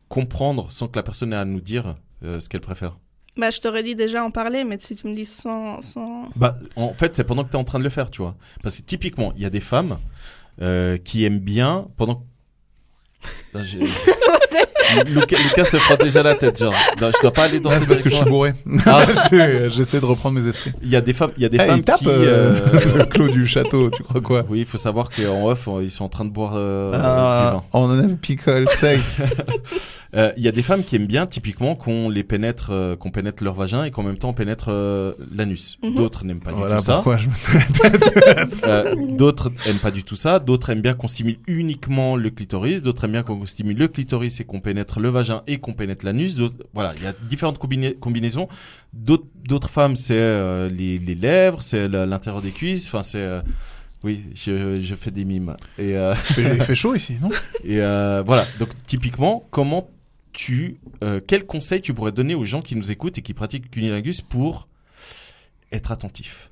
[SPEAKER 7] comprendre sans que la personne ait à nous dire ce qu'elle préfère?
[SPEAKER 1] Bah, je t'aurais dit déjà en parler, mais si tu me dis sans...
[SPEAKER 7] Bah, en fait, c'est pendant que tu es en train de le faire, tu vois. Parce que typiquement, il y a des femmes qui aiment bien pendant... Non, Lucas se frotte déjà la tête, genre. Non, je dois pas aller dans
[SPEAKER 6] C'est
[SPEAKER 7] cette
[SPEAKER 6] parce que je suis
[SPEAKER 7] direction-là.
[SPEAKER 6] bourré.
[SPEAKER 7] Ah.
[SPEAKER 6] J'essaie de reprendre mes esprits.
[SPEAKER 7] Il y a des femmes
[SPEAKER 6] il tape,
[SPEAKER 7] qui...
[SPEAKER 6] Claude du château, tu crois quoi?
[SPEAKER 7] Oui, il faut savoir qu'en off, ils sont en train de boire du vin.
[SPEAKER 6] On en a picole sec.
[SPEAKER 7] Il y a des femmes qui aiment bien, typiquement, qu'on pénètre leur vagin et qu'en même temps on pénètre l'anus.
[SPEAKER 1] Mhm.
[SPEAKER 7] D'autres n'aiment pas
[SPEAKER 6] Voilà
[SPEAKER 7] du tout ça.
[SPEAKER 6] pourquoi je me
[SPEAKER 7] D'autres aiment pas du tout ça. D'autres aiment bien qu'on stimule uniquement le clitoris. D'autres aiment bien qu'on stimule le clitoris et qu'on pénètre le vagin et qu'on pénètre l'anus. Voilà, il y a différentes combinaisons. D'autres femmes, c'est les lèvres, c'est l'intérieur des cuisses. Enfin, c'est oui, je fais des mimes. Et
[SPEAKER 6] il fait chaud ici, non?
[SPEAKER 7] et voilà. Donc typiquement, quel conseil tu pourrais donner aux gens qui nous écoutent et qui pratiquent le cunilingus pour être attentifs?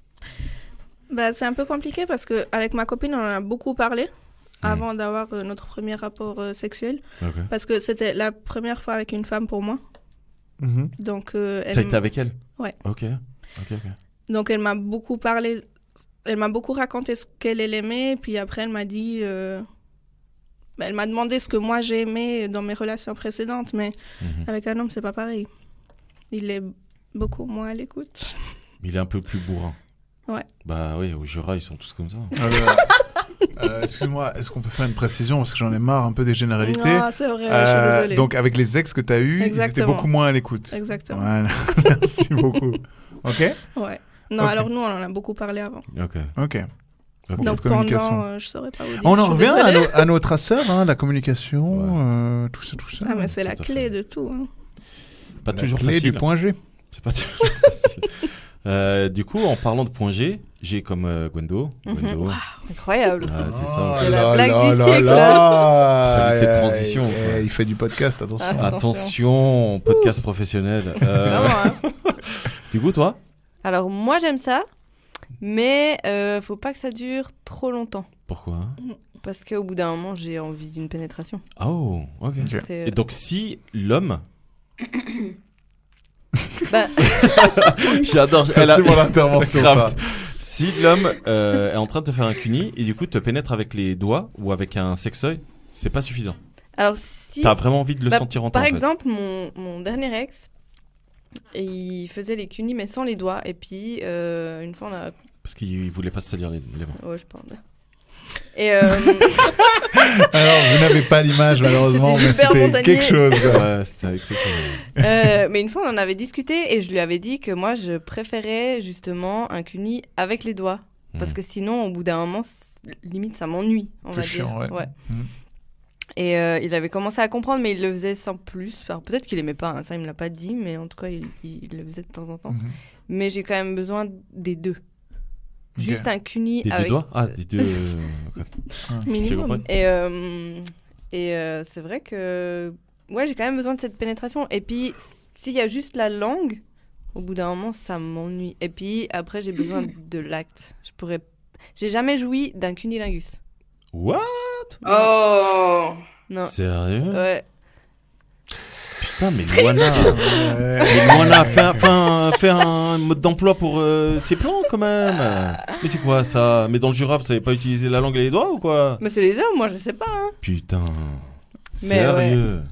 [SPEAKER 1] Bah, c'est un peu compliqué parce que avec ma copine, on en a beaucoup parlé avant d'avoir notre premier rapport sexuel.
[SPEAKER 7] Okay.
[SPEAKER 1] Parce que c'était la première fois avec une femme pour moi.
[SPEAKER 6] Mm-hmm.
[SPEAKER 1] Donc,
[SPEAKER 7] ça a été avec elle?
[SPEAKER 1] Ouais.
[SPEAKER 7] Ok.
[SPEAKER 1] Donc, elle m'a beaucoup parlé, elle m'a beaucoup raconté ce qu'elle aimait, puis après, elle m'a dit... elle m'a demandé ce que moi j'ai aimé dans mes relations précédentes, mais avec un homme, c'est pas pareil. Il est beaucoup moins à l'écoute.
[SPEAKER 7] Il est un peu plus bourrin.
[SPEAKER 1] Ouais.
[SPEAKER 7] Bah oui, au Jura, ils sont tous comme ça.
[SPEAKER 6] Excuse-moi, est-ce qu'on peut faire une précision parce que j'en ai marre un peu des généralités.
[SPEAKER 1] Non, c'est vrai, je suis désolée.
[SPEAKER 6] Donc avec les ex que t'as eu, ils étaient beaucoup moins à l'écoute.
[SPEAKER 1] Exactement.
[SPEAKER 6] Voilà. Merci beaucoup. Ok.
[SPEAKER 1] Ouais. Non,
[SPEAKER 6] Ok.
[SPEAKER 1] alors nous, on en a beaucoup parlé avant.
[SPEAKER 6] Ok.
[SPEAKER 1] Donc pendant, je saurais pas vous dire.
[SPEAKER 6] On en
[SPEAKER 1] Je suis
[SPEAKER 6] revient
[SPEAKER 1] désolée.
[SPEAKER 6] à nos traceurs, hein, la communication, tout ça.
[SPEAKER 1] Ah, mais c'est la
[SPEAKER 7] Tout à
[SPEAKER 1] clé
[SPEAKER 7] fait.
[SPEAKER 1] de tout. Hein.
[SPEAKER 7] Pas
[SPEAKER 6] La
[SPEAKER 7] toujours
[SPEAKER 6] clé
[SPEAKER 7] facile.
[SPEAKER 6] du point G.
[SPEAKER 7] C'est pas toujours facile. Du coup, en parlant de point G, j'ai comme Gwendo. Gwendo.
[SPEAKER 9] Incroyable.
[SPEAKER 7] Ah, c'est ça.
[SPEAKER 9] C'est la blague du siècle, là.
[SPEAKER 7] T'as vu cette transition, quoi.
[SPEAKER 6] Il fait du podcast, attention.
[SPEAKER 9] Ah.
[SPEAKER 7] Attention, podcast professionnel.
[SPEAKER 9] Vraiment, hein.
[SPEAKER 7] Du coup, toi?
[SPEAKER 9] Alors, moi, j'aime ça, mais faut pas que ça dure trop longtemps.
[SPEAKER 7] Pourquoi?
[SPEAKER 9] Parce qu'au bout d'un moment, j'ai envie d'une pénétration.
[SPEAKER 7] Oh, ok.
[SPEAKER 9] C'est-
[SPEAKER 7] Et donc, si l'homme...
[SPEAKER 9] Bah,
[SPEAKER 7] J'adore.
[SPEAKER 6] C'est mon intervention,
[SPEAKER 7] Grave.
[SPEAKER 6] ça.
[SPEAKER 7] Si l'homme est en train de te faire un cuni et du coup te pénètre avec les doigts ou avec un sextoy, c'est pas suffisant.
[SPEAKER 9] alors, si...
[SPEAKER 7] T'as vraiment envie de le
[SPEAKER 9] Bah,
[SPEAKER 7] sentir en toi,
[SPEAKER 9] Par
[SPEAKER 7] en fait.
[SPEAKER 9] exemple, mon dernier ex, il faisait les cunis mais sans les doigts. Et puis, une fois, on a...
[SPEAKER 7] Parce qu'il voulait pas se salir les mains.
[SPEAKER 9] Ouais, je pense. Et
[SPEAKER 6] Alors, vous n'avez pas l'image, malheureusement,
[SPEAKER 9] C'était
[SPEAKER 6] mais
[SPEAKER 9] super
[SPEAKER 6] c'était
[SPEAKER 9] montagneux.
[SPEAKER 6] quelque chose, quoi.
[SPEAKER 7] Ouais, c'était exceptionnel.
[SPEAKER 9] mais une fois, on en avait discuté et je lui avais dit que moi, je préférais justement un cuni avec les doigts. Parce que sinon, au bout d'un moment, limite, ça m'ennuie, on va
[SPEAKER 6] C'est chiant,
[SPEAKER 9] dire.
[SPEAKER 6] ouais.
[SPEAKER 9] Et il avait commencé à comprendre, mais il le faisait sans plus. Enfin, peut-être qu'il aimait pas, hein, ça, il me l'a pas dit, mais en tout cas, il le faisait de temps en temps. Mais j'ai quand même besoin des deux. Juste un cuni
[SPEAKER 7] Des
[SPEAKER 9] avec...
[SPEAKER 7] deux doigts? Ah, des deux...
[SPEAKER 1] Minimum.
[SPEAKER 9] Et c'est vrai que ouais, j'ai quand même besoin de cette pénétration. Et puis, s'il y a juste la langue, au bout d'un moment, ça m'ennuie. Et puis, après, j'ai besoin de l'acte. J'ai jamais joui d'un cunilingus.
[SPEAKER 7] What?
[SPEAKER 9] pote.
[SPEAKER 8] Oh.
[SPEAKER 9] Non.
[SPEAKER 7] Sérieux?
[SPEAKER 9] Ouais.
[SPEAKER 7] Putain, mais Luana fait un mode d'emploi pour ses plans quand même. Mais c'est quoi ça? Mais dans le Jura, vous savez pas utiliser la langue et les doigts ou quoi?
[SPEAKER 9] Mais c'est les hommes, moi je sais pas. Hein.
[SPEAKER 7] Putain.
[SPEAKER 9] Mais
[SPEAKER 7] Sérieux?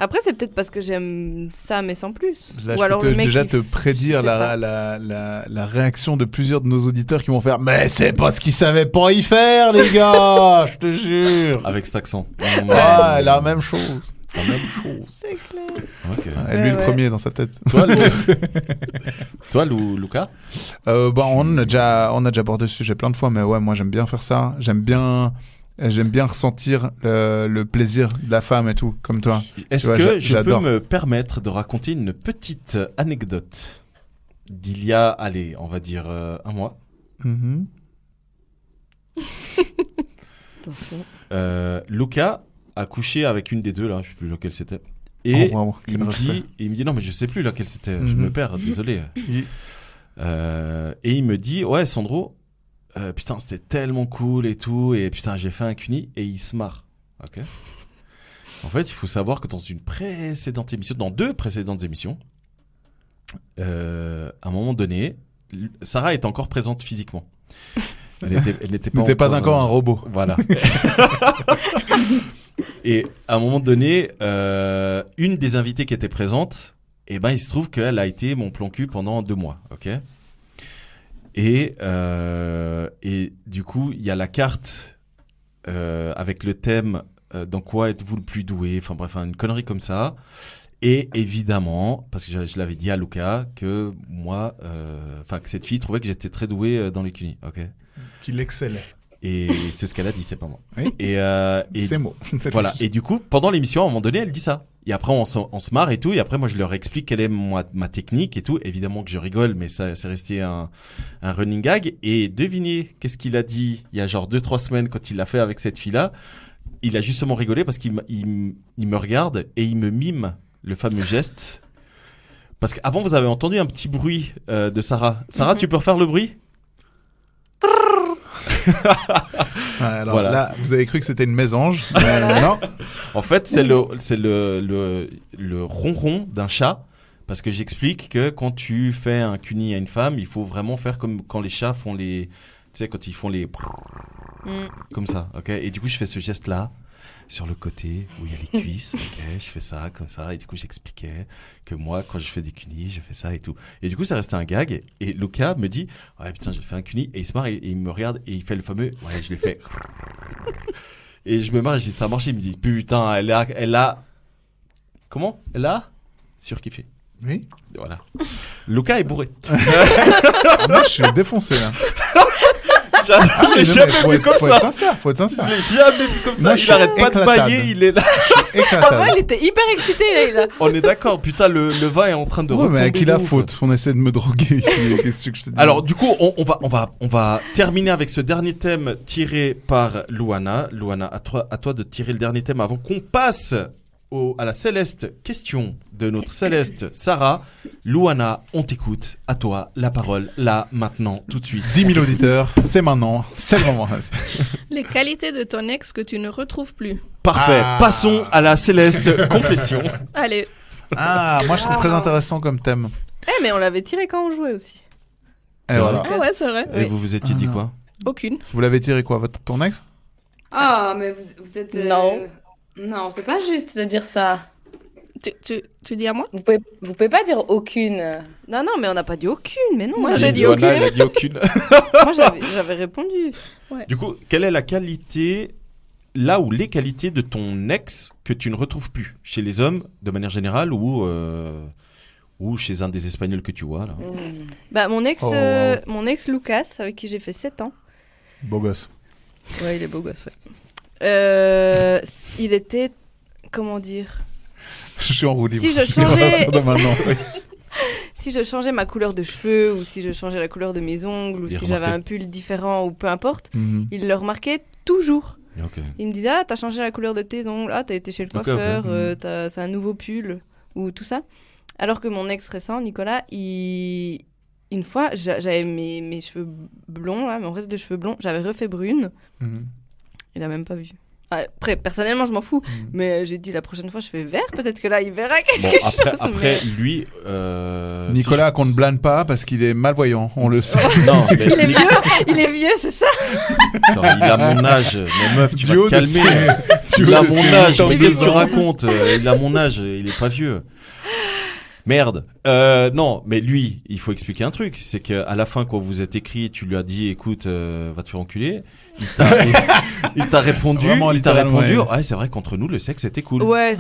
[SPEAKER 9] Après, c'est peut-être parce que j'aime ça, mais sans plus.
[SPEAKER 6] Là,
[SPEAKER 9] ou alors le mec
[SPEAKER 6] déjà
[SPEAKER 9] qui
[SPEAKER 6] te prédire la réaction de plusieurs de nos auditeurs qui vont faire « Mais c'est pas ce qu'ils savaient pas y faire, les gars, je te jure !»
[SPEAKER 7] Avec cet accent.
[SPEAKER 6] Ouais, la même chose.
[SPEAKER 7] La même chose.
[SPEAKER 9] C'est clair.
[SPEAKER 7] Ok.
[SPEAKER 6] Et lui, le premier dans sa tête.
[SPEAKER 7] Toi, Lucas?
[SPEAKER 6] On a déjà abordé le sujet plein de fois, mais ouais, moi j'aime bien faire ça. J'aime bien ressentir le plaisir de la femme et tout, comme toi.
[SPEAKER 7] Est-ce que je peux me permettre de raconter une petite anecdote d'il y a, allez, on va dire un mois. Lucas a couché avec une des deux, là, je sais plus laquelle c'était. Et il me dit, non, mais je sais plus laquelle c'était, je me perds, désolé. Et il me dit, ouais, Sandro, putain, c'était tellement cool et tout, et putain, j'ai fait un cuni, et il se marre. Ok. En fait, il faut savoir que dans deux précédentes émissions, à un moment donné, Sarah est encore présente physiquement. Elle n'était pas
[SPEAKER 6] encore un robot.
[SPEAKER 7] Voilà. Et à un moment donné, une des invitées qui était présente, il se trouve qu'elle a été mon plan cul pendant 2 mois. Ok. Et du coup, il y a la carte avec le thème dans quoi êtes-vous le plus doué, enfin bref, une connerie comme ça. Et évidemment, parce que je l'avais dit à Lucas que moi, que cette fille trouvait que j'étais très doué dans les cunis, ok.
[SPEAKER 6] Qu'il excellait.
[SPEAKER 7] Et c'est ce qu'elle a dit, c'est pas moi.
[SPEAKER 6] Oui.
[SPEAKER 7] Et
[SPEAKER 6] c'est moi.
[SPEAKER 7] Voilà. Et du coup, pendant l'émission, à un moment donné, elle dit ça. Et après, on se marre et tout. Et après, moi, je leur explique quelle est ma technique et tout. Évidemment que je rigole, mais ça, c'est resté un running gag. Et devinez qu'est-ce qu'il a dit il y a genre 2-3 semaines quand il l'a fait avec cette fille-là. Il a justement rigolé parce qu'il me regarde et il me mime le fameux geste. Parce qu'avant, vous avez entendu un petit bruit de Sarah. Sarah, tu peux refaire le bruit?
[SPEAKER 6] Alors
[SPEAKER 7] voilà.
[SPEAKER 6] Là, vous avez cru que c'était une mésange, mais non.
[SPEAKER 7] En fait, c'est le ronron d'un chat, parce que j'explique que quand tu fais un cuni à une femme, il faut vraiment faire comme quand les chats font les, tu sais, quand ils font les comme ça, ok. Et du coup, je fais ce geste-là sur le côté où il y a les cuisses, ok. Je fais ça comme ça, et du coup, j'expliquais que moi, quand je fais des cunis, je fais ça et tout. Et du coup, ça restait un gag. Et Lucas me dit, ouais putain, j'ai fait un cuni, et il se marre et il me regarde et il fait le fameux, ouais, je l'ai fait. Et je me marre, je dis, ça a marché. Il me dit, putain, elle a, comment? Elle a surkiffé.
[SPEAKER 6] Oui.
[SPEAKER 7] Voilà. Lucas est bourré.
[SPEAKER 6] Moi, je suis défoncé là.
[SPEAKER 7] J'ai jamais vu comme ça.
[SPEAKER 6] Faut être sincère.
[SPEAKER 7] J'ai jamais vu comme ça.
[SPEAKER 6] Moi,
[SPEAKER 7] il arrête pas de bailler, il est là.
[SPEAKER 9] Avant, il était hyper excité là.
[SPEAKER 7] On est d'accord, putain, le vin est en train de retomber.
[SPEAKER 6] Mais à qui la faute? On essaie de me droguer ici. Qu'est-ce que je te dis?
[SPEAKER 7] Alors, du coup, on va terminer avec ce dernier thème tiré par Luana. Luana, à toi de tirer le dernier thème avant qu'on passe à la céleste question de notre céleste Sarah. Luana, on t'écoute. À toi, la parole, là, maintenant, tout de suite.
[SPEAKER 6] 10 000 auditeurs, c'est maintenant, c'est le moment.
[SPEAKER 1] Les qualités de ton ex que tu ne retrouves plus.
[SPEAKER 7] Parfait. Passons à la céleste complétion.
[SPEAKER 1] Allez.
[SPEAKER 6] Moi je trouve très intéressant comme thème.
[SPEAKER 9] Mais on l'avait tiré quand on jouait aussi.
[SPEAKER 6] Et voilà.
[SPEAKER 1] Ah ouais, c'est vrai.
[SPEAKER 7] Et vous vous étiez dit quoi?
[SPEAKER 1] Aucune.
[SPEAKER 6] Vous l'avez tiré quoi, ton ex?
[SPEAKER 8] Ah, mais vous êtes...
[SPEAKER 9] Non.
[SPEAKER 8] Non, c'est pas juste de dire ça.
[SPEAKER 1] Tu dis à moi?
[SPEAKER 8] Vous pouvez pas dire aucune.
[SPEAKER 9] Non, mais on n'a pas dit aucune, mais non.
[SPEAKER 1] Moi, j'ai dit
[SPEAKER 7] Luana,
[SPEAKER 1] aucune.
[SPEAKER 7] elle a dit aucune.
[SPEAKER 9] Moi, j'avais répondu.
[SPEAKER 1] Ouais.
[SPEAKER 7] Du coup, quelle est la qualité, là où les qualités de ton ex que tu ne retrouves plus chez les hommes, de manière générale, ou chez un des Espagnols que tu vois là?
[SPEAKER 9] Bah, mon ex Lucas, avec qui j'ai fait 7 ans.
[SPEAKER 6] Beau gosse.
[SPEAKER 9] Ouais, il est beau gosse, ouais. Il était... Comment dire?
[SPEAKER 6] Je suis en roue libre.
[SPEAKER 9] Si je changeais...
[SPEAKER 6] Oui.
[SPEAKER 9] Si je changeais ma couleur de cheveux, ou si je changeais la couleur de mes ongles, ou si j'avais un pull différent, ou peu importe, il le remarquait toujours.
[SPEAKER 7] Okay.
[SPEAKER 9] Il me disait, ah, t'as changé la couleur de tes ongles, ah, t'as été chez le coiffeur, c'est un nouveau pull, ou tout ça. Alors que mon ex récent, Nicolas, une fois, j'avais mes cheveux blonds, là, mon reste de cheveux blonds, j'avais refait brune. Il a même pas vu. Après, personnellement, je m'en fous. Mais j'ai dit la prochaine fois, je fais vert. Peut-être que là, il verra quelque chose.
[SPEAKER 7] Après
[SPEAKER 9] mais...
[SPEAKER 7] lui...
[SPEAKER 6] Nicolas, qu'on ne blâme pas parce qu'il est malvoyant, on le sait.
[SPEAKER 7] Non, mais
[SPEAKER 9] il est vieux, c'est ça.
[SPEAKER 7] Genre, il a mon âge. Mais meuf, tu vas te calmer. Il a mon âge. Mais qu'est-ce que tu racontes? Il a mon âge. Il est pas vieux. Merde. Non, mais lui, il faut expliquer un truc. C'est qu'à la fin, quand vous êtes écrit, tu lui as dit, écoute, va te faire enculer. Il t'a répondu.
[SPEAKER 6] Vraiment,
[SPEAKER 7] Ouais, c'est vrai qu'entre nous, le sexe était cool.
[SPEAKER 9] Ouais.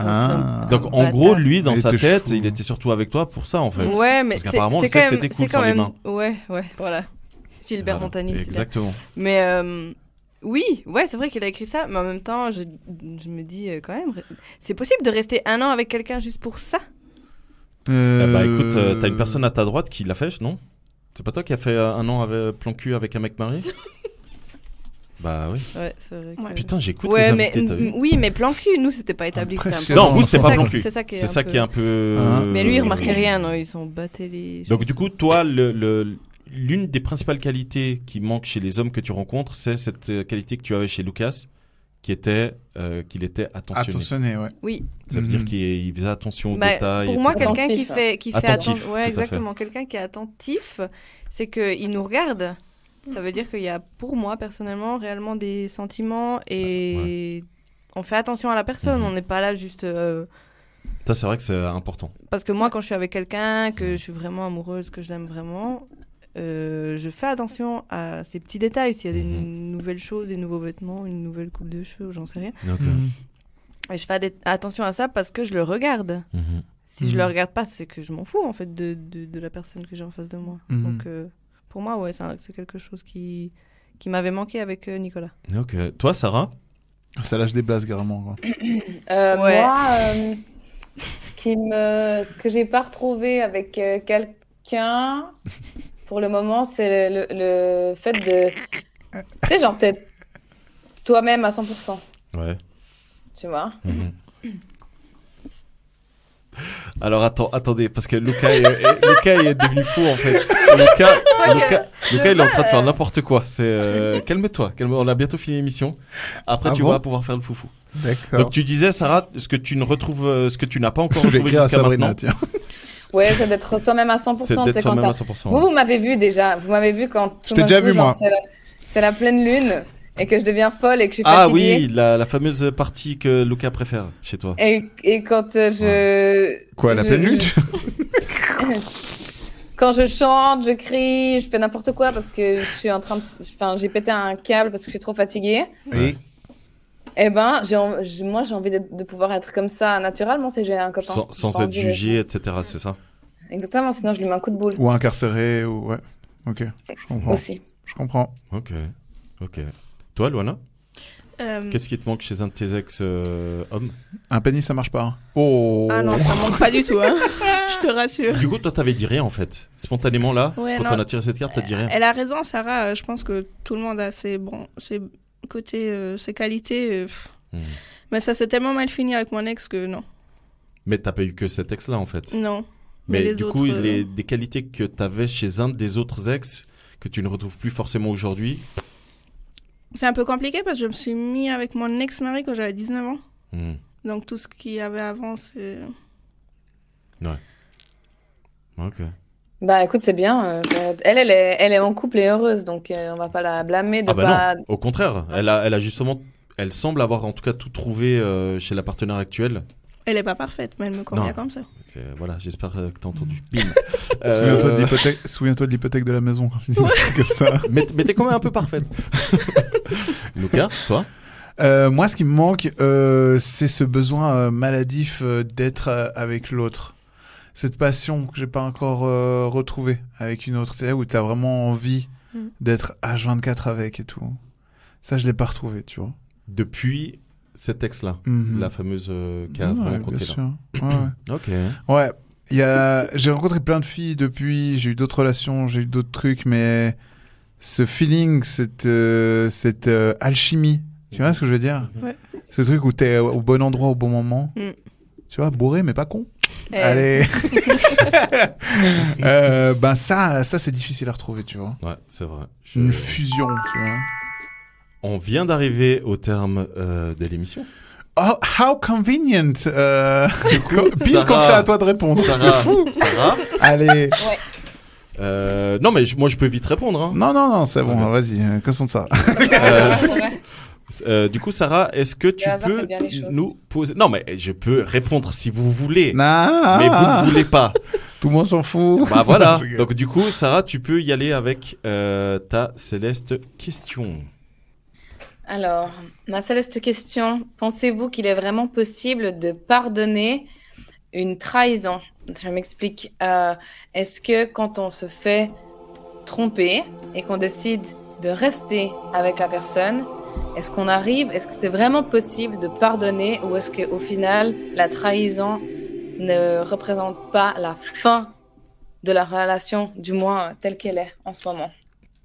[SPEAKER 7] Donc en gros, lui, dans sa tête, il était surtout avec toi pour ça, en fait.
[SPEAKER 9] Ouais, mais
[SPEAKER 7] parce qu'apparemment, le sexe était cool sans les mains.
[SPEAKER 9] Ouais, voilà. Gilbert Montagny.
[SPEAKER 7] Exactement.
[SPEAKER 9] Mais oui, c'est vrai qu'il a écrit ça, mais en même temps, je me dis quand même, c'est possible de rester 1 an avec quelqu'un juste pour ça?
[SPEAKER 7] Bah écoute, t'as une personne à ta droite qui l'a fait, non? C'est pas toi qui a fait 1 an avec plan cul avec un mec marié? Bah oui.
[SPEAKER 9] Ouais, c'est vrai.
[SPEAKER 7] Putain, j'écoute les invités, t'as vu?
[SPEAKER 9] Oui, mais plan cul, nous, c'était pas établi que c'était un
[SPEAKER 7] Non, vous, c'était pas plan cul.
[SPEAKER 9] C'est ça
[SPEAKER 7] qui est un peu...
[SPEAKER 9] Mais lui, il remarquait rien, non, ils sont battés les...
[SPEAKER 7] Donc du coup, toi, l'une des principales qualités qui manque chez les hommes que tu rencontres, c'est cette qualité que tu avais chez Lucas, qui était qu'il était attentionné.
[SPEAKER 6] Attentionné, ouais.
[SPEAKER 9] Oui.
[SPEAKER 7] Ça veut dire qu'il faisait attention aux détails.
[SPEAKER 9] Pour moi, quelqu'un qui fait
[SPEAKER 7] attentif.
[SPEAKER 9] Ouais, exactement. Quelqu'un qui est attentif, c'est qu'il nous regarde. Ça veut dire qu'il y a, pour moi, personnellement, réellement des sentiments et on fait attention à la personne. On n'est pas là juste...
[SPEAKER 7] Ça, c'est vrai que c'est important.
[SPEAKER 9] Parce que moi, quand je suis avec quelqu'un, que je suis vraiment amoureuse, que je l'aime vraiment, je fais attention à ces petits détails. S'il y a des nouvelles choses, des nouveaux vêtements, une nouvelle coupe de cheveux, j'en sais rien. Et je fais attention à ça parce que je le regarde. Si je le regarde pas, c'est que je m'en fous, en fait, de la personne que j'ai en face de moi. Donc... pour moi, c'est quelque chose qui m'avait manqué avec Nicolas.
[SPEAKER 7] Ok. Toi, Sarah?
[SPEAKER 6] Ça lâche des blagues, carrément. Quoi.
[SPEAKER 8] Moi, ce que j'ai pas retrouvé avec quelqu'un, pour le moment, c'est le fait de... Tu sais, genre peut-être toi-même à 100%.
[SPEAKER 7] Ouais.
[SPEAKER 8] Tu vois?
[SPEAKER 7] Alors attendez, parce que Lucas est devenu fou en fait. Lucas, il est en train de faire n'importe quoi. C'est calme-toi. On a bientôt fini l'émission. Après, tu vas pouvoir faire le foufou.
[SPEAKER 6] D'accord.
[SPEAKER 7] Donc tu disais, Sarah, ce que tu n'as pas encore retrouvé jusqu'à maintenant.
[SPEAKER 8] Ouais, c'est d'être soi-même à 100%.
[SPEAKER 7] C'est d'être soi-même à 100%.
[SPEAKER 8] Vous m'avez vu déjà. Vous m'avez vu quand tout
[SPEAKER 6] je t'ai déjà vu, moi.
[SPEAKER 8] C'est la pleine lune. Et que je deviens folle et que je suis
[SPEAKER 7] fatiguée. Ah oui, la fameuse partie que Lucas préfère chez toi.
[SPEAKER 8] Et quand je...
[SPEAKER 6] Quoi, la pleine lune?
[SPEAKER 8] Quand je chante, je crie, je fais n'importe quoi parce que je suis en train de... Enfin, j'ai pété un câble parce que je suis trop fatiguée.
[SPEAKER 6] Oui.
[SPEAKER 8] Eh ben, moi, j'ai envie de pouvoir être comme ça naturellement si j'ai un copain.
[SPEAKER 7] Sans être jugé, etc., c'est ça?
[SPEAKER 8] Exactement, sinon je lui mets un coup de boule.
[SPEAKER 6] Ou incarcéré, ou... Ouais, ok, je comprends.
[SPEAKER 8] Aussi.
[SPEAKER 6] Je comprends.
[SPEAKER 7] Ok. Toi, Luana, qu'est-ce qui te manque chez un de tes ex-hommes?
[SPEAKER 6] Un pénis, ça marche pas. Hein. Oh.
[SPEAKER 1] Ah non, ça manque pas du tout, hein. Je te rassure.
[SPEAKER 7] Du coup, toi, t'avais dit rien en fait. Spontanément là, quand on a tiré cette carte, t'as dit rien.
[SPEAKER 1] Elle a raison, Sarah. Je pense que tout le monde a ses côtés, ses qualités. Mais ça s'est tellement mal fini avec mon ex que non.
[SPEAKER 7] Mais t'as pas eu que cet ex-là en fait.
[SPEAKER 1] Non.
[SPEAKER 7] Mais du coup, des qualités que t'avais chez un des autres ex que tu ne retrouves plus forcément aujourd'hui.
[SPEAKER 1] C'est un peu compliqué parce que je me suis mis avec mon ex-mari quand j'avais 19 ans. Donc tout ce qu'il y avait avant, c'est...
[SPEAKER 7] Ouais. Ok.
[SPEAKER 8] Bah écoute, c'est bien. Elle est en couple et heureuse, donc on va pas la blâmer de pas...
[SPEAKER 7] Non. Au contraire, elle a justement... Elle semble avoir en tout cas tout trouvé chez la partenaire actuelle.
[SPEAKER 1] Elle est pas parfaite, mais elle me convient comme ça.
[SPEAKER 7] Voilà, j'espère que t'as entendu. Bim.
[SPEAKER 6] Souviens-toi de l'hypothèque de la maison quand tu dis comme ça.
[SPEAKER 7] Mais t'es quand même un peu parfaite. Lucas, toi?
[SPEAKER 6] Moi, ce qui me manque, c'est ce besoin maladif d'être avec l'autre. Cette passion que j'ai pas encore retrouvée avec une autre. C'est là où t'as vraiment envie d'être H24 avec et tout. Ça, je l'ai pas retrouvé, tu vois.
[SPEAKER 7] Depuis cet ex-là, la fameuse qui a vraiment compté là.
[SPEAKER 6] Ouais.
[SPEAKER 7] Ok.
[SPEAKER 6] Ouais. J'ai rencontré plein de filles depuis, j'ai eu d'autres relations, j'ai eu d'autres trucs, mais ce feeling, cette alchimie, tu vois ce que je veux dire?
[SPEAKER 1] Ouais.
[SPEAKER 6] Ce truc où t'es au bon endroit au bon moment. Tu vois, bourré mais pas con. Allez. Ça c'est difficile à retrouver, tu vois.
[SPEAKER 7] Ouais, c'est vrai.
[SPEAKER 6] Une fusion, tu vois.
[SPEAKER 7] On vient d'arriver au terme de l'émission.
[SPEAKER 6] Oh, how convenient. Pile
[SPEAKER 7] Sarah,
[SPEAKER 6] quand c'est à toi de répondre.
[SPEAKER 7] Sarah,
[SPEAKER 6] C'est fou.
[SPEAKER 7] Sarah.
[SPEAKER 6] Allez.
[SPEAKER 7] Non, mais moi, je peux vite répondre. Hein.
[SPEAKER 6] Non, c'est bon. Vas-y, cassons de ça.
[SPEAKER 7] Du coup, Sarah, est-ce que tu peux nous poser... Non, mais je peux répondre si vous voulez.
[SPEAKER 6] Non.
[SPEAKER 7] Mais vous ne voulez pas.
[SPEAKER 6] Tout le monde s'en fout.
[SPEAKER 7] Bah voilà. Donc du coup, Sarah, tu peux y aller avec ta céleste question.
[SPEAKER 8] Alors, ma céleste question, pensez-vous qu'il est vraiment possible de pardonner une trahison? Je m'explique. Est-ce que quand on se fait tromper et qu'on décide de rester avec la personne, est-ce que c'est vraiment possible de pardonner, ou est-ce qu'au final, la trahison ne représente pas la fin de la relation, du moins telle qu'elle est en ce moment?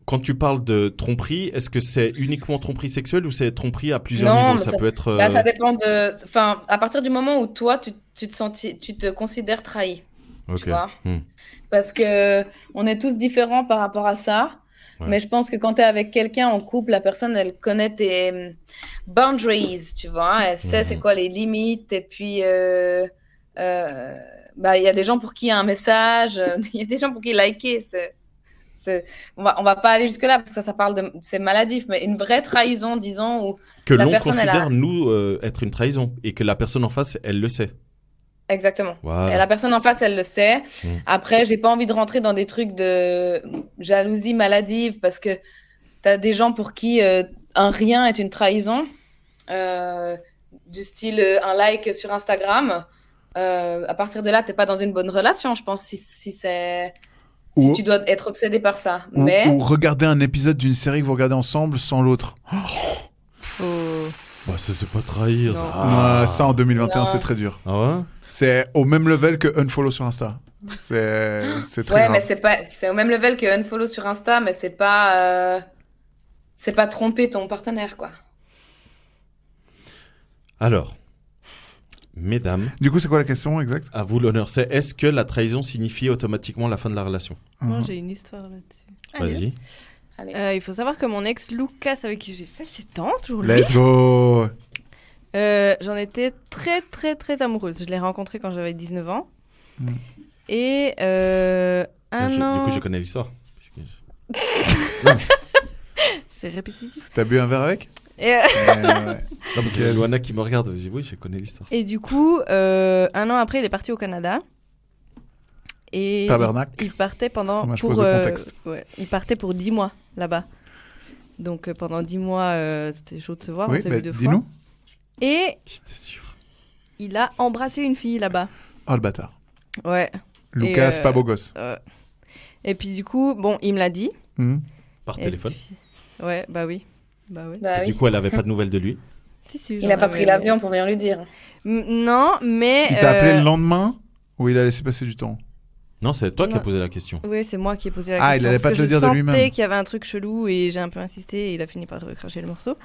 [SPEAKER 7] Quand tu parles de tromperie, est-ce que c'est uniquement tromperie sexuelle ou c'est tromperie à plusieurs niveaux? Ça peut être.
[SPEAKER 8] Ça dépend de. Enfin, à partir du moment où toi, tu te considères trahi.
[SPEAKER 7] Ok.
[SPEAKER 8] Tu vois Parce que on est tous différents par rapport à ça. Ouais. Mais je pense que quand tu es avec quelqu'un en couple, la personne, elle connaît tes boundaries, tu vois. Elle sait c'est quoi les limites. Et puis, il y a des gens pour qui un message, il y a des gens pour qui liker, on va pas aller jusque là parce que ça parle de c'est maladif, mais une vraie trahison, disons, où
[SPEAKER 7] que l'on considère nous être une trahison et que la personne en face elle le sait.
[SPEAKER 8] Exactement.
[SPEAKER 7] Voilà.
[SPEAKER 8] Et la personne en face elle le sait. Après, j'ai pas envie de rentrer dans des trucs de jalousie maladive parce que t'as des gens pour qui un rien est une trahison, du style un like sur Instagram. À partir de là, t'es pas dans une bonne relation, je pense, si tu dois être obsédé par ça.
[SPEAKER 6] Ou regarder un épisode d'une série que vous regardez ensemble sans l'autre.
[SPEAKER 7] Bah, ça, c'est pas trahir.
[SPEAKER 6] Ça, en 2021, c'est très dur.
[SPEAKER 7] Ah ouais?
[SPEAKER 6] C'est au même level que unfollow sur Insta. C'est très grave.
[SPEAKER 8] Mais c'est au même level que unfollow sur Insta, mais c'est pas tromper ton partenaire, quoi.
[SPEAKER 7] Alors, mesdames.
[SPEAKER 6] Du coup, c'est quoi la question exacte?
[SPEAKER 7] À vous l'honneur. C'est est-ce que la trahison signifie automatiquement la fin de la relation?
[SPEAKER 1] Moi, j'ai une histoire là-dessus.
[SPEAKER 7] Vas-y.
[SPEAKER 1] Il faut savoir que mon ex Lucas, avec qui j'ai fait 7 ans, toujours lui.
[SPEAKER 6] Let's go.
[SPEAKER 1] J'en étais très, très, très amoureuse. Je l'ai rencontré quand j'avais 19 ans. Et un an...
[SPEAKER 7] Du coup, je connais l'histoire.
[SPEAKER 1] C'est répétitif.
[SPEAKER 6] T'as bu un verre avec?
[SPEAKER 7] Non, parce qu'il y a Luana qui me regarde. Vas-y, oui, je connais l'histoire.
[SPEAKER 1] Et du coup, un an après, il est parti au Canada. Et il partait pendant il partait pour 10 mois là-bas. Donc pendant 10 mois, c'était chaud de se voir.
[SPEAKER 6] Oui,
[SPEAKER 1] on s'est vu 2
[SPEAKER 6] dis-nous.
[SPEAKER 1] fois. Et
[SPEAKER 7] j'étais sûr.
[SPEAKER 1] Il a embrassé une fille là-bas.
[SPEAKER 6] Oh le bâtard.
[SPEAKER 1] Ouais.
[SPEAKER 6] Lucas, pas beau gosse.
[SPEAKER 1] Et puis du coup, bon, il me l'a dit.
[SPEAKER 7] Par téléphone.
[SPEAKER 1] Puis... Ouais, bah oui.
[SPEAKER 7] Parce que du coup, elle avait pas de nouvelles de lui.
[SPEAKER 1] Si,
[SPEAKER 8] il a pas pris l'avion pour venir lui dire.
[SPEAKER 1] Non, mais.
[SPEAKER 6] Il t'a appelé le lendemain ou il a laissé passer du temps?
[SPEAKER 7] Non, c'est toi qui as posé la question.
[SPEAKER 1] Oui, c'est moi qui ai posé la question.
[SPEAKER 6] Ah, il allait pas te le dire de lui-même.
[SPEAKER 1] Je sentais qu'il y avait un truc chelou et j'ai un peu insisté et il a fini par cracher le morceau.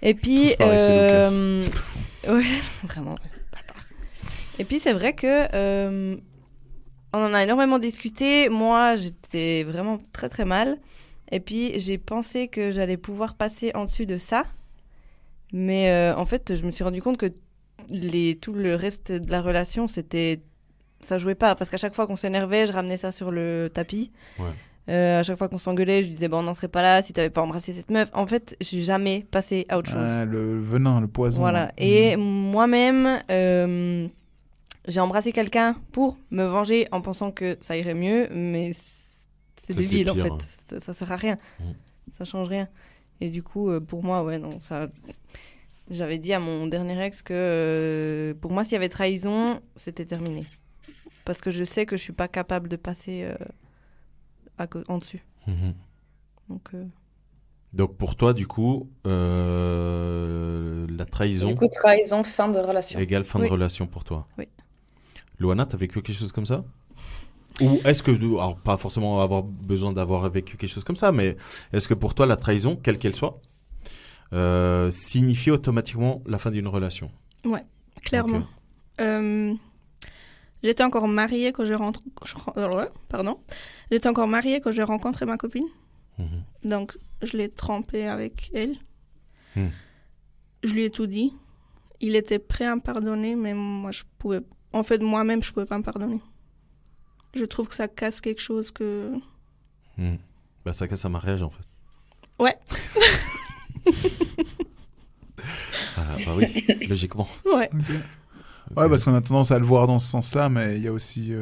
[SPEAKER 1] Et puis, ouais, vraiment. Et puis c'est vrai que on en a énormément discuté. Moi, j'étais vraiment très très mal. Et puis j'ai pensé que j'allais pouvoir passer en dessus de ça, mais en fait, je me suis rendu compte que tout le reste de la relation, ça jouait pas, parce qu'à chaque fois qu'on s'énervait, je ramenais ça sur le tapis.
[SPEAKER 7] Ouais.
[SPEAKER 1] À chaque fois qu'on s'engueulait, je disais on n'en serait pas là si t'avais pas embrassé cette meuf. En fait, je suis jamais passée à autre chose.
[SPEAKER 6] Le venin, le poison.
[SPEAKER 1] Voilà. Et moi-même, j'ai embrassé quelqu'un pour me venger en pensant que ça irait mieux, mais c'est débile en fait. Ça sert à rien. Ça change rien. Et du coup, pour moi, ouais, non, ça. J'avais dit à mon dernier ex que pour moi, s'il y avait trahison, c'était terminé. Parce que je sais que je suis pas capable de passer en dessus.
[SPEAKER 7] Donc pour toi, du coup, la trahison...
[SPEAKER 8] Du coup, trahison, fin de relation.
[SPEAKER 7] Égale fin de relation pour toi.
[SPEAKER 1] Oui.
[SPEAKER 7] Luana, t'as vécu quelque chose comme ça? Ou est-ce que, alors pas forcément avoir besoin d'avoir vécu quelque chose comme ça, mais est-ce que pour toi, la trahison, quelle qu'elle soit, signifie automatiquement la fin d'une relation?
[SPEAKER 1] Ouais, clairement. Okay. J'étais encore mariée quand J'étais encore mariée quand j'ai rencontré ma copine. Donc, je l'ai trompé avec elle. Je lui ai tout dit. Il était prêt à me pardonner, mais moi, moi-même, je pouvais pas me pardonner. Je trouve que ça casse quelque chose que...
[SPEAKER 7] Bah, ça casse un mariage, en fait.
[SPEAKER 1] Ouais.
[SPEAKER 7] Bah oui, logiquement.
[SPEAKER 1] Ouais.
[SPEAKER 6] Okay. Ouais, parce qu'on a tendance à le voir dans ce sens-là, mais il y a aussi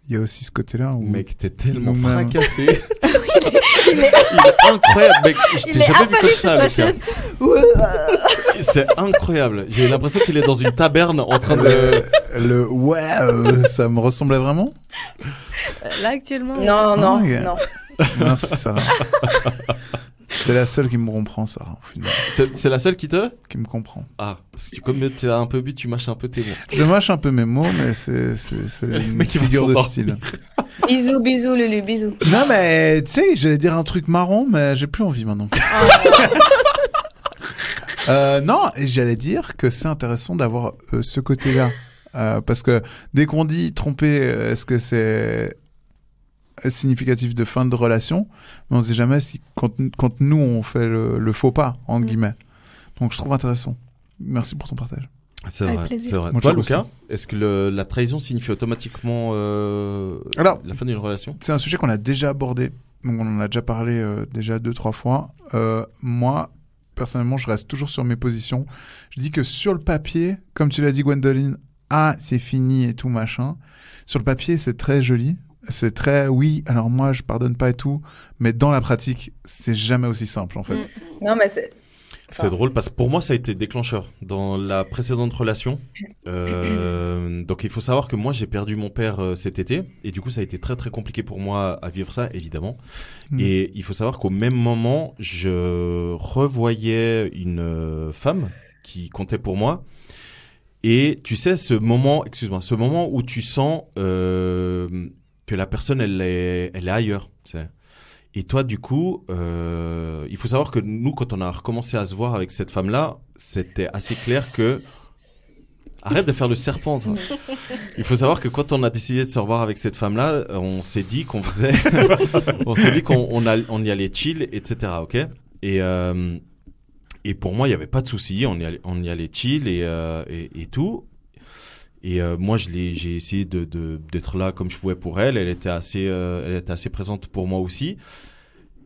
[SPEAKER 6] ce côté-là où...
[SPEAKER 7] Mec, t'es tellement fracassé. Il est incroyable, mec. Je t'ai jamais vu comme ça, avec ça. C'est incroyable. J'ai l'impression qu'il est dans une taverne en train
[SPEAKER 6] de... ça me ressemblait vraiment?
[SPEAKER 9] Là, actuellement...
[SPEAKER 8] Non.
[SPEAKER 6] Merci, Sarah. C'est la seule qui me comprend, Sarah, au final.
[SPEAKER 7] C'est la seule qui
[SPEAKER 6] me comprend.
[SPEAKER 7] Ah, parce que comme tu as un peu bu, tu mâches un peu tes mots.
[SPEAKER 6] Je mâche un peu mes mots, mais c'est une figure de style.
[SPEAKER 8] Bisous, Lulu, bisous.
[SPEAKER 6] Non, mais tu sais, j'allais dire un truc marrant, mais j'ai plus envie maintenant. Non, et j'allais dire que c'est intéressant d'avoir ce côté-là. Parce que dès qu'on dit tromper, est-ce que c'est significatif de fin de relation, mais on sait jamais si quand nous on fait le faux pas entre guillemets. Donc je trouve intéressant. Merci pour ton partage.
[SPEAKER 7] C'est vrai.
[SPEAKER 6] Moi,
[SPEAKER 7] toi, Lucas, est-ce que la trahison signifie automatiquement la fin d'une relation?
[SPEAKER 6] C'est un sujet qu'on a déjà abordé, donc on en a déjà parlé déjà 2-3 fois. Moi, personnellement, je reste toujours sur mes positions. Je dis que sur le papier, comme tu l'as dit, Gwendoline, c'est fini et tout machin. Sur le papier, c'est très joli. C'est très, oui, alors moi, je pardonne pas et tout, mais dans la pratique, c'est jamais aussi simple, en fait.
[SPEAKER 8] Non, mais
[SPEAKER 7] c'est drôle parce que pour moi, ça a été déclencheur dans la précédente relation. Donc, il faut savoir que moi, j'ai perdu mon père cet été. Et du coup, ça a été très, très compliqué pour moi à vivre ça, évidemment. Et il faut savoir qu'au même moment, je revoyais une femme qui comptait pour moi. Et tu sais, ce moment où tu sens que la personne, elle est ailleurs. Tu sais. Et toi, du coup, il faut savoir que nous, quand on a recommencé à se voir avec cette femme-là, c'était assez clair que... Arrête de faire le serpent, toi. Il faut savoir que quand on a décidé de se revoir avec cette femme-là, on s'est dit qu'on faisait... on s'est dit qu'on y allait chill, etc. Ok ? Et pour moi, il n'y avait pas de souci. On y allait chill et tout. Et moi, j'ai essayé d'être là comme je pouvais pour elle. Elle était assez présente pour moi aussi.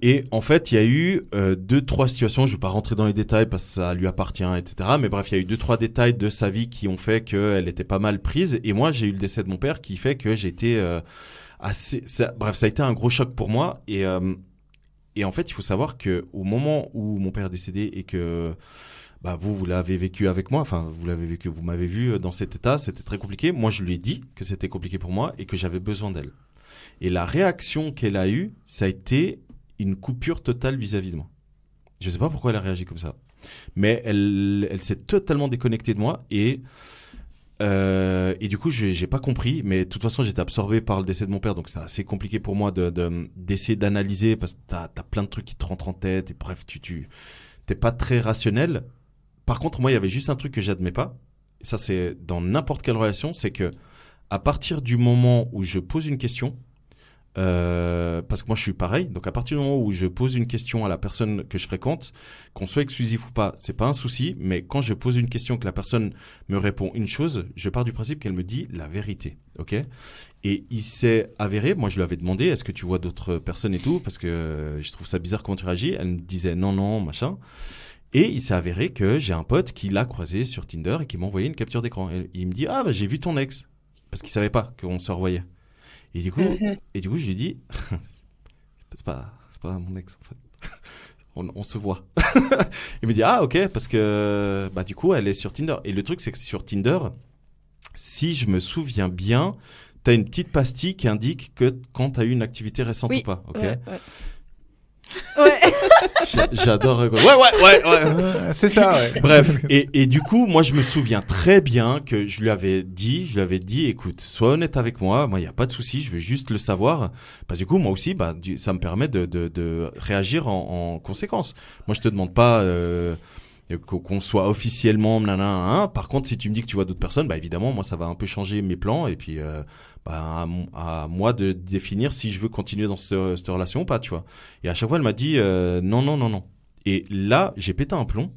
[SPEAKER 7] Et en fait, il y a eu 2-3 situations. Je ne vais pas rentrer dans les détails parce que ça lui appartient, etc. Mais bref, il y a eu 2-3 détails de sa vie qui ont fait qu'elle était pas mal prise. Et moi, j'ai eu le décès de mon père qui fait que j'étais assez... Bref, ça a été un gros choc pour moi. Et en fait, il faut savoir qu'au moment où mon père est décédé et que... vous l'avez vécu avec moi, enfin, vous m'avez vu dans cet état, c'était très compliqué. Moi, je lui ai dit que c'était compliqué pour moi et que j'avais besoin d'elle. Et la réaction qu'elle a eue, ça a été une coupure totale vis-à-vis de moi. Je ne sais pas pourquoi elle a réagi comme ça. Mais elle s'est totalement déconnectée de moi et du coup, j'ai pas compris. Mais de toute façon, j'étais absorbé par le décès de mon père, donc c'est assez compliqué pour moi d'essayer d'analyser parce que t'as plein de trucs qui te rentrent en tête et bref, t'es pas très rationnel. Par contre, moi, il y avait juste un truc que j'admets pas. Et ça, c'est dans n'importe quelle relation, c'est que à partir du moment où je pose une question, parce que moi, je suis pareil. Donc, à partir du moment où je pose une question à la personne que je fréquente, qu'on soit exclusif ou pas, c'est pas un souci. Mais quand je pose une question que la personne me répond une chose, je pars du principe qu'elle me dit la vérité. Ok ? Et il s'est avéré, moi, je lui avais demandé, est-ce que tu vois d'autres personnes et tout ? Parce que je trouve ça bizarre comment tu réagis. Elle me disait non, machin. Et il s'est avéré que j'ai un pote qui l'a croisé sur Tinder et qui m'a envoyé une capture d'écran. Et il me dit, j'ai vu ton ex. Parce qu'il savait pas qu'on se revoyait. Et du coup, je lui dis, c'est pas mon ex, en fait. On se voit. Il me dit, ok, parce que, du coup, elle est sur Tinder. Et le truc, c'est que sur Tinder, si je me souviens bien, t'as une petite pastille qui indique que quand t'as eu une activité récente ou pas. Ok.
[SPEAKER 9] Ouais.
[SPEAKER 7] J'adore. Ouais.
[SPEAKER 6] C'est ça, ouais.
[SPEAKER 7] Bref. Et du coup, moi, je me souviens très bien que je lui avais dit, écoute, sois honnête avec moi. Moi, il n'y a pas de souci. Je veux juste le savoir. Parce que du coup, moi aussi, ça me permet de réagir en conséquence. Moi, je te demande pas, qu'on soit officiellement nanana. Par contre, si tu me dis que tu vois d'autres personnes, bah évidemment, moi ça va un peu changer mes plans et puis à moi de définir si je veux continuer dans cette relation ou pas, tu vois. Et à chaque fois, elle m'a dit non. Et là, j'ai pété un plomb.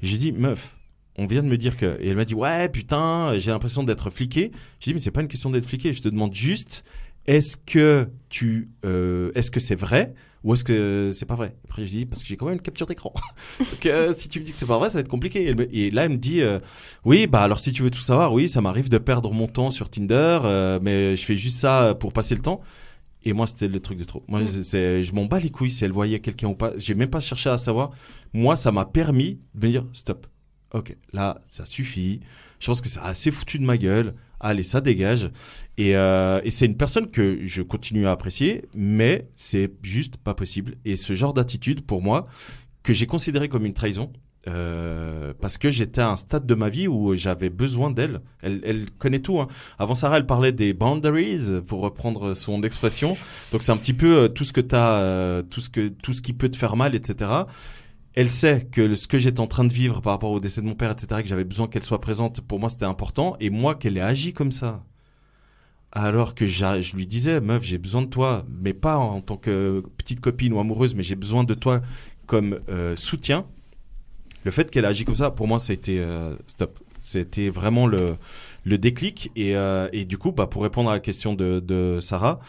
[SPEAKER 7] Et j'ai dit meuf, on vient de me dire que... Et elle m'a dit ouais putain, j'ai l'impression d'être fliqué. J'ai dit mais c'est pas une question d'être fliqué. Je te demande juste est-ce que c'est vrai? Ou est-ce que c'est pas vrai? Après, je dis, parce que j'ai quand même une capture d'écran. Donc, si tu me dis que c'est pas vrai, ça va être compliqué. Et là, elle me dit, oui, bah, alors si tu veux tout savoir, oui, ça m'arrive de perdre mon temps sur Tinder, mais je fais juste ça pour passer le temps. Et moi, c'était le truc de trop. Moi, je m'en bats les couilles si elle voyait quelqu'un ou pas. J'ai même pas cherché à savoir. Moi, ça m'a permis de me dire, stop. Ok, là, ça suffit. Je pense que ça a assez foutu de ma gueule. Allez, ça dégage. Et c'est une personne que je continue à apprécier, mais c'est juste pas possible. Et ce genre d'attitude, pour moi, que j'ai considéré comme une trahison, parce que j'étais à un stade de ma vie où j'avais besoin d'elle. Elle connaît tout. Hein. Avant Sarah, elle parlait des boundaries, pour reprendre son expression. Donc c'est un petit peu tout ce que t'as, tout ce qui peut te faire mal, etc. Elle sait que ce que j'étais en train de vivre par rapport au décès de mon père, etc., que j'avais besoin qu'elle soit présente, pour moi c'était important. Et moi, qu'elle ait agi comme ça, alors que je lui disais, meuf, j'ai besoin de toi, mais pas en tant que petite copine ou amoureuse, mais j'ai besoin de toi comme soutien. Le fait qu'elle ait agi comme ça, pour moi, ça a été stop. C'était vraiment le déclic. Et du coup, bah, pour répondre à la question de Sarah,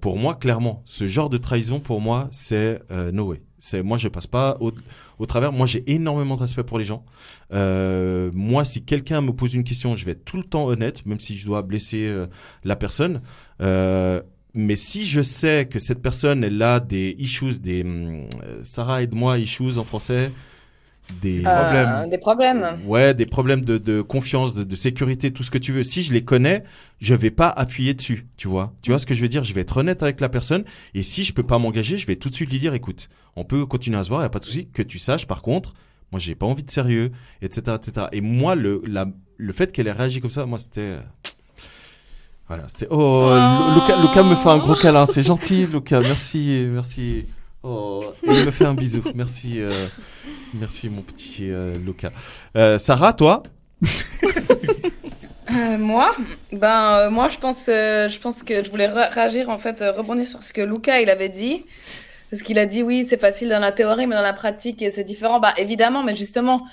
[SPEAKER 7] pour moi, clairement, ce genre de trahison, pour moi, c'est no way. Moi, je passe pas au travers. Moi, j'ai énormément de respect pour les gens. Moi, si quelqu'un me pose une question, je vais être tout le temps honnête, même si je dois blesser la personne. Mais si je sais que cette personne, elle a des issues, Sarah aide-moi, issues en français, des problèmes. Ouais, des problèmes de confiance, de sécurité, tout ce que tu veux. Si je les connais, je vais pas appuyer dessus, tu vois. Tu vois ce que je veux dire? Je vais être honnête avec la personne. Et si je peux pas m'engager, je vais tout de suite lui dire, écoute, on peut continuer à se voir, y a pas de souci. Que tu saches, par contre, moi, j'ai pas envie de sérieux, etc., etc. Et moi, le fait qu'elle ait réagi comme ça, moi, c'était... Voilà, c'était... Oh, Lucas me fait un gros câlin. C'est gentil, Lucas. Merci. Oh, et il me fait un bisou. Merci mon petit Lucas. Sarah, toi?
[SPEAKER 8] Moi, je pense que je voulais réagir, en fait, rebondir sur ce que Lucas il avait dit. Parce qu'il a dit, oui, c'est facile dans la théorie, mais dans la pratique, c'est différent. Bah, évidemment, mais justement,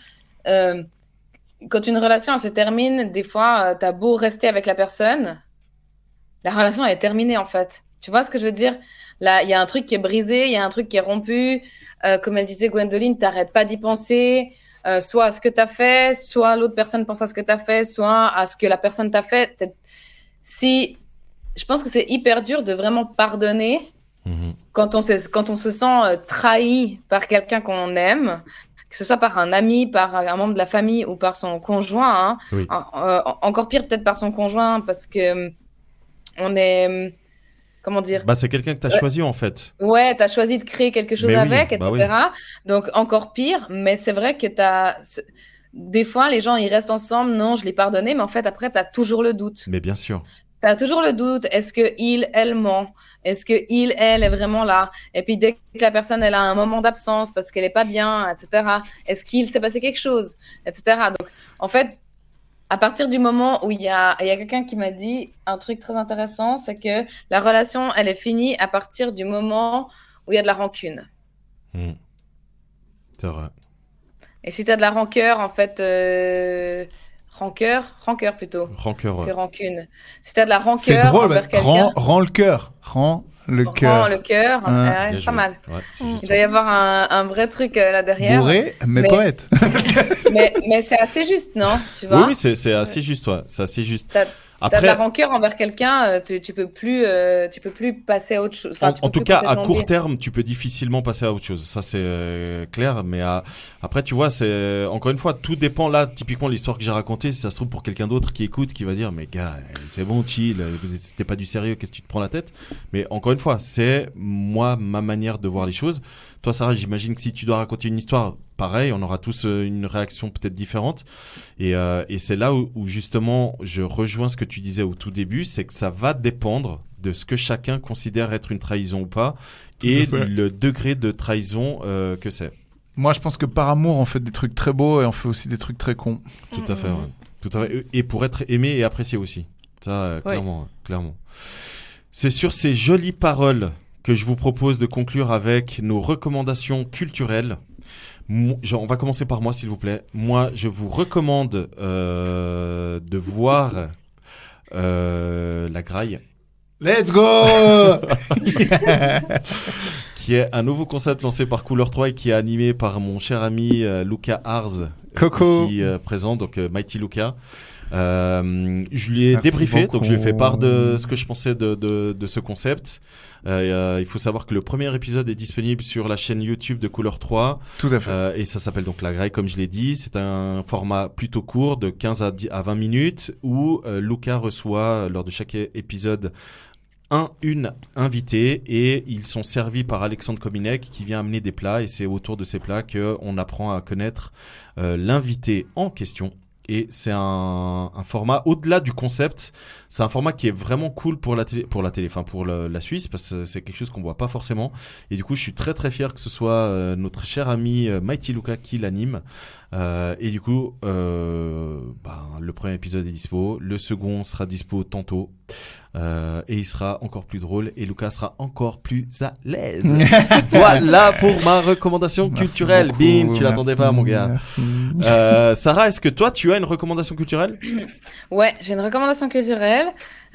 [SPEAKER 8] quand une relation elle se termine, des fois, t'as beau rester avec la personne, la relation elle est terminée, en fait. Tu vois ce que je veux dire? Là, il y a un truc qui est brisé, il y a un truc qui est rompu. Comme elle disait, Gwendoline, t'arrêtes pas d'y penser, soit à ce que t'as fait, soit l'autre personne pense à ce que t'as fait, soit à ce que la personne t'a fait. Je pense que c'est hyper dur de vraiment pardonner quand on se sent trahi par quelqu'un qu'on aime, que ce soit par un ami, par un membre de la famille ou par son conjoint. Hein. Oui. Encore pire peut-être par son conjoint, parce que on est... Comment dire?
[SPEAKER 7] Bah, c'est quelqu'un que tu as choisi, en fait.
[SPEAKER 8] Ouais, tu as choisi de créer quelque chose avec, etc.
[SPEAKER 7] Oui.
[SPEAKER 8] Donc, encore pire. Mais c'est vrai que des fois, les gens, ils restent ensemble. Non, je l'ai pardonné. Mais en fait, après, tu as toujours le doute.
[SPEAKER 7] Mais bien sûr.
[SPEAKER 8] Tu as toujours le doute. Est-ce que elle ment? Est-ce que elle est vraiment là? Et puis, dès que la personne, elle a un moment d'absence parce qu'elle est pas bien, etc. Est-ce qu'il s'est passé quelque chose? Etc. Donc, en fait, à partir du moment où il y a quelqu'un qui m'a dit un truc très intéressant, c'est que la relation, elle est finie à partir du moment où il y a de la rancune.
[SPEAKER 7] C'est vrai.
[SPEAKER 8] Et si tu as de la rancœur, en fait... Rancœur plutôt.
[SPEAKER 7] Rancœur, ouais.
[SPEAKER 8] Que rancune. Si tu as de la rancœur...
[SPEAKER 6] C'est drôle, rend le cœur. Le cœur.
[SPEAKER 8] Pas mal. Ouais, il doit y avoir un vrai truc là derrière.
[SPEAKER 6] Bourré, mais poète.
[SPEAKER 8] mais c'est assez juste, non? Tu vois?
[SPEAKER 7] Oui, c'est assez juste, ouais. C'est assez juste.
[SPEAKER 8] T'as de la rancœur envers quelqu'un, tu peux plus passer à autre chose. Enfin,
[SPEAKER 7] en tout cas, à court terme, tu peux difficilement passer à autre chose. Ça, c'est clair. Mais après, tu vois, c'est encore une fois, tout dépend. Là, typiquement, l'histoire que j'ai racontée, si ça se trouve pour quelqu'un d'autre qui écoute, qui va dire, mais gars, c'est bon, chill, c'était pas du sérieux, qu'est-ce que tu te prends la tête? Mais encore une fois, c'est ma manière de voir les choses. Toi, Sarah, j'imagine que si tu dois raconter une histoire, pareil, on aura tous une réaction peut-être différente. Et c'est là où justement, je rejoins ce que tu disais au tout début, c'est que ça va dépendre de ce que chacun considère être une trahison ou pas, et le degré de trahison que c'est.
[SPEAKER 6] Moi, je pense que par amour, on fait des trucs très beaux et on fait aussi des trucs très cons.
[SPEAKER 7] Tout à fait, ouais. Tout à fait. Et pour être aimé et apprécié aussi. Ça, clairement. C'est sur ces jolies paroles que je vous propose de conclure avec nos recommandations culturelles. On va commencer par moi, s'il vous plaît. Moi, je vous recommande de voir La Graille.
[SPEAKER 6] Let's go.
[SPEAKER 7] Qui est un nouveau concept lancé par Couleur 3 et qui est animé par mon cher ami Lucas Arz,
[SPEAKER 6] Coco.
[SPEAKER 7] ici présent, donc Mighty Lucas. Je lui ai débriefé, donc je lui ai fait part de ce que je pensais de ce concept. Il faut savoir que le premier épisode est disponible sur la chaîne YouTube de Couleur 3.
[SPEAKER 6] Tout à fait.
[SPEAKER 7] Et ça s'appelle donc La Graille, comme je l'ai dit. C'est un format plutôt court de 15 à 20 minutes où Lucas reçoit, lors de chaque épisode, une invitée, et ils sont servis par Alexandre Kominek qui vient amener des plats, et c'est autour de ces plats qu'on apprend à connaître l'invité en question. Et c'est un format, au-delà du concept, c'est un format qui est vraiment cool pour la télé, enfin pour la Suisse, parce que c'est quelque chose qu'on voit pas forcément. Et du coup, je suis très très fier que ce soit notre cher ami Mighty Lucas qui l'anime. Et du coup, le premier épisode est dispo, le second sera dispo tantôt. Et il sera encore plus drôle et Lucas sera encore plus à l'aise. Voilà pour ma recommandation culturelle. Bim, tu l'attendais pas, mon gars. Sarah, est-ce que toi tu as une recommandation culturelle?
[SPEAKER 8] Ouais, j'ai une recommandation culturelle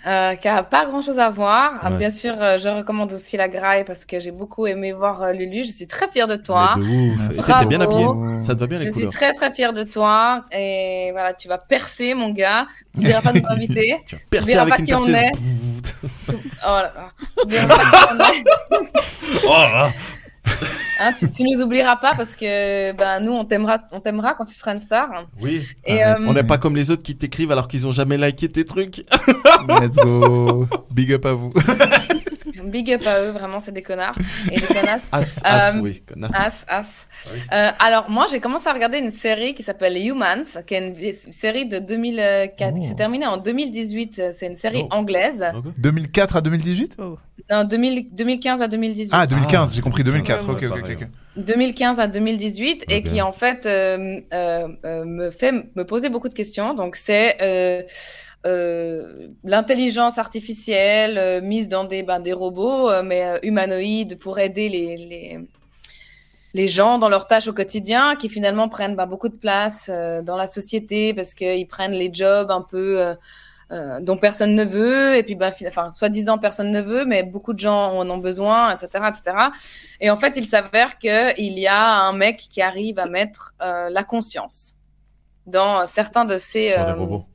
[SPEAKER 8] qui a pas grand-chose à voir.
[SPEAKER 7] Ouais.
[SPEAKER 8] Bien sûr, je recommande aussi La Graille parce que j'ai beaucoup aimé voir Lulu. Je suis très fière de toi.
[SPEAKER 7] Mais de ouf. Et
[SPEAKER 8] Bravo.
[SPEAKER 7] t'es bien habillé. Ça te va bien les
[SPEAKER 8] Je suis
[SPEAKER 7] couleurs.
[SPEAKER 8] très très fière de toi et voilà, tu vas percer, mon gars. Tu n'oublieras pas de nous inviter.
[SPEAKER 7] Tu vas percer
[SPEAKER 8] n'oublieras
[SPEAKER 7] avec
[SPEAKER 8] pas
[SPEAKER 7] une
[SPEAKER 8] qui on
[SPEAKER 7] perceuse.
[SPEAKER 8] est. Oh là là. Tu n'oublieras pas qui on est.
[SPEAKER 7] Oh là.
[SPEAKER 8] Hein, tu nous oublieras pas parce que nous on t'aimera quand tu seras une star.
[SPEAKER 7] Oui.
[SPEAKER 8] Et
[SPEAKER 7] On n'est pas comme les autres qui t'écrivent alors qu'ils ont jamais liké tes trucs.
[SPEAKER 6] Let's go. Big up à vous.
[SPEAKER 8] Big up à eux, vraiment, c'est des connards et des connasses.
[SPEAKER 7] Oui, connasse.
[SPEAKER 8] As.
[SPEAKER 7] Oui.
[SPEAKER 8] Alors moi, j'ai commencé à regarder une série qui s'appelle Humans, qui est une série de 2004, qui s'est terminée en 2018. C'est une série anglaise.
[SPEAKER 6] 2004 à 2018?
[SPEAKER 8] Non, 2015 à 2018.
[SPEAKER 6] Ah, 2015, j'ai compris 2004. Ok.
[SPEAKER 8] 2015 à 2018 et qui en fait me posait beaucoup de questions. Donc c'est l'intelligence artificielle mise dans des robots mais humanoïdes pour aider les gens dans leurs tâches au quotidien, qui finalement prennent beaucoup de place dans la société parce qu'ils prennent les jobs un peu dont personne ne veut, et puis soi-disant personne ne veut, mais beaucoup de gens en ont besoin, etc. Et en fait, il s'avère qu'il y a un mec qui arrive à mettre la conscience dans certains de ces robots.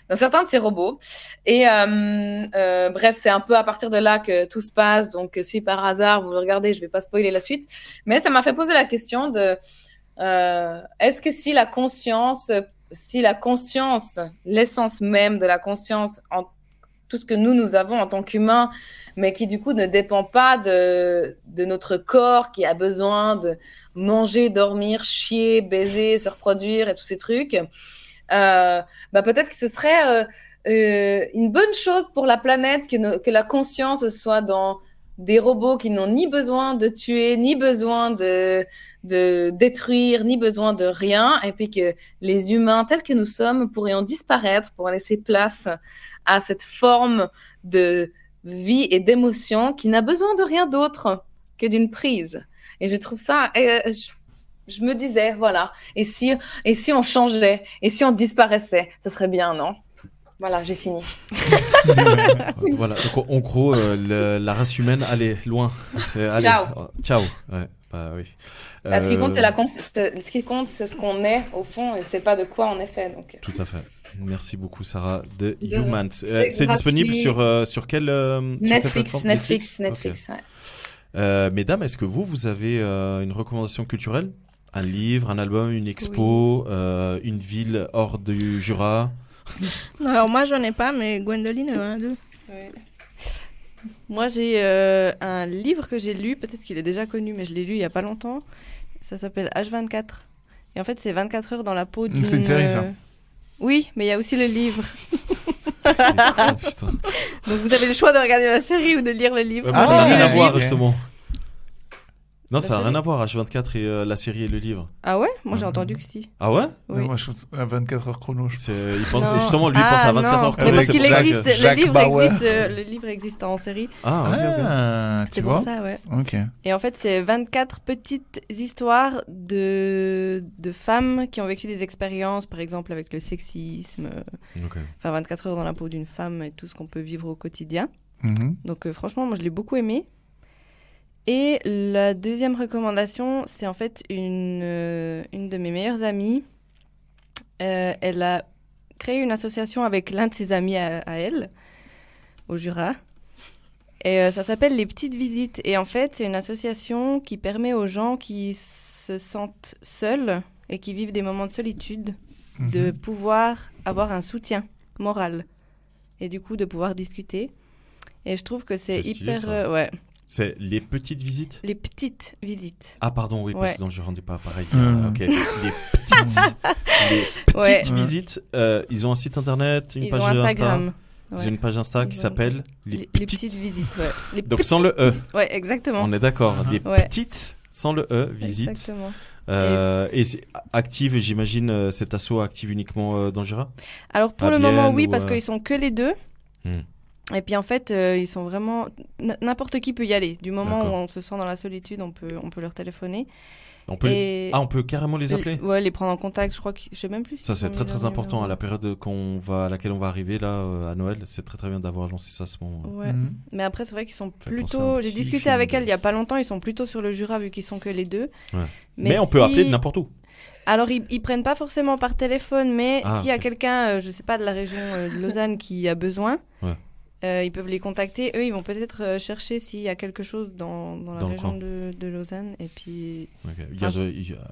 [SPEAKER 8] Dans certains de ces robots. Et bref, c'est un peu à partir de là que tout se passe. Donc, si par hasard vous le regardez, je vais pas spoiler la suite. Mais ça m'a fait poser la question de est-ce que si la conscience, l'essence même de la conscience, en tout ce que nous avons en tant qu'humains, mais qui du coup ne dépend pas de notre corps qui a besoin de manger, dormir, chier, baiser, se reproduire et tous ces trucs, peut-être que ce serait une bonne chose pour la planète que la conscience soit dans des robots qui n'ont ni besoin de tuer, ni besoin de détruire, ni besoin de rien, et puis que les humains tels que nous sommes pourrions disparaître pour laisser place à cette forme de vie et d'émotion qui n'a besoin de rien d'autre que d'une prise. Et je trouve ça... Je me disais, voilà, et si on changeait, et si on disparaissait, ça serait bien, non? Voilà, j'ai fini.
[SPEAKER 7] Voilà, donc en gros, la race humaine, allez, loin. Ciao. Ouais, oui.
[SPEAKER 8] Ce qui compte, ce qui compte, c'est ce qu'on est, au fond, et c'est pas de quoi on est fait. Donc.
[SPEAKER 7] Tout à fait. Merci beaucoup, Sarah, de Humans. C'est disponible sur quelle
[SPEAKER 8] Netflix,
[SPEAKER 7] okay.
[SPEAKER 8] Ouais.
[SPEAKER 7] Mesdames, est-ce que vous avez une recommandation culturelle? Un livre, un album, une expo, une ville hors du Jura?
[SPEAKER 1] Alors moi, j'en ai pas, mais Gwendoline, elle en a deux.
[SPEAKER 9] Oui. Moi, j'ai un livre que j'ai lu, peut-être qu'il est déjà connu, mais je l'ai lu il y a pas longtemps. Ça s'appelle H24. Et en fait, c'est 24 heures dans la peau d'une...
[SPEAKER 6] C'est une série, ça.
[SPEAKER 9] Oui, mais il y a aussi le livre.
[SPEAKER 7] Putain.
[SPEAKER 9] Donc vous avez le choix de regarder la série ou de lire le livre.
[SPEAKER 7] Ça n'a rien à voir, justement. Non, ça n'a rien à voir, H24 et la série et le livre.
[SPEAKER 9] Ah ouais? Moi, j'ai entendu que si.
[SPEAKER 7] Ah ouais?
[SPEAKER 9] Oui.
[SPEAKER 6] Moi, je pense à 24 heures chrono.
[SPEAKER 7] Justement, lui, il pense à 24 heures chrono.
[SPEAKER 9] Mais parce qu'il existe,
[SPEAKER 6] le
[SPEAKER 9] le livre existe en série.
[SPEAKER 6] Ah, tu vois?
[SPEAKER 9] C'est pour ça, ouais.
[SPEAKER 6] Ok.
[SPEAKER 9] Et en fait, c'est 24 petites histoires de femmes qui ont vécu des expériences, par exemple avec le sexisme. Enfin, 24 heures dans la peau d'une femme et tout ce qu'on peut vivre au quotidien. Donc, franchement, moi, je l'ai beaucoup aimé. Et la deuxième recommandation, c'est en fait une de mes meilleures amies. Elle a créé une association avec l'un de ses amis à elle, au Jura. Et ça s'appelle Les Petites Visites. Et en fait, c'est une association qui permet aux gens qui se sentent seuls et qui vivent des moments de solitude de pouvoir avoir un soutien moral. Et du coup, de pouvoir discuter. Et je trouve que c'est hyper...
[SPEAKER 7] stylé,
[SPEAKER 9] ouais.
[SPEAKER 7] C'est les petites visites?
[SPEAKER 9] Les petites visites.
[SPEAKER 7] Ah pardon, oui, parce que sinon je ne rendais pas pareil. Ok. Les petites visites, ils ont un site internet, une page
[SPEAKER 9] Instagram.
[SPEAKER 7] Ils ont une page Insta qui s'appelle
[SPEAKER 9] les petites visites. Ouais.
[SPEAKER 7] Donc sans le E.
[SPEAKER 9] Ouais, exactement.
[SPEAKER 7] On est d'accord. Les petites, sans le E, visites.
[SPEAKER 9] Exactement.
[SPEAKER 7] Et c'est active, j'imagine, cet asso active uniquement dans le Jura?
[SPEAKER 9] Alors pour le moment, oui, parce qu'ils sont que les deux. Et puis en fait, ils sont vraiment... N'importe qui peut y aller. Du moment où on se sent dans la solitude, on peut leur téléphoner. On
[SPEAKER 7] peut carrément les appeler?
[SPEAKER 9] Ouais, les prendre en contact, je crois que... Je sais même plus.
[SPEAKER 7] Ça, c'est très très important. À la période à laquelle on va arriver, là, à Noël, c'est très très bien d'avoir lancé ça à ce moment.
[SPEAKER 9] Ouais. Mais après, c'est vrai qu'ils sont plutôt... J'ai discuté avec elle il y a pas longtemps, ils sont plutôt sur le Jura, vu qu'ils sont que les deux.
[SPEAKER 7] Ouais. Mais on peut appeler de n'importe où.
[SPEAKER 9] Alors, ils prennent pas forcément par téléphone, mais s'il y a quelqu'un, je sais pas, de la région de Lausanne qui a besoin... ils peuvent les contacter. Eux, ils vont peut-être chercher s'il y a quelque chose dans la région de Lausanne. Et puis...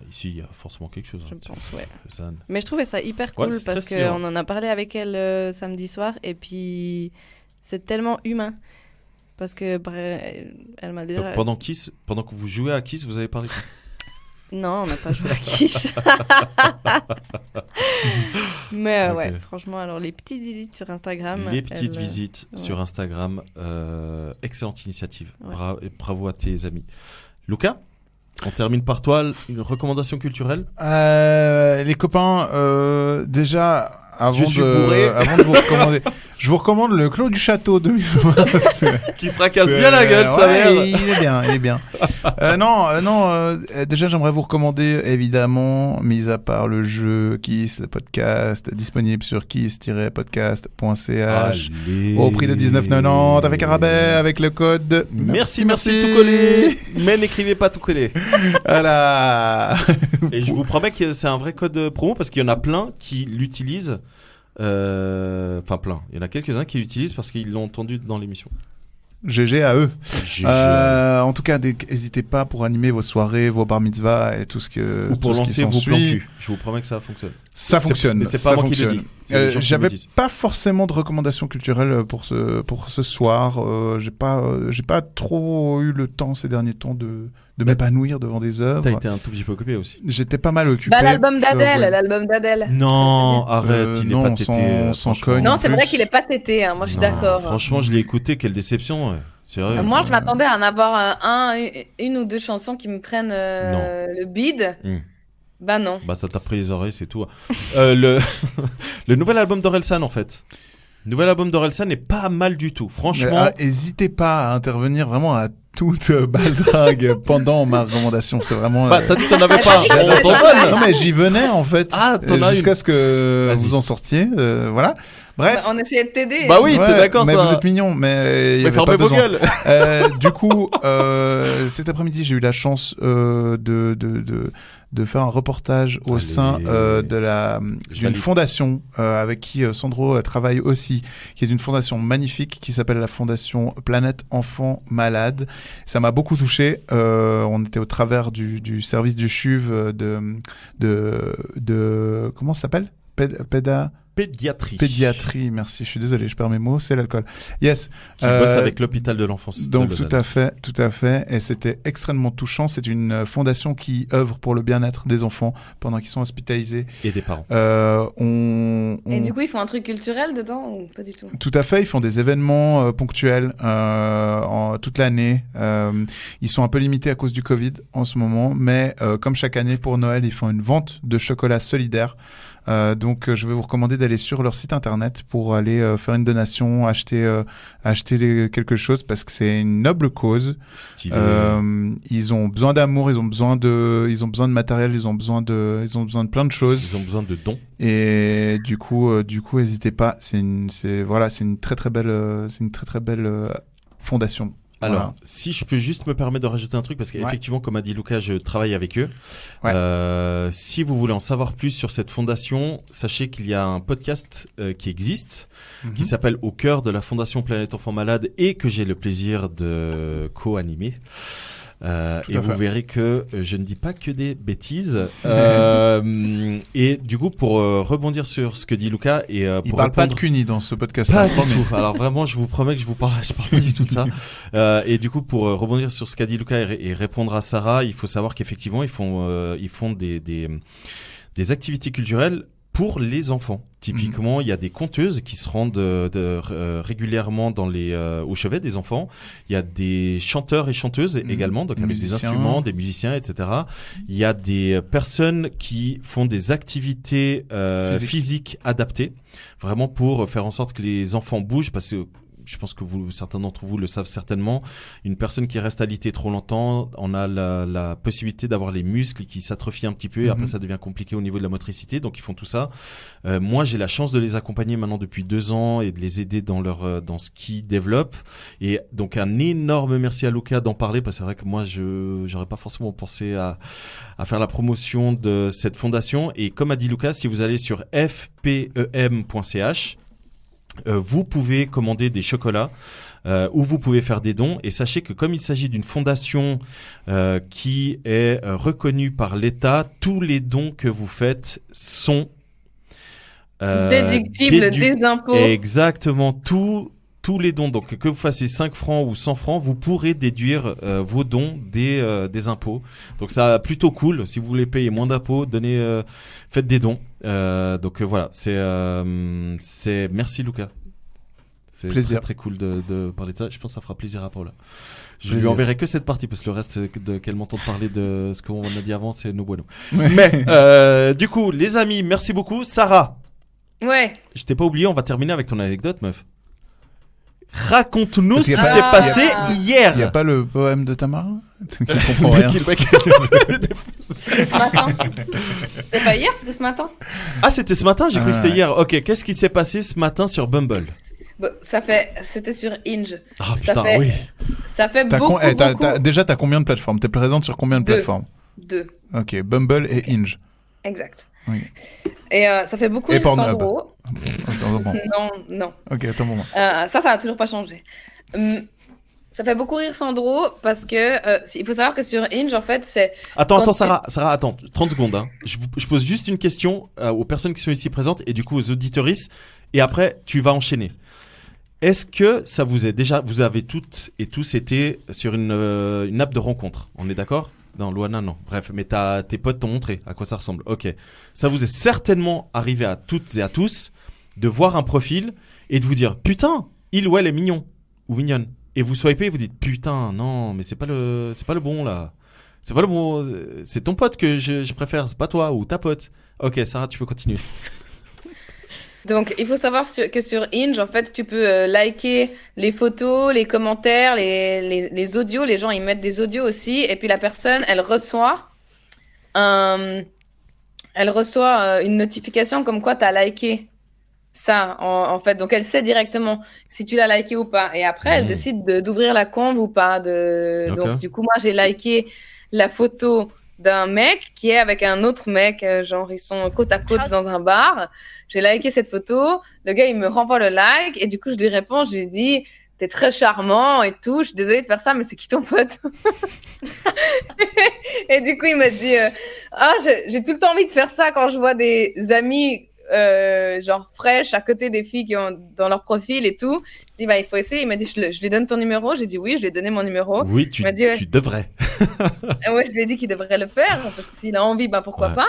[SPEAKER 7] Ici, il y a forcément quelque chose.
[SPEAKER 9] Je pense, ouais.
[SPEAKER 7] Lausanne.
[SPEAKER 9] Mais je trouvais ça hyper cool parce qu'on en a parlé avec elle samedi soir. Et puis, c'est tellement humain. Parce que elle m'a déjà...
[SPEAKER 7] Pendant que vous jouez à Kiss, vous avez parlé de ça?
[SPEAKER 9] Non, on n'a pas joué à Kiss. Mais ouais, franchement, alors les petites visites sur Instagram.
[SPEAKER 7] Les petites visites sur Instagram, excellente initiative. Ouais. Bravo à tes amis. Lucas, on termine par toi, une recommandation culturelle?
[SPEAKER 6] Les copains, déjà... Avant de vous recommander, je vous recommande le Clos du Château 2020.
[SPEAKER 7] Qui fracasse bien la gueule, sa mère.
[SPEAKER 6] Il est bien. Déjà, j'aimerais vous recommander, évidemment, mis à part le jeu Kiss, le podcast, disponible sur kiss-podcast.ch au prix de 19,90 avec un rabais, avec le code.
[SPEAKER 7] Merci, tout collé. Mais n'écrivez pas tout collé.
[SPEAKER 6] Voilà.
[SPEAKER 7] Et je vous promets que c'est un vrai code promo parce qu'il y en a plein qui l'utilisent. Enfin plein. Il y en a quelques-uns qui l'utilisent parce qu'ils l'ont entendu dans l'émission.
[SPEAKER 6] GG à eux. En tout cas, n'hésitez pas pour animer vos soirées, vos bar mitzvahs et tout ce que...
[SPEAKER 7] Ou pour lancer vos plans cul. Je vous promets que ça fonctionne.
[SPEAKER 6] Ça fonctionne.
[SPEAKER 7] Mais c'est pas moi qui le dis.
[SPEAKER 6] J'avais pas forcément de recommandations culturelles pour ce soir. J'ai pas trop eu le temps ces derniers temps de m'épanouir devant des œuvres.
[SPEAKER 7] T'as été un tout petit peu occupé aussi.
[SPEAKER 6] J'étais pas mal occupé.
[SPEAKER 8] L'album d'Adèle.
[SPEAKER 7] Non, arrête, il est pas tété.
[SPEAKER 6] Sans cogne.
[SPEAKER 8] Non, c'est vrai qu'il est pas tété, moi je suis d'accord.
[SPEAKER 7] Franchement, je l'ai écouté, quelle déception. C'est vrai.
[SPEAKER 8] Moi, je m'attendais à en avoir une ou deux chansons qui me prennent le bide. Bah non.
[SPEAKER 7] Bah ça t'a pris les oreilles, c'est tout. Le nouvel album d'Orelsan, en fait. Le nouvel album d'Orelsan n'est pas mal du tout. Franchement.
[SPEAKER 6] N'hésitez pas à intervenir vraiment à toute baldrague pendant ma recommandation. C'est vraiment.
[SPEAKER 7] T'as dit que t'en avais pas.
[SPEAKER 6] Non, mais j'y venais, en fait. Jusqu'à ce que vous en sortiez. Voilà. Bref.
[SPEAKER 8] On essayait de t'aider.
[SPEAKER 7] Bah oui, t'es d'accord,
[SPEAKER 6] mais
[SPEAKER 7] ça.
[SPEAKER 6] vous êtes mignon, mais il y avait pas besoin. Du coup, cet après-midi, j'ai eu la chance de faire un reportage au sein d'une fondation avec qui Sandro travaille aussi, qui est une fondation magnifique qui s'appelle la fondation Planète Enfants Malades. Ça m'a beaucoup touché. On était au travers du service du CHUV de comment ça s'appelle?
[SPEAKER 7] pédiatrie.
[SPEAKER 6] Pédiatrie, merci. Je suis désolé, je perds mes mots. C'est l'alcool. Yes.
[SPEAKER 7] Qui bosse avec l'hôpital de l'enfance.
[SPEAKER 6] Donc
[SPEAKER 7] de
[SPEAKER 6] tout à fait. Et c'était extrêmement touchant. C'est une fondation qui œuvre pour le bien-être des enfants pendant qu'ils sont hospitalisés.
[SPEAKER 7] Et des parents.
[SPEAKER 8] Et du coup, ils font un truc culturel dedans ou pas du tout?
[SPEAKER 6] Tout à fait. Ils font des événements ponctuels toute l'année. Ils sont un peu limités à cause du Covid en ce moment, mais comme chaque année pour Noël, ils font une vente de chocolat solidaire. Donc je vais vous recommander d'aller sur leur site internet pour aller faire une donation, acheter quelque chose parce que c'est une noble cause.
[SPEAKER 7] Stylé.
[SPEAKER 6] Ils ont besoin d'amour, ils ont besoin de matériel, ils ont besoin de plein de choses.
[SPEAKER 7] Ils ont besoin de dons.
[SPEAKER 6] Et du coup, n'hésitez pas. C'est une très très belle fondation.
[SPEAKER 7] Alors,
[SPEAKER 6] voilà.
[SPEAKER 7] Si je peux juste me permettre de rajouter un truc, parce qu'effectivement, comme a dit Lucas, je travaille avec eux.
[SPEAKER 6] Ouais.
[SPEAKER 7] Si vous voulez en savoir plus sur cette fondation, sachez qu'il y a un podcast qui existe, qui s'appelle Au cœur de la Fondation Planète Enfants Malades et que j'ai le plaisir de co-animer. Et vous verrez que je ne dis pas que des bêtises. Et du coup, pour rebondir sur ce que dit Lucas et pour
[SPEAKER 6] il parle pas de CUNY dans ce podcast.
[SPEAKER 7] Pas du tout. Alors vraiment, je vous promets que je parle pas du tout de ça. Et du coup, pour rebondir sur ce qu'a dit Lucas et répondre à Sarah, il faut savoir qu'effectivement, ils font des activités culturelles pour les enfants. Typiquement, il y a des conteuses qui se rendent régulièrement au chevet des enfants. Il y a des chanteurs et chanteuses également, donc avec des instruments, des musiciens, etc. Il y a des personnes qui font des activités physiques adaptées, vraiment pour faire en sorte que les enfants bougent, parce que je pense que certains d'entre vous le savent certainement. Une personne qui reste alitée trop longtemps, on a la possibilité d'avoir les muscles qui s'atrophient un petit peu et après ça devient compliqué au niveau de la motricité. Donc ils font tout ça. Moi, j'ai la chance de les accompagner maintenant depuis 2 ans et de les aider dans ce qu'ils développent. Et donc un énorme merci à Lucas d'en parler parce que c'est vrai que moi, j'aurais pas forcément pensé à faire la promotion de cette fondation. Et comme a dit Lucas, si vous allez sur fpem.ch, vous pouvez commander des chocolats ou vous pouvez faire des dons. Et sachez que comme il s'agit d'une fondation qui est reconnue par l'État, tous les dons que vous faites sont
[SPEAKER 8] déductibles des impôts.
[SPEAKER 7] Exactement, tous les dons. Donc que vous fassiez 5 francs ou 100 francs, vous pourrez déduire vos dons des impôts. Donc ça plutôt cool. Si vous voulez payer moins d'impôts, faites des dons. Donc voilà, c'est merci Lucas. C'est
[SPEAKER 6] plaisir.
[SPEAKER 7] Très cool de parler de ça. Je pense que ça fera plaisir à Paula. Je lui enverrai que cette partie parce que le reste qu'elle m'entende parler de ce qu'on a dit avant, c'est no bueno. Mais du coup, les amis, merci beaucoup. Sarah.
[SPEAKER 8] Ouais.
[SPEAKER 7] Je t'ai pas oublié. On va terminer avec ton anecdote, meuf. Raconte-nous ce qui s'est passé hier.
[SPEAKER 6] Il n'y a pas le poème de Tamara qui comprend rien.
[SPEAKER 8] C'était ce matin. C'était pas hier, c'était ce matin.
[SPEAKER 7] Ah, c'était ce matin, j'ai cru que c'était hier. Ok, qu'est-ce qui s'est passé ce matin sur Bumble?
[SPEAKER 8] C'était sur Hinge.
[SPEAKER 7] Ah putain, oui.
[SPEAKER 8] Ça fait beaucoup.
[SPEAKER 6] Déjà, t'as combien de plateformes? T'es présente sur combien de plateformes?
[SPEAKER 8] 2.
[SPEAKER 6] Ok, Bumble et Hinge.
[SPEAKER 8] Exact.
[SPEAKER 6] Oui.
[SPEAKER 8] Et ça fait beaucoup rire Sandro. Non.
[SPEAKER 6] Ok, attends un moment.
[SPEAKER 8] Ça a toujours pas changé. Ça fait beaucoup rire Sandro parce que il faut savoir que sur Hinge, en fait, c'est...
[SPEAKER 7] Attends, Sarah, attends, 30 secondes. Hein. Je pose juste une question aux personnes qui sont ici présentes et du coup aux auditoristes et après, tu vas enchaîner. Est-ce que ça vous avez toutes et tous été sur une app de rencontre? On est d'accord? Non, Luana, non. Bref, mais tes potes t'ont montré à quoi ça ressemble. Ok. Ça vous est certainement arrivé à toutes et à tous de voir un profil et de vous dire putain, il ou elle est mignon ou mignonne. Et vous swipez et vous dites putain, non, mais c'est pas le bon là. C'est pas le bon. C'est ton pote que je préfère, c'est pas toi ou ta pote. Ok, Sarah, tu peux continuer.
[SPEAKER 8] Donc, il faut savoir que sur Hinge, en fait, tu peux liker les photos, les commentaires, les audios. Les gens, ils mettent des audios aussi. Et puis, la personne, elle reçoit une notification comme quoi tu as liké ça, en fait. Donc, elle sait directement si tu l'as liké ou pas. Et après, elle décide d'ouvrir la conve ou pas. Donc, du coup, moi, j'ai liké la photo d'un mec qui est avec un autre mec, genre ils sont côte à côte dans un bar. J'ai liké cette photo, le gars il me renvoie le like et du coup je lui réponds, je lui dis t'es très charmant et tout, je suis désolée de faire ça mais c'est qui ton pote? Et du coup il m'a dit j'ai tout le temps envie de faire ça quand je vois des amis genre fraîche à côté des filles qui ont dans leur profil et tout. Je dis, bah, il faut essayer. Il m'a dit, je lui donne ton numéro. J'ai dit oui, je lui ai donné mon numéro.
[SPEAKER 7] Oui, tu devrais.
[SPEAKER 8] Ouais, je lui ai dit qu'il devrait le faire parce que s'il a envie, bah, pourquoi pas.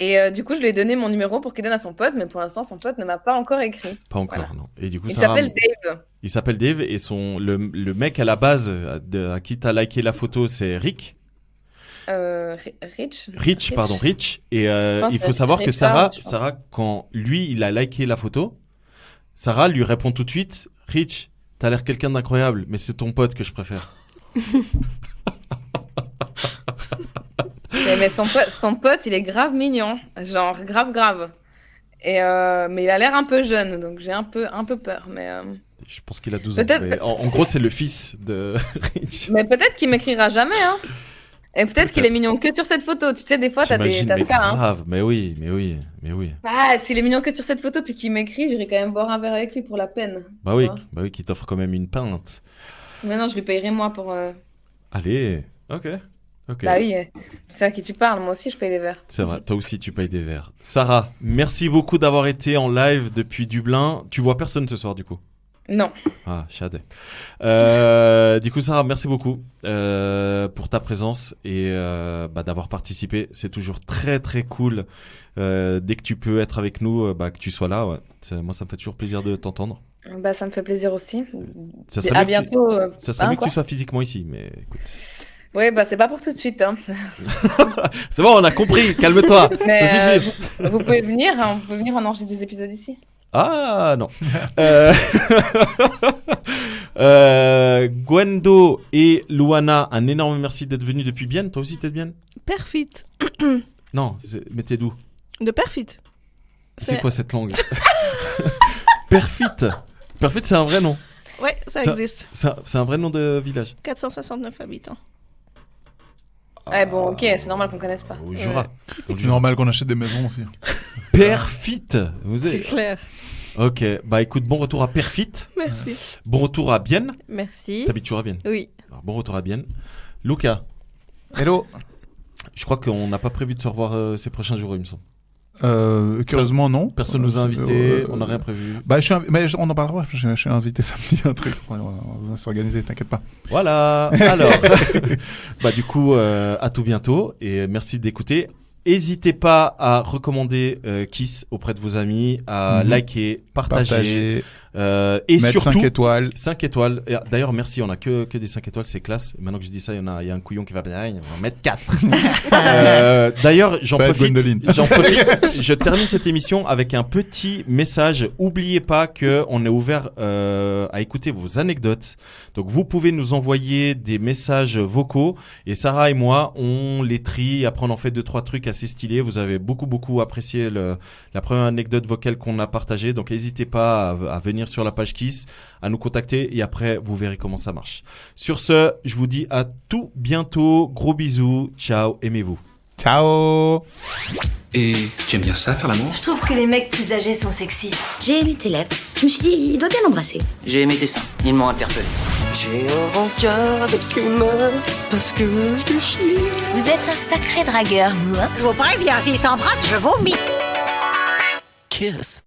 [SPEAKER 8] Et du coup, je lui ai donné mon numéro pour qu'il donne à son pote, mais pour l'instant, son pote ne m'a pas encore écrit.
[SPEAKER 7] Pas encore, non. Et du coup,
[SPEAKER 8] il s'appelle Dave.
[SPEAKER 7] Il s'appelle Dave et le mec à la base à qui t'as liké la photo, c'est Rick. Rich. Et il faut savoir que Sarah, quand lui, il a liké la photo, Sarah lui répond tout de suite, Rich, t'as l'air quelqu'un d'incroyable, mais c'est ton pote que je préfère.
[SPEAKER 8] Mais son pote, il est grave mignon, genre grave. Et mais il a l'air un peu jeune, donc j'ai un peu peur. Mais
[SPEAKER 7] je pense qu'il a 12 ans. Mais en gros, c'est le fils de Rich.
[SPEAKER 8] Mais peut-être qu'il m'écrira jamais, hein. Et peut-être qu'il est mignon que sur cette photo. Tu sais, des fois, t'as ça.
[SPEAKER 7] Grave, hein. Mais oui.
[SPEAKER 8] Ah, s'il est mignon que sur cette photo, puis qu'il m'écrit, j'irai quand même boire un verre avec lui pour la peine.
[SPEAKER 7] Bah oui, qu'il t'offre quand même une pinte.
[SPEAKER 8] Mais non, je lui payerai moi pour.
[SPEAKER 7] Allez, ok.
[SPEAKER 8] Bah oui, c'est à qui tu parles. Moi aussi, je paye des verres.
[SPEAKER 7] C'est vrai, toi aussi, tu payes des verres. Sarah, merci beaucoup d'avoir été en live depuis Dublin. Tu vois personne ce soir, du coup?
[SPEAKER 8] Non.
[SPEAKER 7] Ah, chadé. Du coup, Sarah, merci beaucoup pour ta présence et d'avoir participé. C'est toujours très, très cool dès que tu peux être avec nous, que tu sois là. Ouais. Moi, ça me fait toujours plaisir de t'entendre.
[SPEAKER 8] Bah, ça me fait plaisir aussi.
[SPEAKER 7] À
[SPEAKER 8] bientôt.
[SPEAKER 7] Ça serait mieux que tu sois physiquement ici, mais écoute.
[SPEAKER 8] Oui, bah c'est pas pour tout de suite. Hein.
[SPEAKER 7] C'est bon, on a compris. Calme-toi.
[SPEAKER 8] Mais,
[SPEAKER 7] ça suffit.
[SPEAKER 8] Vous pouvez venir. On peut venir en enregistrer des épisodes ici.
[SPEAKER 7] Ah non. Gwendo et Luana, un énorme merci d'être venus depuis Bienne. Toi aussi, t'es de Bienne?
[SPEAKER 1] Perfit.
[SPEAKER 7] Non, mais t'es d'où?
[SPEAKER 1] De Perfit.
[SPEAKER 7] C'est quoi cette langue? Perfit. Perfit, c'est un vrai nom.
[SPEAKER 1] Ouais, ça existe.
[SPEAKER 7] C'est un vrai nom de village.
[SPEAKER 1] 469 habitants.
[SPEAKER 8] Ouais, bon, ok, c'est normal qu'on connaisse pas.
[SPEAKER 7] Au Jura.
[SPEAKER 6] C'est normal qu'on achète des maisons aussi.
[SPEAKER 7] Perfit.
[SPEAKER 1] C'est clair.
[SPEAKER 7] Ok, bah écoute, bon retour à Perfit.
[SPEAKER 1] Merci.
[SPEAKER 7] Bon retour à Bienne.
[SPEAKER 9] Merci.
[SPEAKER 7] T'habites toujours à Bienne?
[SPEAKER 9] Oui.
[SPEAKER 7] Alors, bon retour à Bienne. Luca.
[SPEAKER 6] Hello.
[SPEAKER 7] Je crois qu'on n'a pas prévu de se revoir ces prochains jours, il me semble.
[SPEAKER 6] Curieusement, non.
[SPEAKER 7] Personne nous a invités, on n'a rien prévu.
[SPEAKER 6] Bah, mais on en parlera. Je suis invité samedi, un truc. On va s'organiser, t'inquiète pas.
[SPEAKER 7] Voilà. Alors, du coup, à tout bientôt et merci d'écouter. N'hésitez pas à recommander Kiss auprès de vos amis, à liker, partager. Et
[SPEAKER 6] mettre
[SPEAKER 7] surtout
[SPEAKER 6] 5 étoiles.
[SPEAKER 7] 5 étoiles. Et d'ailleurs, merci, on a que des 5 étoiles, c'est classe. Maintenant que je dis ça, il y a un couillon qui va bien, on va mettre 4. D'ailleurs, j'en profite, je termine cette émission avec un petit message. Oubliez pas que on est ouvert à écouter vos anecdotes. Donc vous pouvez nous envoyer des messages vocaux et Sarah et moi, on les trie. Après, on en fait 2-3 trucs assez stylés. Vous avez beaucoup apprécié la première anecdote vocale qu'on a partagée. Donc n'hésitez pas à venir sur la page Kiss, à nous contacter et après vous verrez comment ça marche. Sur ce, je vous dis à tout bientôt, gros bisous, ciao, aimez-vous.
[SPEAKER 6] Ciao.
[SPEAKER 10] Et tu aimes bien ça, faire l'amour?
[SPEAKER 2] Je trouve que les mecs plus âgés sont sexy.
[SPEAKER 3] J'ai aimé tes lèvres. Je me suis dit, il doit bien l'embrasser.
[SPEAKER 4] J'ai aimé tes seins, ils m'ont interpellé.
[SPEAKER 5] J'ai un rencard avec une meuf parce que je te chie.
[SPEAKER 3] Vous êtes un sacré dragueur, vous, hein?
[SPEAKER 2] Je vous préviens, s'il s'embrasse, je vomis.
[SPEAKER 5] Kiss.